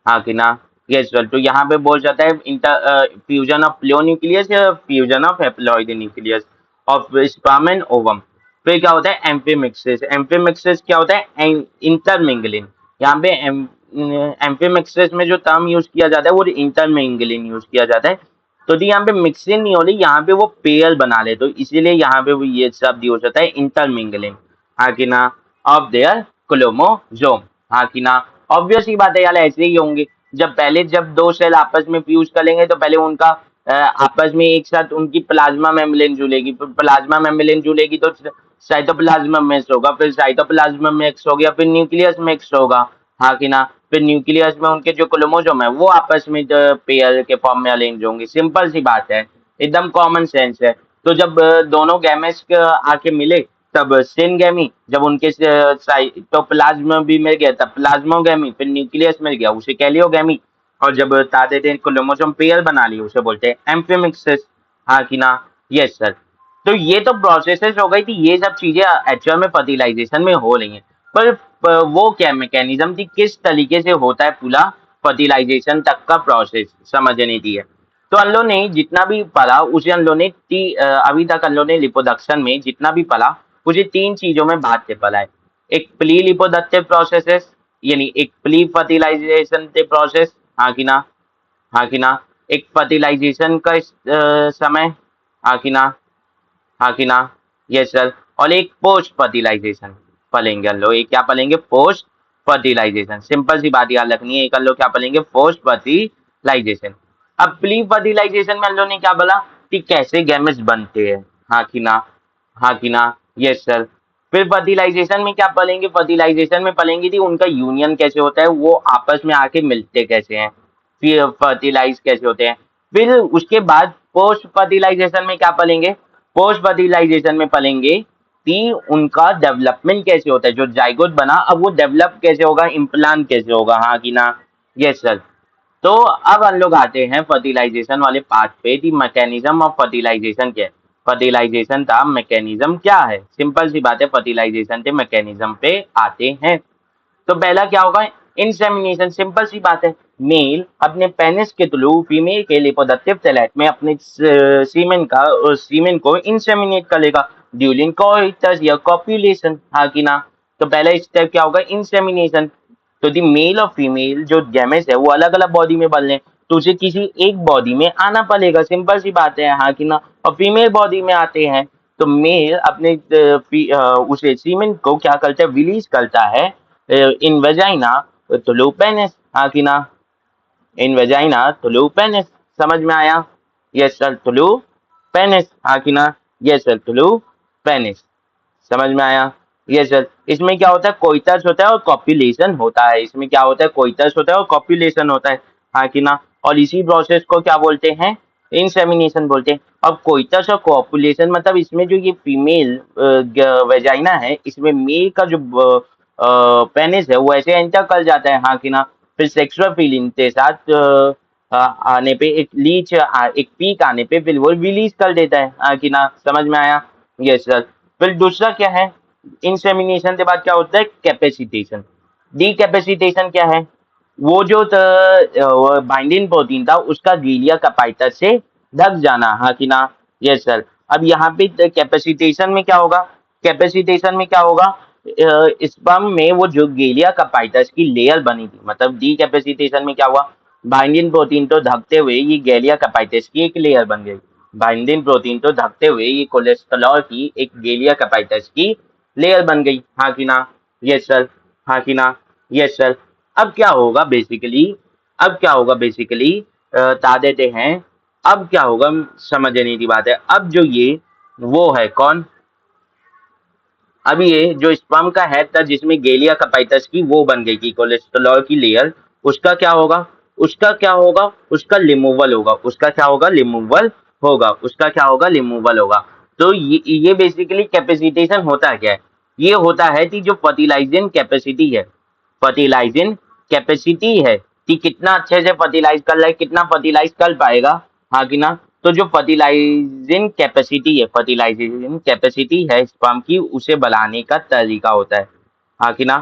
हाँ कि ना? यस सर, तो यहाँ पे बोल जाता है inter fusion of pro nucleus या fusion of haploid nucleus of sperm and ovum. फिर क्या होता है? एम्फीमिक्सिस। एम्फीमिक्सिस क्या होता है? इंटरमिंगलिंग। यहाँ पे एम्फीमिक्सिस में जो टर्म यूज किया जाता है वो इंटरमिंगलिंग यूज किया जाता है। तो जी यहाँ पे मिक्सिंग नहीं हो रही, यहाँ पे वो पेयर बना ले, तो इसीलिए यहाँ पे वो ये शब्द यूज होता है इंटरमिंगलिंग, हाँ कि ना? ऑफ देयर क्रोमोसोम, हाँ कि ना? ऑब्वियस ही बात है यार, ऐसे ही होंगे। जब दो सेल आपस में फ्यूज करेंगे तो पहले उनका आपस में एक साथ उनकी प्लाज्मा मेम्ब्रेन जुड़ेगी। प्लाज्मा मेम्ब्रेन जुड़ेगी तो साइटोप्लाज्म मिक्स होगा, फिर साइटोप्लाज्म मिक्स हो गया, फिर न्यूक्लियस मिक्स होगा, हाँ कि ना? फिर न्यूक्लियस में उनके जो क्रोमोसोम है वो आपस में पेयर के फॉर्म में अरेंज होंगे। सिंपल सी बात है, एकदम कॉमन सेंस है। तो जब दोनों गैमेट्स आके मिले तब सिनगेमी, जब उनके साइटोप्लाज्म भी मिल गया तब प्लाज्मोगेमी, फिर न्यूक्लियस मिल गया उसे कैलियोगेमी। और जब बता देते हैं क्रोमोसोम पेयर बना लिए उसे बोलते हैं एम्फीमिक्सिस, हाँ कि ना? Yes sir. तो ये तो प्रोसेसेस हो गई थी, ये सब चीजें एक्चुअल में फर्टिलाइजेशन में हो रही हैं। वो क्या मैकेनिज्म थी, किस तरीके से होता है पूरा फर्टिलाइजेशन तक का प्रोसेस, समझने दी है। तो हम लोग ने जितना भी पढ़ा उसे हम लोग ने अभी तक हम लोग ने लिपोसक्शन में जितना भी पढ़ा उसे तीन चीजों में बांट के पढ़ा है। एक प्री लिपोडक्टिव प्रोसेसेस, यानी एक प्री फर्टिलाइजेशन के प्रोसेस, हाँ कि ना? हाँ कि ना? एक फर्टिलाइजेशन का समय, हाँ कि ना? हाँ कि ना? Yes sir. और एक पोस्ट फर्टिलाइजेशन पढ़ेंगे हम लोग। एक क्या पढ़ेंगे? Post fertilisation. सिंपल सी बात याद रखनी है, एक हम लोग क्या पढ़ेंगे? Post fertilisation. अब प्री फर्टिलाइजेशन में हम लोग ने क्या बोला कि कैसे गैमेट्स बनते हैं, हाँ कि ना? हाँ कि ना? Yes sir. फिर फर्टिलाइजेशन में क्या पढ़ेंगे? फर्टिलाइजेशन में पढ़ेंगे थी उनका यूनियन कैसे होता है, वो आपस में आके मिलते कैसे हैं, फिर फर्टिलाइज कैसे होते हैं। फिर उसके बाद पोस्ट फर्टिलाइजेशन में क्या पढ़ेंगे? पोस्ट फर्टिलाइजेशन में पढ़ेंगे कि उनका डेवलपमेंट कैसे होता है, जो जाइगोट बना अब वो डेवलप कैसे होगा, इम्प्लांट कैसे होगा, हाँ कि ना? Yes sir. तो अब हम लोग आते हैं फर्टिलाइजेशन वाले पार्ट पे, दी मैकेनिज्म ऑफ फर्टिलाइजेशन क्या है। फर्टिलाइजेशन का मैकेनिज्म क्या है? सिंपल सी बात है, फर्टिलाइजेशन के मैकेनिज्म पे आते हैं। तो पहला क्या होगा? इंसेमिनेशन। सिंपल सी बात है, मेल अपने पेनिस के थ्रू फीमेल के लिपोडक्टिव सेलेट में अपने सीमेन को इंसेमिनेट करेगा ड्यूरिंग कोइटस या कॉप्यूलेशन, हाँ कि ना? तो पहला स्टेप क्या होगा? इंसेमिनेशन। तो दी मेल और फीमेल जो गैमेट्स है वो अलग अलग बॉडी में बन रहे हैं, तो उसे किसी एक बॉडी में आना पड़ेगा। सिंपल सी बात है, हाँ कि ना? और फीमेल बॉडी में आते हैं तो मेल अपने उसे सीमेन को क्या करता है? रिलीज करता है इन वेजाइना थ्रू पेनिस, हाँ कि ना? इन वेजाइना थ्रू पेनिस। समझ में आया? यस सर, थ्रू पेनिस, हाँ कि ना? Yes sir, through penis. समझ में आया? Yes sir. इसमें क्या होता है? कोइटस होता है और कॉपुलेशन होता है। इसमें क्या होता है? कोइटस होता है और कॉपुलेशन होता है, हाँ कि ना? और इसी प्रोसेस को क्या बोलते हैं? इंसेमिनेशन बोलते हैं। अब कोइटस और कॉपुलेशन मतलब इसमें जो ये फीमेल वेजाइना है इसमें मेल का जो पेनिस है वो ऐसे एंटर कर जाता है, हाँ कि ना? फिर सेक्सुअल फीलिंग के साथ आने पे एक एक पीक आने पे फिर वो रिलीज कर देता है, हाँ कि ना? समझ में आया? Yes sir. फिर दूसरा क्या है? इंसेमिनेशन के बाद क्या होता है? कैपेसिटेशन। डीकैपेसिटेशन क्या है? वो जो बाइंडिंग प्रोटीन था उसका गीलिया कैपाइटस से ढक जाना, हाँ कि ना? Yes sir. अब यहाँ पे कैपेसिटेशन में क्या होगा? कैपेसिटेशन में क्या होगा? स्पर्म में वो जो गेलिया कपाइटस की लेयर बनी थी, मतलब डीकैपेसिटेशन में क्या हुआ, बाइंडिंग प्रोटीन तो ढकते हुए ये गेलिया कपाइटस की एक लेयर बन गई। बाइंडिंग प्रोटीन तो ढकते हुए ये कोलेस्ट्रॉल की एक गेलिया कपाइटस की लेयर बन गई, हाँ कि ना? यस सर, हाँ कि ना? Yes sir. अब क्या होगा बेसिकली, अब क्या होगा बेसिकली, बता देते हैं। अब क्या होगा, समझने की बात है। अब जो ये वो है कौन, अब ये जो स्पर्म का हेड था जिसमें गेलिया कपाइटस की वो बन गई थी कोलेस्ट्रॉल की लेयर, उसका क्या होगा, उसका क्या होगा, उसका रिमूवल होगा, उसका क्या होगा, रिमूवल होगा, उसका क्या होगा, रिमूवल होगा। तो ये बेसिकली कैपेसिटेशन होता है क्या है, ये होता है कि जो फर्टिलाइजिंग कैपेसिटी है, फर्टिलाइजिंग कैपेसिटी है कि कितना अच्छे से फर्टिलाइज कर रहा है, कितना फर्टिलाइज कर पाएगा, हाँ कि ना? तो जो फर्टिलाइजिंग कैपेसिटी है, फर्टिलाइजिंग कैपेसिटी है स्पर्म की, उसे बढ़ाने का तरीका होता है, हाँ कि ना?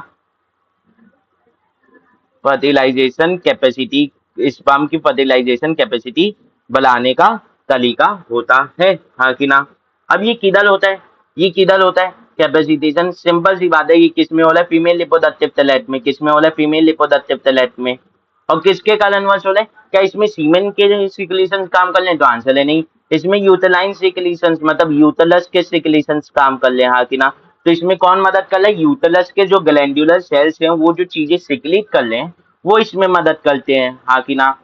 फर्टिलाइजेशन कैपेसिटी, स्पर्म की फर्टिलाइजेशन कैपेसिटी बढ़ाने का तरीका होता है, हाँ कि ना? अब ये किधर होता है, ये किधर होता है कैपेसिटेशन? सिंपल सी बात है, ये किस में हो रहा है, फीमेल रिप्रोडक्टिव टैलेंट में। किस में हो रहा है, फीमेल रिप्रोडक्टिव टैलेंट में। और किसके कारणवश हो रहा है, क्या इसमें सीमेन के सिक्रीशन काम कर लें? तो आंसर है नहीं। इसमें यूटेलाइन सिक्रीशन, मतलब यूटरस के सिक्रीशन काम कर लें, हाँ कि ना? तो इसमें कौन मदद कर रहा है, यूटरस के जो ग्लैंडुलर सेल्स हैं वो जो चीजें सिक्रीट कर लें वो इसमें मदद करते हैं, हाँ कि ना?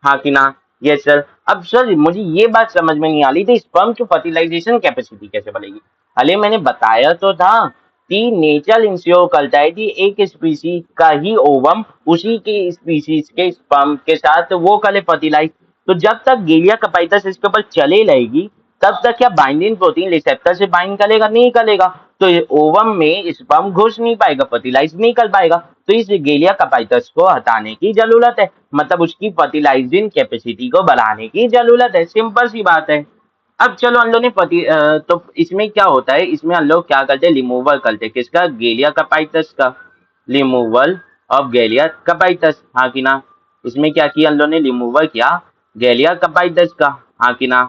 हाँ कि ना? Yes sir. अब सर मुझे ये बात समझ में नहीं आ रही थी, स्पर्म की फर्टिलाइजेशन कैपेसिटी कैसे बढ़ेगी? अरे मैंने बताया तो था कि नेचर इंश्योर करता है कि एक स्पीसीज का ही ओवम उसी के स्पीसीज के स्पर्म के साथ वो करे फर्टिलाइज। तो जब तक गेलिया कपाइटस इसके ऊपर चले रहेगी तब तक क्या बाइंडिंग प्रोटीन रिसेप्टर से बाइंड करेगा? नहीं करेगा। तो ओवम में स्पर्म घुस नहीं पाएगा, फर्टिलाइज नहीं कर पाएगा। तो इस गेलिया कपाइटस को हटाने की जरूरत है, मतलब उसकी फर्टिलाइजिंग कैपेसिटी को बढ़ाने की जरूरत है, सिंपल सी बात है। अब चलो हम लोग ने तो इसमें क्या होता है, इसमें हम लोग क्या करते हैं, रिमूवल करते हैं किसका, गेलिया कपाइटस का, रिमूवल ऑफ गेलिया कपाइटस, हाँ कि ना? इसमें क्या किया हम लोग ने, रिमूवल किया गेलिया कपाइटस का, हाँ कि ना?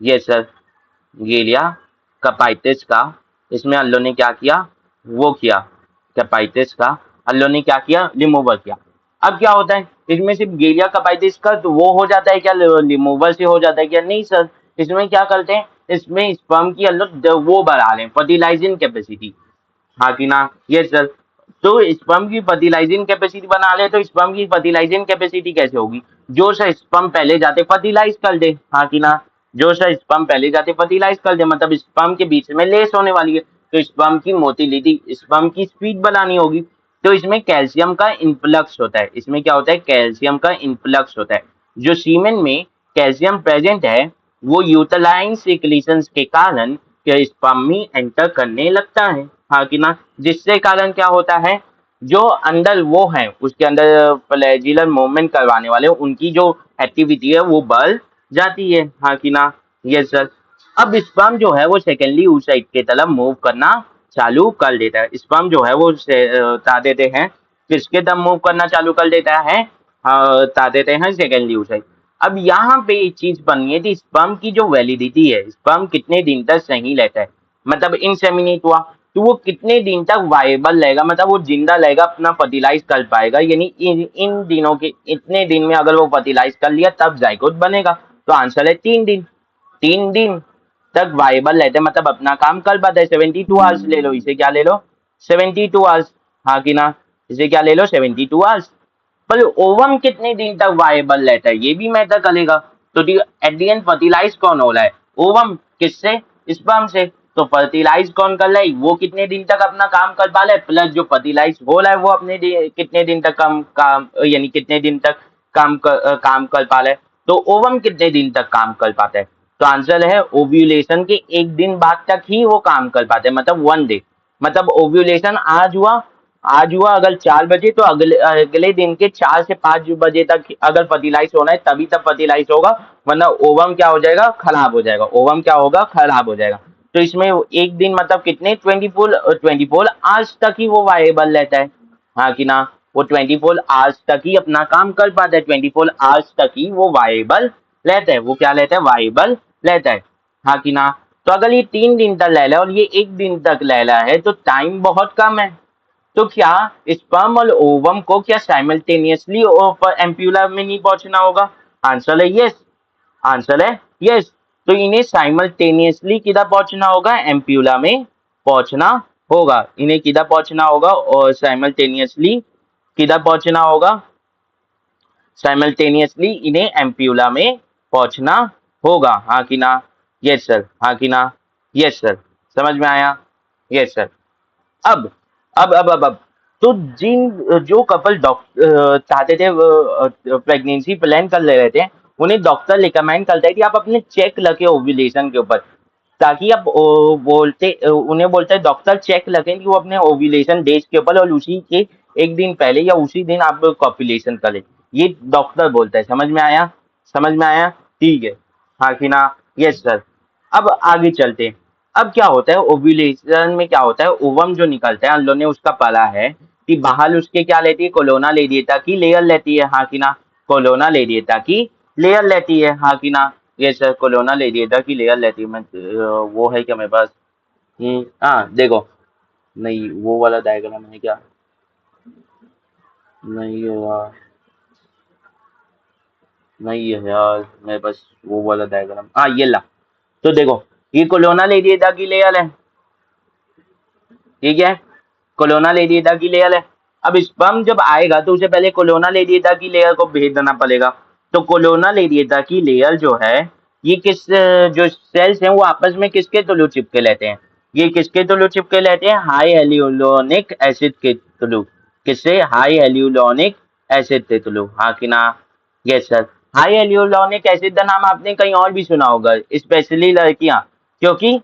यस सर, गेलिया कपाइटिस का। इसमें अल्लो ने क्या किया, वो किया कपाइटिस का, अल्लो ने क्या किया, रिमूवल किया। अब क्या होता है इसमें, सिर्फ गेलिया कपाइटिस का तो वो हो जाता है क्या, रिमूवल से हो जाता है क्या? नहीं सर, इसमें क्या करते हैं, इसमें स्पर्म की अल्लो वो बढ़ा रहे हैं, फर्टिलाइजिंग कैपेसिटी, हाँ कि ना? Yes sir. तो स्पर्म की फर्टिलाइजिंग कैपेसिटी बना ले, तो स्पर्म की फर्टिलाइजिंग कैपेसिटी कैसे होगी, जो सा स्पर्म पहले जाते फर्टिलाइज कर दे, हाँ कि ना? जो सा स्पर्म पहले जाते फर्टिलाइज कर दे, मतलब स्पर्म के बीच में लेस होने वाली है, तो स्पर्म की मोटिलिटी, स्पर्म की स्पीड बढ़ानी होगी। तो इसमें कैल्शियम का इनफ्लक्स होता है, इसमें क्या होता है, कैल्शियम का इनफ्लक्स होता है। जो सीमेन में कैल्शियम प्रेजेंट है वो यूटिलाइन सिक्रीशंस के कारण के स्पर्म में एंटर करने लगता है, हाँ कि ना? जिससे कारण क्या होता है, जो अंदर वो है उसके अंदर फ्लैजिलर मूवमेंट करवाने वाले उनकी जो एक्टिविटी है वो बढ़ जाती है, हाँ कि ना? Yes sir. अब स्पर्म जो है वो सेकेंडली oocyte के तरफ मूव करना चालू कर देता है, स्पर्म जो है वो बता देते हैं किसके तरफ मूव करना चालू कर देता है, बता देते हैं सेकेंडली oocyte। अब यहाँ पे एक चीज बननी है कि स्पर्म की जो वैलिडिटी है, स्पर्म कितने दिन तक सही रहता है, मतलब इनसेमिनेट हुआ तो वो कितने दिन तक वायबल रहेगा, मतलब वो जिंदा रहेगा, अपना फर्टिलाइज कर पाएगा, यानी इन दिनों के इतने दिन में अगर वो फर्टिलाइज कर लिया तब जाइगोट बनेगा। तो आंसर है 3 दिन। 3 दिन तक वायबल रहते हैं, मतलब अपना काम कर पाता है। 72 आवर्स ले लो, इसे क्या ले लो, 72 आवर्स, हाँ कि ना? इसे क्या ले लो, 72 आवर्स। पर ओवम कितने दिन तक वायबल रहता है ये भी मैटर करेगा। तो एट दी एंड फर्टिलाइज कौन हो रहा है, ओवम किससे, स्पर्म से। तो फर्टिलाइज कौन कर रहा है, वो कितने दिन तक अपना काम कर पा रहा है, प्लस जो फर्टिलाइज हो रहा है वो अपने कितने दिन तक काम यानी कितने दिन तक काम कर पा रहा है। तो ओवम कितने दिन तक काम कर पाता है, तो आंसर है ओव्यूलेशन के 1 दिन बाद तक ही वो काम कर पाते हैं, मतलब 1 डे। मतलब ओव्यूलेशन आज हुआ अगर 4 बजे, तो अगले अगले दिन के 4 से 5 बजे तक अगर फर्टिलाइज होना है तभी तक फर्टिलाइज होगा, वरना ओवम क्या हो जाएगा, खराब हो जाएगा, ओवम क्या होगा, खराब हो जाएगा। तो इसमें 1 दिन मतलब कितने, 24 आवर्स तक ही वो वायबल रहता है, हाँ कि ना? वो 24 आवर्स तक ही अपना काम कर पाता है, 24 आवर्स तक ही वो वायबल रहता है, वो क्या रहता है, वायबल रहता है, हाँ कि ना? तो अगर ये 3 दिन तक लैला और ये 1 दिन तक लैला है तो टाइम बहुत कम है। तो क्या स्पर्म और ओवम को क्या साइमल्टेनियसली एम्प्यूला में नहीं पहुंचना होगा? आंसर है यस। आंसर है यस। तो इन्हें साइमल्टेनियसली किधर पहुंचना होगा? एम्प्यूला में पहुंचना होगा। इन्हें किधर पहुंचना होगा? और साइमल्टेनियसली किधर पहुंचना होगा? साइमल्टेनियसली इन्हें एम्प्यूला में पहुंचना होगा। हाँ कि ना? Yes sir. हाँ कि ना? Yes sir. समझ में आया? Yes sir. अब अब तो जिन जो कपल चाहते थे प्रेगनेंसी प्लान कर ले रहे थे, उन्हें डॉक्टर रिकमेंड करता है कि आप अपने चेक लगे ओव्यूलेशन के ऊपर, ताकि आप उन्हें बोलते हैं डॉक्टर चेक लगे कि वो अपने ओव्यूलेशन डेज के ऊपर और उसी के 1 दिन पहले या उसी दिन आप कॉपुलेशन करें। ये डॉक्टर बोलता है। समझ में आया? समझ में आया? ठीक है। हाँ कि ना? Yes sir. अब आगे चलते हैं। अब क्या होता है ओव्यूलेशन में? क्या होता है, ओवम जो निकलता है, हम लोगों ने उसका पढ़ा है कि बाहर उसके क्या लेती है? कोलोना लेरिएटा की लेयर लेती है। हाँ कि ना? कोलोना लेरिएटा की लेयर लेती है। हाँ कि ना? ये सर, कोलोना लेरिएटा की लेयर लेती है। मैं वो है क्या मेरे पास? हाँ देखो, नहीं वो वाला डायग्राम है क्या? नहीं हुआ, नहीं है यार मेरे पास वो वाला डायग्राम। हाँ ये ला। तो देखो, ये कोलोना लेरिएटा की लेयर है। ठीक है, कोलोनल एरिएटा की लेयर है। अब स्पर्म जब आएगा तो उसे पहले कोलोनल एरिएटा की लेयर को भेज देना पड़ेगा। तो कोलोनल एरिएटा की लेयर जो है, ये किस जो सेल्स हैं वो आपस में किसके थ्रू चिपके लेते हैं? ये किसके थ्रू चिपके लेते हैं? हाई हेल्यूरोनिक एसिड के थ्रू। किससे? हाई हेल्यूरोनिक एसिड के थ्रू। हाँ कि ना? Yes sir. हाई हेल्यूरोनिक एसिड का नाम आपने कहीं और भी सुना होगा, स्पेशली लड़कियां, क्योंकि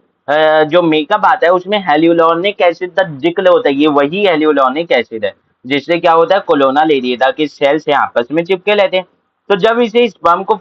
जो मेकअप आता है उसमें हेल्यूरोनिक एसिड का जिक्र होता है। ये वही हेल्यूरोनिक एसिड है जिससे क्या होता है, कोलोनल एरिया के सेल्स हैं आपस में चिपके लेते हैं। तो जब इसे स्पर्म को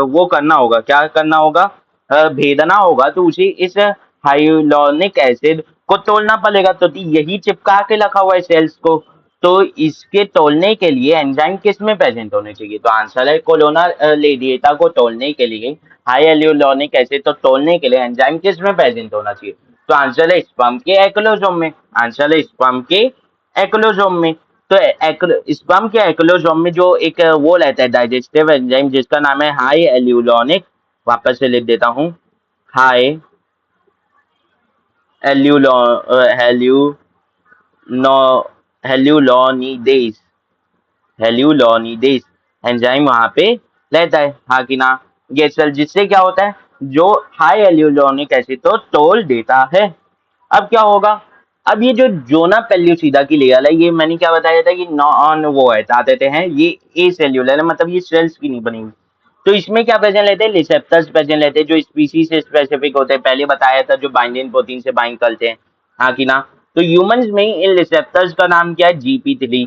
वो करना होगा, क्या करना होगा? भेदना होगा, तो उसे इस हाइलोनिक एसिड को तोड़ना पड़ेगा। तो यही चिपका के रखा हुआ है सेल्स को। तो इसके तोड़ने के लिए एंजाइम किस में प्रेजेंट होने चाहिए? तो आंसर है कोलोना लेडिएटा को तोड़ने के लिए, हाई एल्यूलोनिक एसिड तो तोड़ने के लिए एंजाइम किस में प्रेजेंट होना चाहिए? तो आंसर है स्पर्म के एक्लोजोम में। आंसर है स्पर्म के एक्लोजोम में। तो स्पर्म के एक्लोजोम में जो एक वो रहता है डाइजेस्टिव एंजाइम, जिसका नाम है हाई एल्यूलोनिक, वापस से लिख देता हूँ, हाई एल्यूलो हेल्यू नो हेल्यूलोनिडेज, हेल्यूलोनिडेज एंजाइम वहां पे रहता है। हाँ कि ना? ये सेल जिससे क्या होता है, जो हाई एल्यूलोनिक एसिड तो तोड़ देता है। अब क्या होगा? अब ये जो जोना पेल्यूसिडा की लेयर है, ये मैंने क्या बताया था कि नॉन वो है, क्या कहते हैं, ये ए सेल्यूलर है, मतलब ये सेल्स की नहीं बनी हुई। तो इसमें क्या प्रेजेंट लेते हैं? रिसेप्टर्स प्रेजेंट लेते हैं जो स्पीसीज से स्पेसिफिक होते हैं। पहले बताया था, जो बाइंडिंग प्रोटीन से बाइंड करते हैं। हाँ कि ना? तो ह्यूमंस में इन रिसेप्टर्स का नाम क्या है? जीपी3।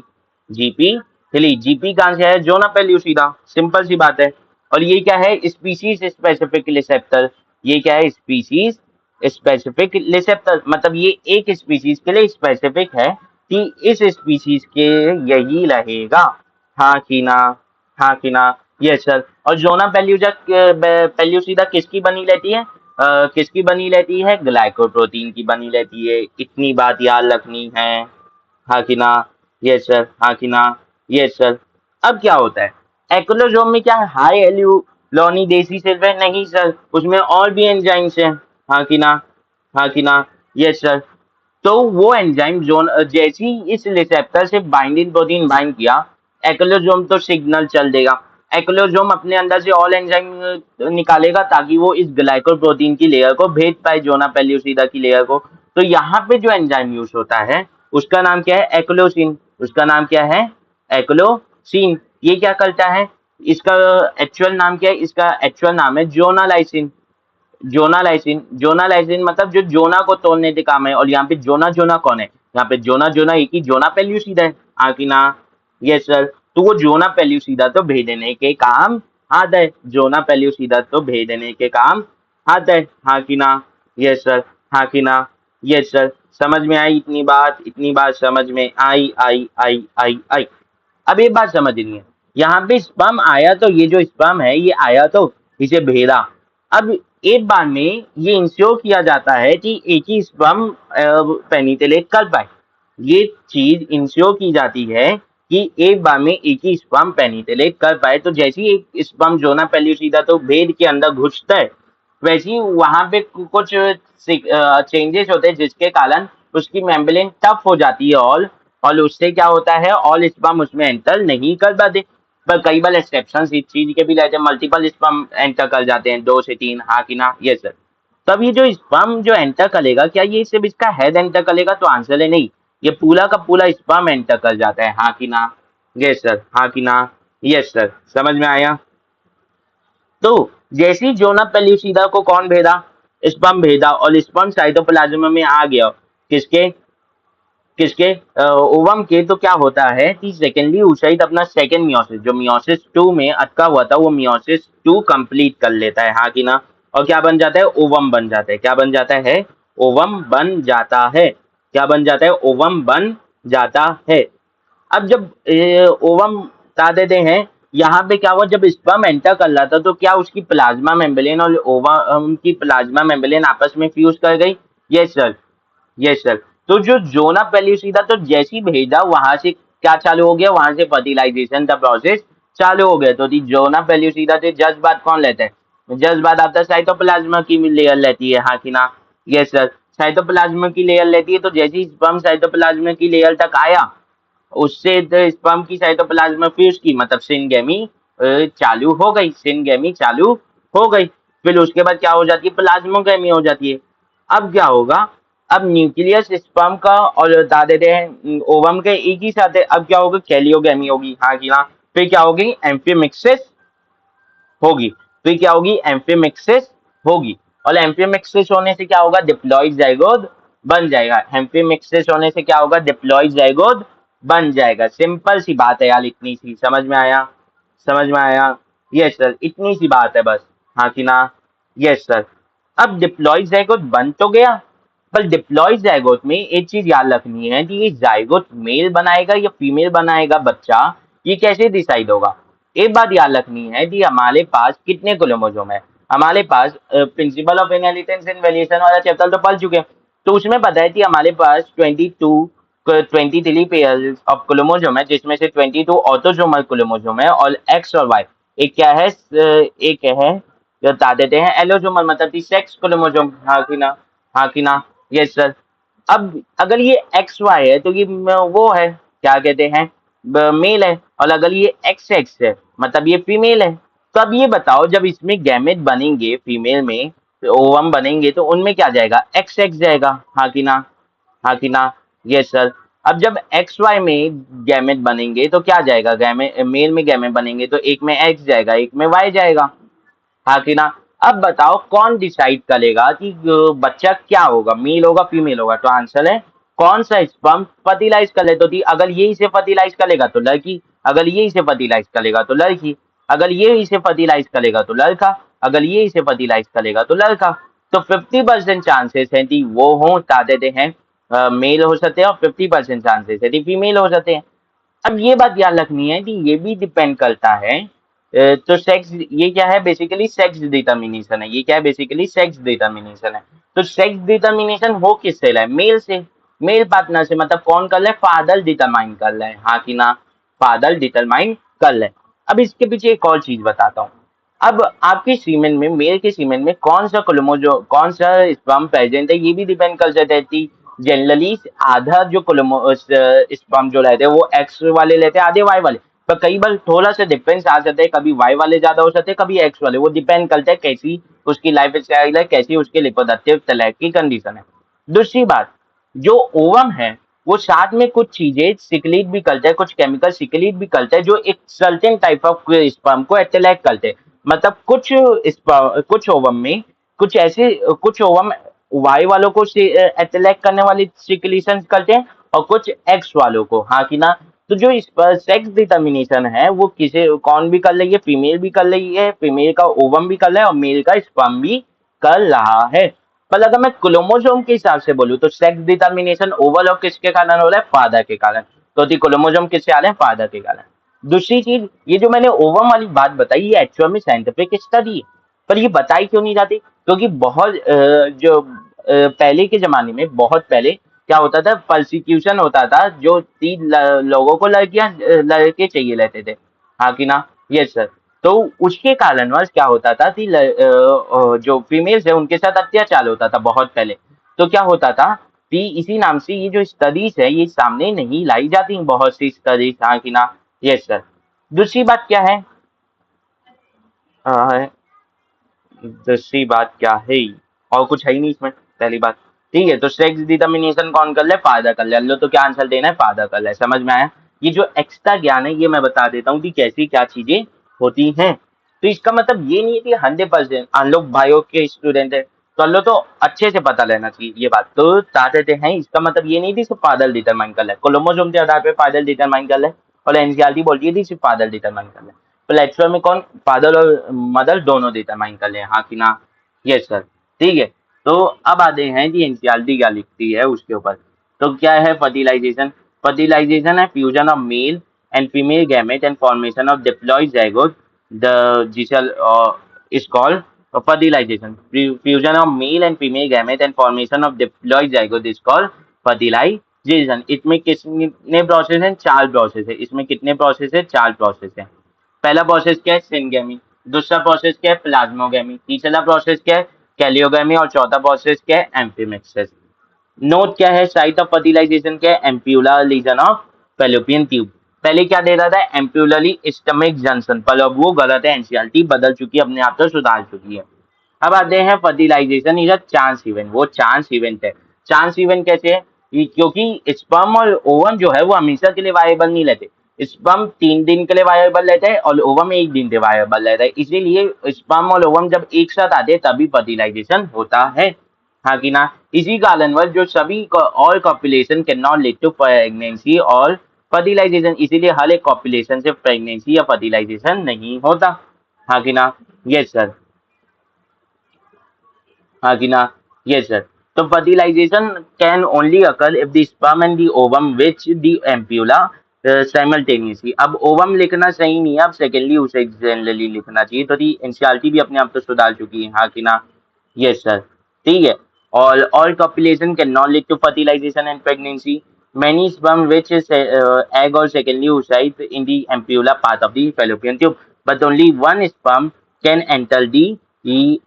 जीपी3। जीपी कहाँ से है? जोना पेल्यूसिडा, सिंपल सी बात है। और ये क्या है? Species specific receptor. ये क्या है? स्पीसीज स्पेसिफिक रिसेप्टर, मतलब ये एक स्पीसीज के लिए स्पेसिफिक है कि इस स्पीसीज के यही रहेगा। हाँ कि ना? हाँ कि ना? Yes sir. और जोना पेल्यूसिडा किसकी बनी रहती है? किसकी बनी रहती है? ग्लाइकोप्रोटीन की बनी रहती है। इतनी बात याद रखनी है। हाँ कि ना? Yes sir. हाँ कि ना? Yes sir. अब क्या होता है, एक्रोजोम में क्या है? हाई एल्यूलोनिडेसी सिर्फ है? नहीं सर, उसमें और भी एंजाइम्स हैं। हाँ कि ना? हाँ कि ना? Yes sir. तो वो एंजाइम जोन जैसे ही इस रिसेप्टर से बाइंडिंग प्रोटीन बाइंड किया, एक्लोजोम तो सिग्नल चल देगा। एक्लोजोम अपने अंदर से ऑल एंजाइम निकालेगा ताकि वो इस ग्लाइकोप्रोटीन की लेयर को भेज पाए, जोना पेल्यूसिडा की लेयर को। तो यहाँ पे जो एंजाइम यूज होता है उसका नाम क्या है? एक्लोसिन। उसका नाम क्या है? एक्लोसिन। ये क्या करता है? इसका एक्चुअल नाम क्या है? इसका एक्चुअल नाम है जोनालाइसिन। जोनालाइसिन। जोनालाइसिन मतलब जो जोना को तोड़ने के काम है। और यहाँ पे जोना जोना कौन है? यहाँ पे जोना जोना एक ही जोना पेल्यूसिडा है। हाँ कि ना? Yes sir. तो वो जोना पेल्यूसिडा तो भेजने के काम आता है। जोना पेल्यूसिडा तो भेजने के काम आता है। हाँ कि ना? Yes sir. हाँ कि ना? Yes sir. समझ में आई इतनी बात? इतनी बात समझ में आई आई आई आई आई। अब ये बात समझनी है, यहाँ पे स्पर्म आया तो ये जो स्पर्म है ये आया तो इसे भेजा। अब एक बार में ये इंश्योर किया जाता है कि एक ही स्पर्म पेनिट्रेट कर पाए। ये चीज इंश्योर की जाती है कि एक बार में एक ही स्पर्म पेनिट्रेट कर पाए। तो जैसे ही एक स्पर्म जोना पेल्यूसिदा तो भेद के अंदर घुसता है, वैसे ही वहां पे कुछ चेंजेस होते हैं जिसके कारण उसकी मेम्ब्रेन टफ हो जाती है, और उससे क्या होता है, ऑल स्पर्म उसमें एंटर नहीं कर पाते। पर कई बार एक्सेप्शन इस चीज के भी रहते हैं, मल्टीपल स्पर्म एंटर कर जाते हैं, 2 से 3, हाँ कि ना, ये सर। तब ये जो स्पर्म जो एंटर करेगा, क्या ये सिर्फ इसका हेड एंटर करेगा? तो आंसर है नहीं, ये पूरा का पूरा स्पर्म एंटर कर जाता है, हाँ कि ना, यस सर, हाँ कि ना, यस सर, समझ में आया? तो जैसे ही जोना पेल्यूसिदा को कौन भेदा, स्पर्म भेदा, और स्पर्म साइटोप्लाज्म में आ गया, किसके किसके ओवम के, तो क्या होता है कि सेकेंडली oocyte अपना सेकेंड मियोसिस, जो मियोसिस 2 में अटका हुआ था, वो मियोसिस 2 कंप्लीट कर लेता है, हाँ कि ना, और क्या बन जाता है, ओवम बन जाता है। क्या बन जाता है? ओवम बन जाता है। क्या बन जाता है? ओवम बन जाता है। अब जब ओवम बता देते हैं, यहाँ पे क्या हुआ, जब स्पर्म एंटर कर रहा था तो क्या उसकी प्लाज्मा मेम्ब्रेन और ओवम की प्लाज्मा मेम्ब्रेन आपस में फ्यूज कर गई? Yes sir, yes sir. तो जो जोना पेल्यूसिदा, तो जैसी भेजा वहां से क्या चालू हो गया, वहां से फर्टिलाइजेशन का प्रोसेस चालू हो गया। तो दी जोना पेल्यूसिदा से जस्ट बाद कौन लेता है? जस्ट बाद आफ्टर साइटोप्लाज्मा की लेयर लेती है, हाँ कि ना, यस सर, साइटोप्लाज्मा की लेयर लेती है। तो जैसे ही स्पर्म साइटोप्लाज्मा की लेयर तक आया, उससे स्पर्म की साइटोप्लाज्मा फिर उसकी मतलब सिनगेमी चालू हो गई, सिनगेमी चालू हो गई। फिर उसके बाद क्या हो जाती है? प्लाज्मोगेमी हो जाती है। अब क्या होगा, अब न्यूक्लियस स्पर्म का और बता देते हैं ओवम के एक ही साथ है। अब क्या होगा? कैलियोगेमी होगी, हाँ कि ना। फिर क्या होगी? एम्फीमिक्सिस होगी। फिर क्या होगी? एम्फीमिक्सिस होगी। और एम्फीमिक्सिस होने से क्या होगा? डिप्लॉइड जाइगोट बन जाएगा। एम्फीमिक्सिस होने से क्या होगा? डिप्लॉइड जाइगोट बन जाएगा। सिंपल सी बात है यार, इतनी सी, समझ में आया? समझ में आया? यस सर, इतनी सी बात है बस, हाँ कि ना, यस सर। अब डिप्लॉइड जाइगोट बन तो गया, पर डिप्लॉइड जाइगोट में एक चीज याद रखनी है कि ये जाइगोट मेल बनाएगा या फीमेल बनाएगा बच्चा, ये कैसे डिसाइड होगा? एक बात याद रखनी है कि हमारे पास कितने क्रोमोसोम है। हमारे पास principle of inheritance and variation वाला चैप्टर तो पढ़ चुके हैं। तो उसमें पता है कि हमारे पास 23 पेयर ऑफ क्रोमोसोम है, जिसमें से 22 ऑटोसोमल क्रोमोसोम है, और एक्स और वाई। एक क्या है, एक है जो बता देते हैं एलोसोमल, मतलब कि सेक्स क्रोमोसोम, हाँ कि ना, हाँ कि ना, यस सर। अब अगर ये एक्स वाई है तो ये वो है, क्या कहते हैं, मेल है। और अगर ये एक्स एक्स है मतलब ये फीमेल है। तो अब ये बताओ, जब इसमें गैमेट बनेंगे फीमेल में, ओवम बनेंगे, तो उनमें क्या जाएगा? एक्स एक्स जाएगा, हाँ कि ना, हाँ कि ना, यस सर। अब जब एक्स वाई में गैमेट बनेंगे तो क्या जाएगा? गैमेट मेल में गैमेट बनेंगे तो एक में एक्स जाएगा, एक में वाई जाएगा, हाँ कि ना। अब बताओ कौन डिसाइड करेगा कि बच्चा क्या होगा, मेल होगा फीमेल होगा? तो आंसर है कौन सा स्पर्म फर्टिलाइज कर ले, तो अगर ये इसे फर्टिलाइज करेगा तो लड़की, अगर ये इसे फर्टिलाइज करेगा तो लड़की, अगर ये इसे फर्टिलाइज करेगा तो लड़का, अगर ये इसे फर्टिलाइज करेगा तो लड़का। तो 50% चांसेस है कि वो हो बता देते हैं मेल हो सकते हैं, और 50% चांसेस है कि फीमेल हो सकते हैं। अब ये बात याद रखनी है कि ये भी डिपेंड करता है तो सेक्स, ये क्या है बेसिकली, सेक्स डिटर्मिनेशन है। ये क्या है बेसिकली, सेक्स डिटर्मिनेशन है। तो सेक्स डिटर्मिनेशन हो किससे रहा है? मेल से, मेल पार्टनर से। मतलब कौन कर रहा है? फादर डिटरमाइन कर रहा है, हाँ कि ना, फादर डिटरमाइन कर रहा है। अब इसके पीछे एक और चीज बताता हूँ। अब आपके सीमेन में, मेल के सीमेन में कौन सा क्रोमोजो कौन सा स्पर्म प्रेजेंट है, ये भी डिपेंड कर सकता है कि जनरली आधा जो स्पर्म जो रहते हैं वो एक्स वाले लेते हैं, आधे वाई वाले। पर कई बार थोड़ा सा डिफरेंस आ जाता है, कभी वाई वाले ज्यादा हो सकते हैं, कभी एक्स वाले। वो डिपेंड करता है कैसी उसकी लाइफ स्टाइल है, कैसी उसके रिप्रोडक्टिव तलाक की कंडीशन है। दूसरी बात, जो ओवम है वो साथ में कुछ चीजें सिक्रीट भी करता है, कुछ केमिकल सिक्रीट भी करता है, जो एक सर्टेन टाइप ऑफ स्पर्म को अट्रैक्ट करते हैं। मतलब कुछ ओवम में कुछ ऐसे, कुछ ओवम वाई वालों को अट्रैक्ट करने वाली सिक्रीशन करते हैं, और कुछ एक्स वालों को, हाँ कि ना। तो जो इस पर सेक्स डिटर्मिनेशन है वो किसे कौन भी कर रही है? फीमेल भी कर रही है, फीमेल का ओवम भी कर रहा है, और मेल का स्पर्म भी कर रहा है। पर अगर मैं क्रोमोसोम के हिसाब से बोलूं तो सेक्स डिटर्मिनेशन ओवरलॉप किसके कारण हो रहा है? फादर के कारण। तो क्रोमोसोम किससे आ रहे हैं? फादर के कारण। दूसरी चीज, ये जो मैंने ओवम वाली बात बताई, ये एक्चुअल में साइंटिफिक स्टडी है। पर ये बताई क्यों नहीं जाती? क्योंकि बहुत पहले के ज़माने में बहुत पहले क्या होता था, पर्सिक्यूशन होता था, जो 3 लोगों को लड़के चाहिए रहते थे। हाँ कि ना? Yes sir. तो उसके कारणवश क्या होता था कि जो फीमेल्स है उनके साथ अत्याचार होता था बहुत पहले। तो क्या होता था कि इसी नाम से ये जो स्टडीज है ये सामने नहीं लाई जाती, बहुत सी स्टडीज। हाँ कि ना? Yes sir. दूसरी बात क्या है? अ, दूसरी बात क्या है? और कुछ है ही नहीं इसमें, पहली बात। ठीक है, तो सेक्स डिटर्मिनेशन कौन कर ले? फादर कर ले। लो तो क्या आंसर देना है? फादर कर ले। समझ में आया? ये जो एक्स्ट्रा ज्ञान है ये मैं बता देता हूँ कि कैसी क्या चीजें होती हैं। तो इसका मतलब ये नहीं है कि 100% हम लोग बायो के स्टूडेंट है तो हम लोग तो अच्छे से पता लेना चाहिए ये बात। तो चाहते हैं, इसका मतलब ये नहीं थी सिर्फ फादर डिटरमाइन कर ले, क्रोमोसोम के आधार पे फादर डिटरमाइन कर ले, और एनसीईआरटी बोलती थी सिर्फ फादर डिटरमाइन कर ले। प्लेटफॉर्म में कौन? फादर और मदर दोनों डिटरमाइन कर ले। हाँ कि ना? Yes sir. ठीक है। तो अब आते हैं कि एनसीईआरटी क्या लिखती है उसके ऊपर। तो क्या है फर्टिलाइजेशन? फर्टिलाइजेशन है fusion of male and female gamete and formation of diploid zygote, the gisel is called fertilization. Fusion of male and female gamete and formation of diploid zygote is called fertilization. इसमें कितने process हैं? 4 process है। इसमें कितने process है? 4 process है। पहला process क्या है? सिनगेमी। दूसरा प्रोसेस क्या है? प्लाज्मोगेमी। तीसरा प्रोसेस क्या है? कैलियोगेमी। और चौथा प्रोसेस क्या है? एम्फीमेक्सिस। नोट क्या है? साइट ऑफ फर्टिलाइजेशन क्या है? एम्प्यूलर लीजन ऑफ फेलोपियन ट्यूब। पहले क्या दे रहा था? एम्प्यूलरली स्टमक जंक्शन, पर अब वो गलत है, एनसीईआरटी बदल चुकी है, अपने आप तो सुधार चुकी है। अब आते हैं fertilisation is a chance event. वो चांस इवेंट है। चांस इवेंट कैसे है? क्योंकि स्पर्म और ओवम जो है वो हमेशा के लिए वायबल नहीं रहते। स्पर्म 3 दिन के लिए वायबल रहता है और ओवम 1 दिन के वायबल रहता है। इसीलिए स्पर्म और ओवम जब एक साथ आते हैं तभी फर्टिलाइजेशन होता है। हाँ कि ना? इसी कारणवश जो सभी all copulation can not lead to pregnancy और फर्टिलाइजेशन, इसीलिए हर एक कॉपुलेशन से प्रेगनेंसी या फर्टिलाइजेशन नहीं होता। हाँ कि ना? Yes sir. हाँ कि ना? Yes sir. तो fertilization can only occur if the sperm and the ovum which the ampulla simultaneously. अब ओवम लिखना सही नहीं है, अब सेकेंडली उसे जनरली लिखना चाहिए। तो एनसीईआरटी भी अपने आप तो सुधार चुकी है। हाँ कि ना? Yes sir. ठीक है। All copulation cannot lead to fertilization and pregnancy. Many sperm which is egg or secondary oocyte in the ampulla part of the fallopian tube, but only one sperm can enter the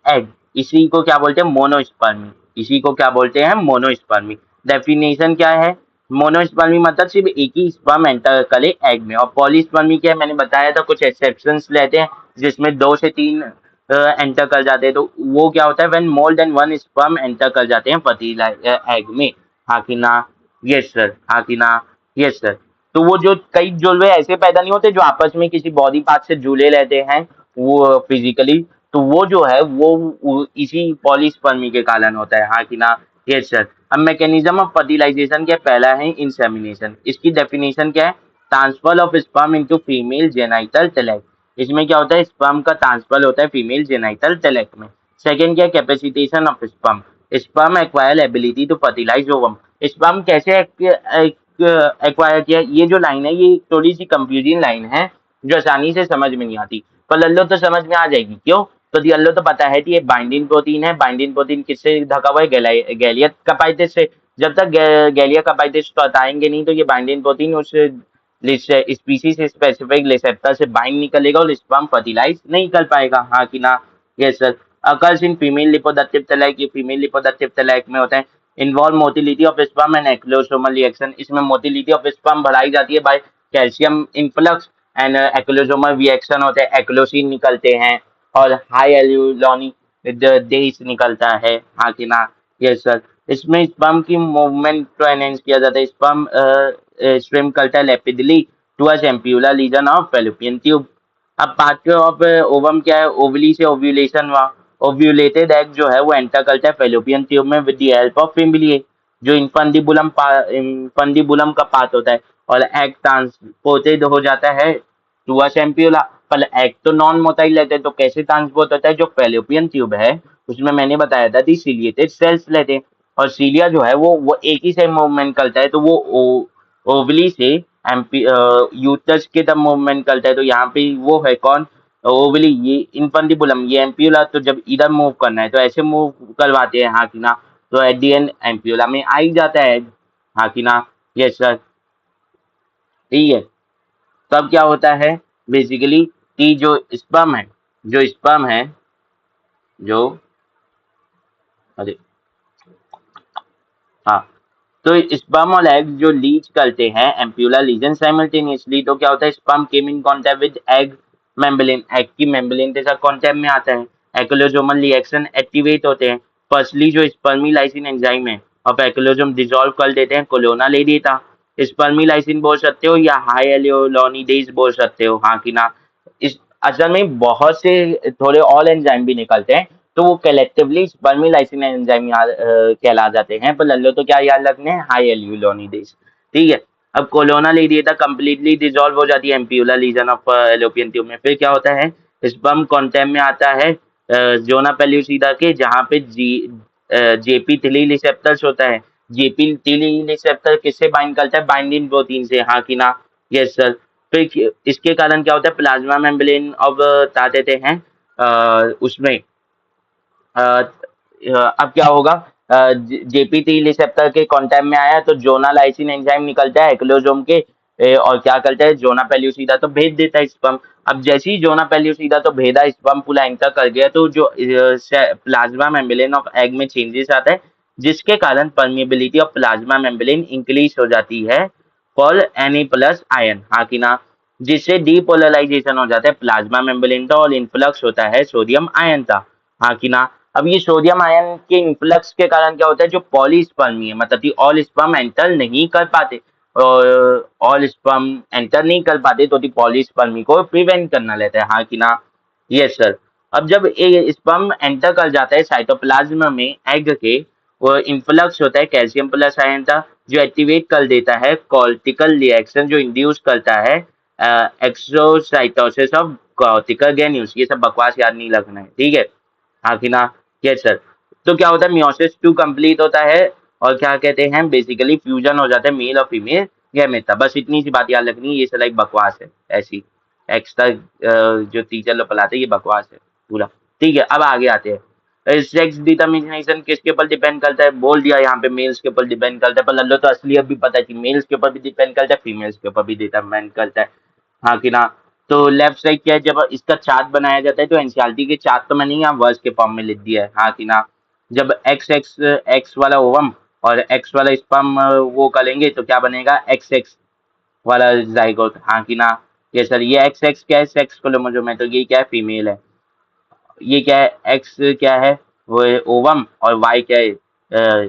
egg. इसी को क्या बोलते हैं? मोनोस्पर्मी। इसी को क्या बोलते हैं? मोनोस्पर्मी। डेफिनेशन क्या है? मोनोस्पर्मी मतलब सिर्फ एक ही स्पर्म एंटर करे एग में। और पॉलीस्पर्मी क्या है? मैंने बताया था कुछ एक्सेप्शंस लेते हैं जिसमें 2 से 3 एंटर कर जाते हैं। तो वो क्या होता है? When more than one sperm enter कर जाते हैं फर्टिलाइज एग में। हाँ कि ना? Yes sir. हाँ कि ना? Yes sir. तो वो जो कई जुड़वे ऐसे पैदा नहीं होते जो आपस में किसी बॉडी पार्ट से जुड़े रहते हैं वो फिजिकली, तो वो जो है वो इसी पॉलीस्पर्मी के कारण होता है। हाँ कि ना? Yes sir. अब मैकेनिज्म ऑफ फर्टिलाइजेशन क्या? पहला है इंसेमिनेशन। इसकी डेफिनेशन क्या है? Transfer of sperm into female genital tract. इसमें क्या होता है? स्पर्म का ट्रांसफर होता है फीमेल जेनाइटल ट्रैक्ट में। सेकंड क्या? Capacitation of sperm. Sperm acquire ability to fertilise ovum. Sperm कैसे एक्वायर किया? ये जो लाइन है ये थोड़ी सी कंफ्यूजिंग लाइन है जो आसानी से समझ में नहीं आती, पर लल्लो तो समझ में आ जाएगी। क्यों? तो लल्लो तो पता है कि ये बाइंडिंग प्रोटीन है। बाइंडिंग प्रोटीन किससे ढका हुआ है? गैलिया कपाइटिस से। जब तक गैलिया कपाइटिस तो हटाएंगे नहीं तो ये बाइंडिंग प्रोटीन उस स्पीसीज स्पेसिफिक रिसेप्टर से बाइंड नहीं करेगा और स्पर्म फर्टिलाइज नहीं कर पाएगा। हाँ कि ना? Yes sir. Occurs in female reproductive तलैक। ये फीमेल लिपोडक्टिव तलैक में होता है। Involve motility of sperm and acrosomal reaction. इसमें मोटिलिटी ऑफ स्पर्म बढ़ाई जाती है by calcium influx and acrosomal reaction होते हैं। एक्लोसिन निकलते हैं और हाई एल्यूलोनी देश निकलता है। हाँ कि ना? Yes sir. इसमें स्पर्म की मूवमेंट को एनहेंस किया जाता है। स्पर्म स्विम करता है rapidly towards ampullary region of fallopian tube. अब पार्ट ऑफ ओवम क्या है? ओवली से ओव्यूलेशन हुआ। ओव्यूलेटेड एग जो है वो एंटर करता है फैलोपियन ट्यूब में विद द हेल्प ऑफ फिम्बिलिए जो इनफंडिबुलम का पार्ट होता है, और एग ट्रांसपोर्टेड हो जाता है टुवर्ड्स एम्प्यूला। पर एग तो नॉन मोटाइल रहते हैं तो कैसे ट्रांसपोर्ट होता है? जो फैलोपियन ट्यूब है उसमें मैंने बताया था कि सीलिएटेड सेल्स रहते हैं, और सीलिया जो है वो एक ही से मूवमेंट करता है। तो वो ओवली से यूटरस के तब मूवमेंट करता है। तो यहाँ पे वो है कौन? ओवली ये इन्फंटिबुलम ये एम्प्यूला, तो जब इधर मूव करना है तो ऐसे मूव करवाते हैं, हाँ कि ना। तो एट दी एंड एम्प्यूला में आ ही जाता है egg, हाँ कि ना। Yes sir. ठीक है। तब क्या होता है बेसिकली कि जो स्पर्म है जो अरे हाँ, तो स्पर्म और एग जो लीच करते हैं एम्प्यूलर लीजन साइमल्टेनियसली, तो क्या होता है sperm came in contact with egg membrane, egg की मेम्ब्रेन के साथ कांटेक्ट में आता है। एक्लोजोमल रिएक्शन एक्टिवेट होते हैं। फर्स्टली जो स्पर्मी लाइसिन एंजाइम है और एक्लोजोम डिसॉल्व कर देते हैं कोलोना लेडिएटा। स्पर्मी लाइसिन बोल सकते हो या हाई एलियोलोनिडेज बोल सकते हो, हाँ कि ना। इस असल में बहुत से थोड़े और एंजाइम भी निकलते हैं, तो वो कलेक्टिवली स्पर्मी लाइसिन एंजाइम कहला जाते हैं, पर लल्लो तो क्या याद रखने हैं, हाई एल्यूलोनिडेज। ठीक है। अब कोलोना लेडिएटा कंप्लीटली डिसॉल्व हो जाती है एम्प्यूलर लीजन ऑफ एलोपियन ट्यूब में। फिर क्या होता है स्पर्म कॉन्टेम में आता है जोना पेल्यूसिडा के, जहाँ पे जेपी थिली रिसेप्टर्स होता है। जेपी थिली रिसेप्टर किससे बाइंड करता है, बाइंडिंग प्रोटीन से, हाँ कि ना। Yes sir. फिर इसके कारण क्या होता है प्लाज्मा मेम्ब्रेन अब बता देते हैं उसमें अ, अब क्या होगा जेपीटी रिसेप्टर के कांटेक्ट में आया तो जोना लाइसिन एंजाइम निकलता है एक्लोजोम के और क्या करता है जोना पेल्यूसिडा तो भेज देता है स्पर्म। अब जैसे ही जोना पेल्यूसिडा तो भेदा स्पर्म पूरा एंटर कर गया, तो जो प्लाज्मा मेम्ब्रेन ऑफ एग में चेंजेस आता है, जिसके कारण permeability of plasma membrane increase हो जाती है फॉर Na प्लस आयन, हाँ कि ना। जिससे डीपोलराइजेशन हो जाता है प्लाज्मा मेम्ब्रेन का और इन्फ्लक्स होता है सोडियम आयन का, हाँ कि ना। अब ये सोडियम आयन के इन्फ्लक्स के कारण क्या होता है जो पॉलीस्पर्मी है, मतलब कि ऑल स्पर्म एंटर नहीं कर पाते, और ऑल स्पर्म एंटर नहीं कर पाते तो पॉलीस्पर्मी को प्रिवेंट करना रहता है, हाँ कि ना। Yes sir. अब जब ये स्पर्म एंटर कर जाता है साइटोप्लाज्म में एग के, वो इन्फ्लक्स होता है कैल्शियम प्लस आयन का, जो एक्टिवेट कर देता है कॉर्टिकल रिएक्शन, जो इंड्यूस करता है एक्सोसाइटोसिस ऑफ कॉर्टिकल ग्रैन्यूल्स। ये सब बकवास याद नहीं रखना है, ठीक है, हाँ कि ना। Yes sir. तो क्या होता है मियोसिस टू कंप्लीट होता है और क्या कहते हैं बेसिकली फ्यूजन हो जाता है मेल और फीमेल गैमेट का। बस इतनी सी बात याद रखनी है, ये सारा एक बकवास है ऐसी एक्स्ट्रा जो टीचर लोग पढ़ाते हैं ये बकवास है पूरा। ठीक है, अब आगे आते हैं सेक्स डिटर्मिनेशन किसके ऊपर डिपेंड करता है, बोल दिया यहाँ पे मेल्स के ऊपर डिपेंड करता है, पर लल्लो तो असली अब भी पता है कि मेल्स के ऊपर भी डिपेंड करता है फीमेल्स के ऊपर भी डिपेंड करता है, हाँ कि ना। तो लेफ्ट साइड क्या है जब इसका चार्ट बनाया जाता है, तो एनसीईआरटी के चार्ट तो मैंने यहाँ वर्स के फॉर्म में लिख दिया है, हाँ कि ना। जब एक्स एक्स एक्स वाला ओवम और एक्स वाला स्पर्म वो करेंगे तो क्या बनेगा एक्स एक्स वाला जाइगोट, हाँ कि ना। ये सर ये एक्स एक्स क्या है सेक्स क्रोमोसोम है, तो ये क्या है फीमेल है। ये क्या है एक्स क्या है वो ओवम और वाई क्या है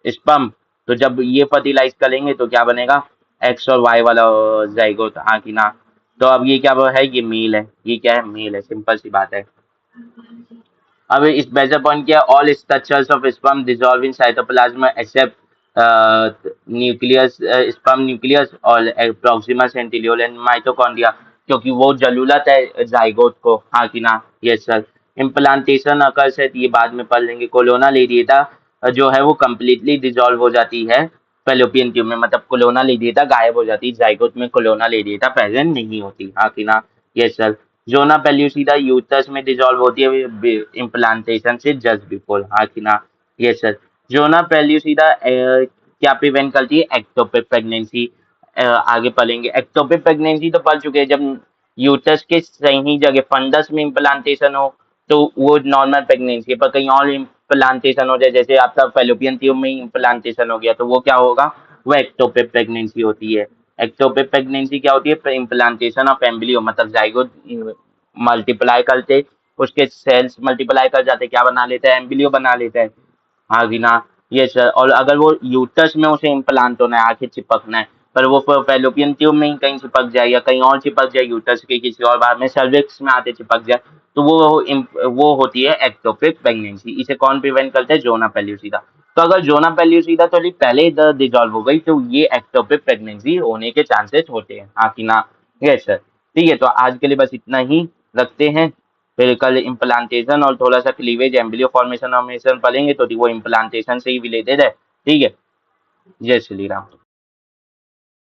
स्पर्म। तो जब ये फर्टिलाइज करेंगे तो क्या बनेगा एक्स और वाई वाला जाइगोट, हाँ कि ना। तो अब ये क्या है ये मेल है, ये क्या है मेल है, सिंपल सी बात है। अब इस मेजर पॉइंट क्या है all structures of sperm dissolve in cytoplasm except nucleus sperm nucleus और प्रोक्सिमा सेंट्रियोल एंड माइटोकॉन्ड्रिया, क्योंकि वो जलूलत है जाइगोट को, हाँ कि ना। Yes sir. इम्प्लांटेशन अकर्स है, ये बाद में पढ़ लेंगे। कोलोना लेडिएटा जो है वो कम्प्लीटली डिसॉल्व हो जाती है फेलोपियन ट्यूब में, मतलब कोलोना लेडिएटा गायब हो जाती है, जाइगोट में कोलोना लेडिएटा प्रेजेंट नहीं होती, हाँ कि ना। Yes sir. Zona pellucida uterus में डिसॉल्व होती है इम्प्लांटेशन से जस्ट बिफोर, हाँ कि ना। Yes sir. जोना पेल्यूसिडा क्या प्रिवेंट करती है एक्टोपिक प्रेगनेंसी, आगे पढ़ेंगे। एक्टोपिक प्रेगनेंसी तो पढ़ चुके हैं, जब यूटरस के सही जगह फंडस में इम्प्लांटेशन हो तो वो नॉर्मल प्रेगनेंसी है, पर कहीं और इम्प्लांटेशन हो जाए जैसे आपका फेलोपियन ट्यूब में इम्प्लांटेशन हो गया तो वो क्या होगा वो एक्टोपिक प्रेगनेंसी होती है। एक्टोपिक प्रेगनेंसी क्या होती है इम्प्लांटेशन ऑफ एम्ब्रियो, मतलब जाइगोट मल्टीप्लाई करते उसके सेल्स मल्टीप्लाई कर जाते क्या बना लेते हैं एम्ब्रियो बना लेते हैं, हाँ जी ना। ये सर। और अगर वो यूटरस में उसे इम्प्लांट होना है आखिर चिपकना है, पर वो फेलोपियन ट्यूब में ही कहीं चिपक जाए या कहीं और चिपक जाए यूटरस के किसी और बार में सर्विक्स में आते चिपक जाए, तो वो होती है एक्टोपिक प्रेगनेंसी। इसे कौन प्रिवेंट करता है जोना पेल्यूसिडा। तो अगर जोना पेल्यूसिडा थोड़ी पहले ही डिजॉल्व हो गई तो ये एक्टोपिक प्रेगनेंसी होने के चांसेस होते हैं, हाँ कि ना। Yes sir. ठीक है, तो आज के लिए बस इतना ही रखते हैं। फिर कल इम्प्लांटेशन और थोड़ा सा क्लीवेज एम्ब्रियो फॉर्मेशन पढ़ेंगे, तो वो इम्प्लांटेशन से ही रिलेटेड है। ठीक है। जय श्री राम।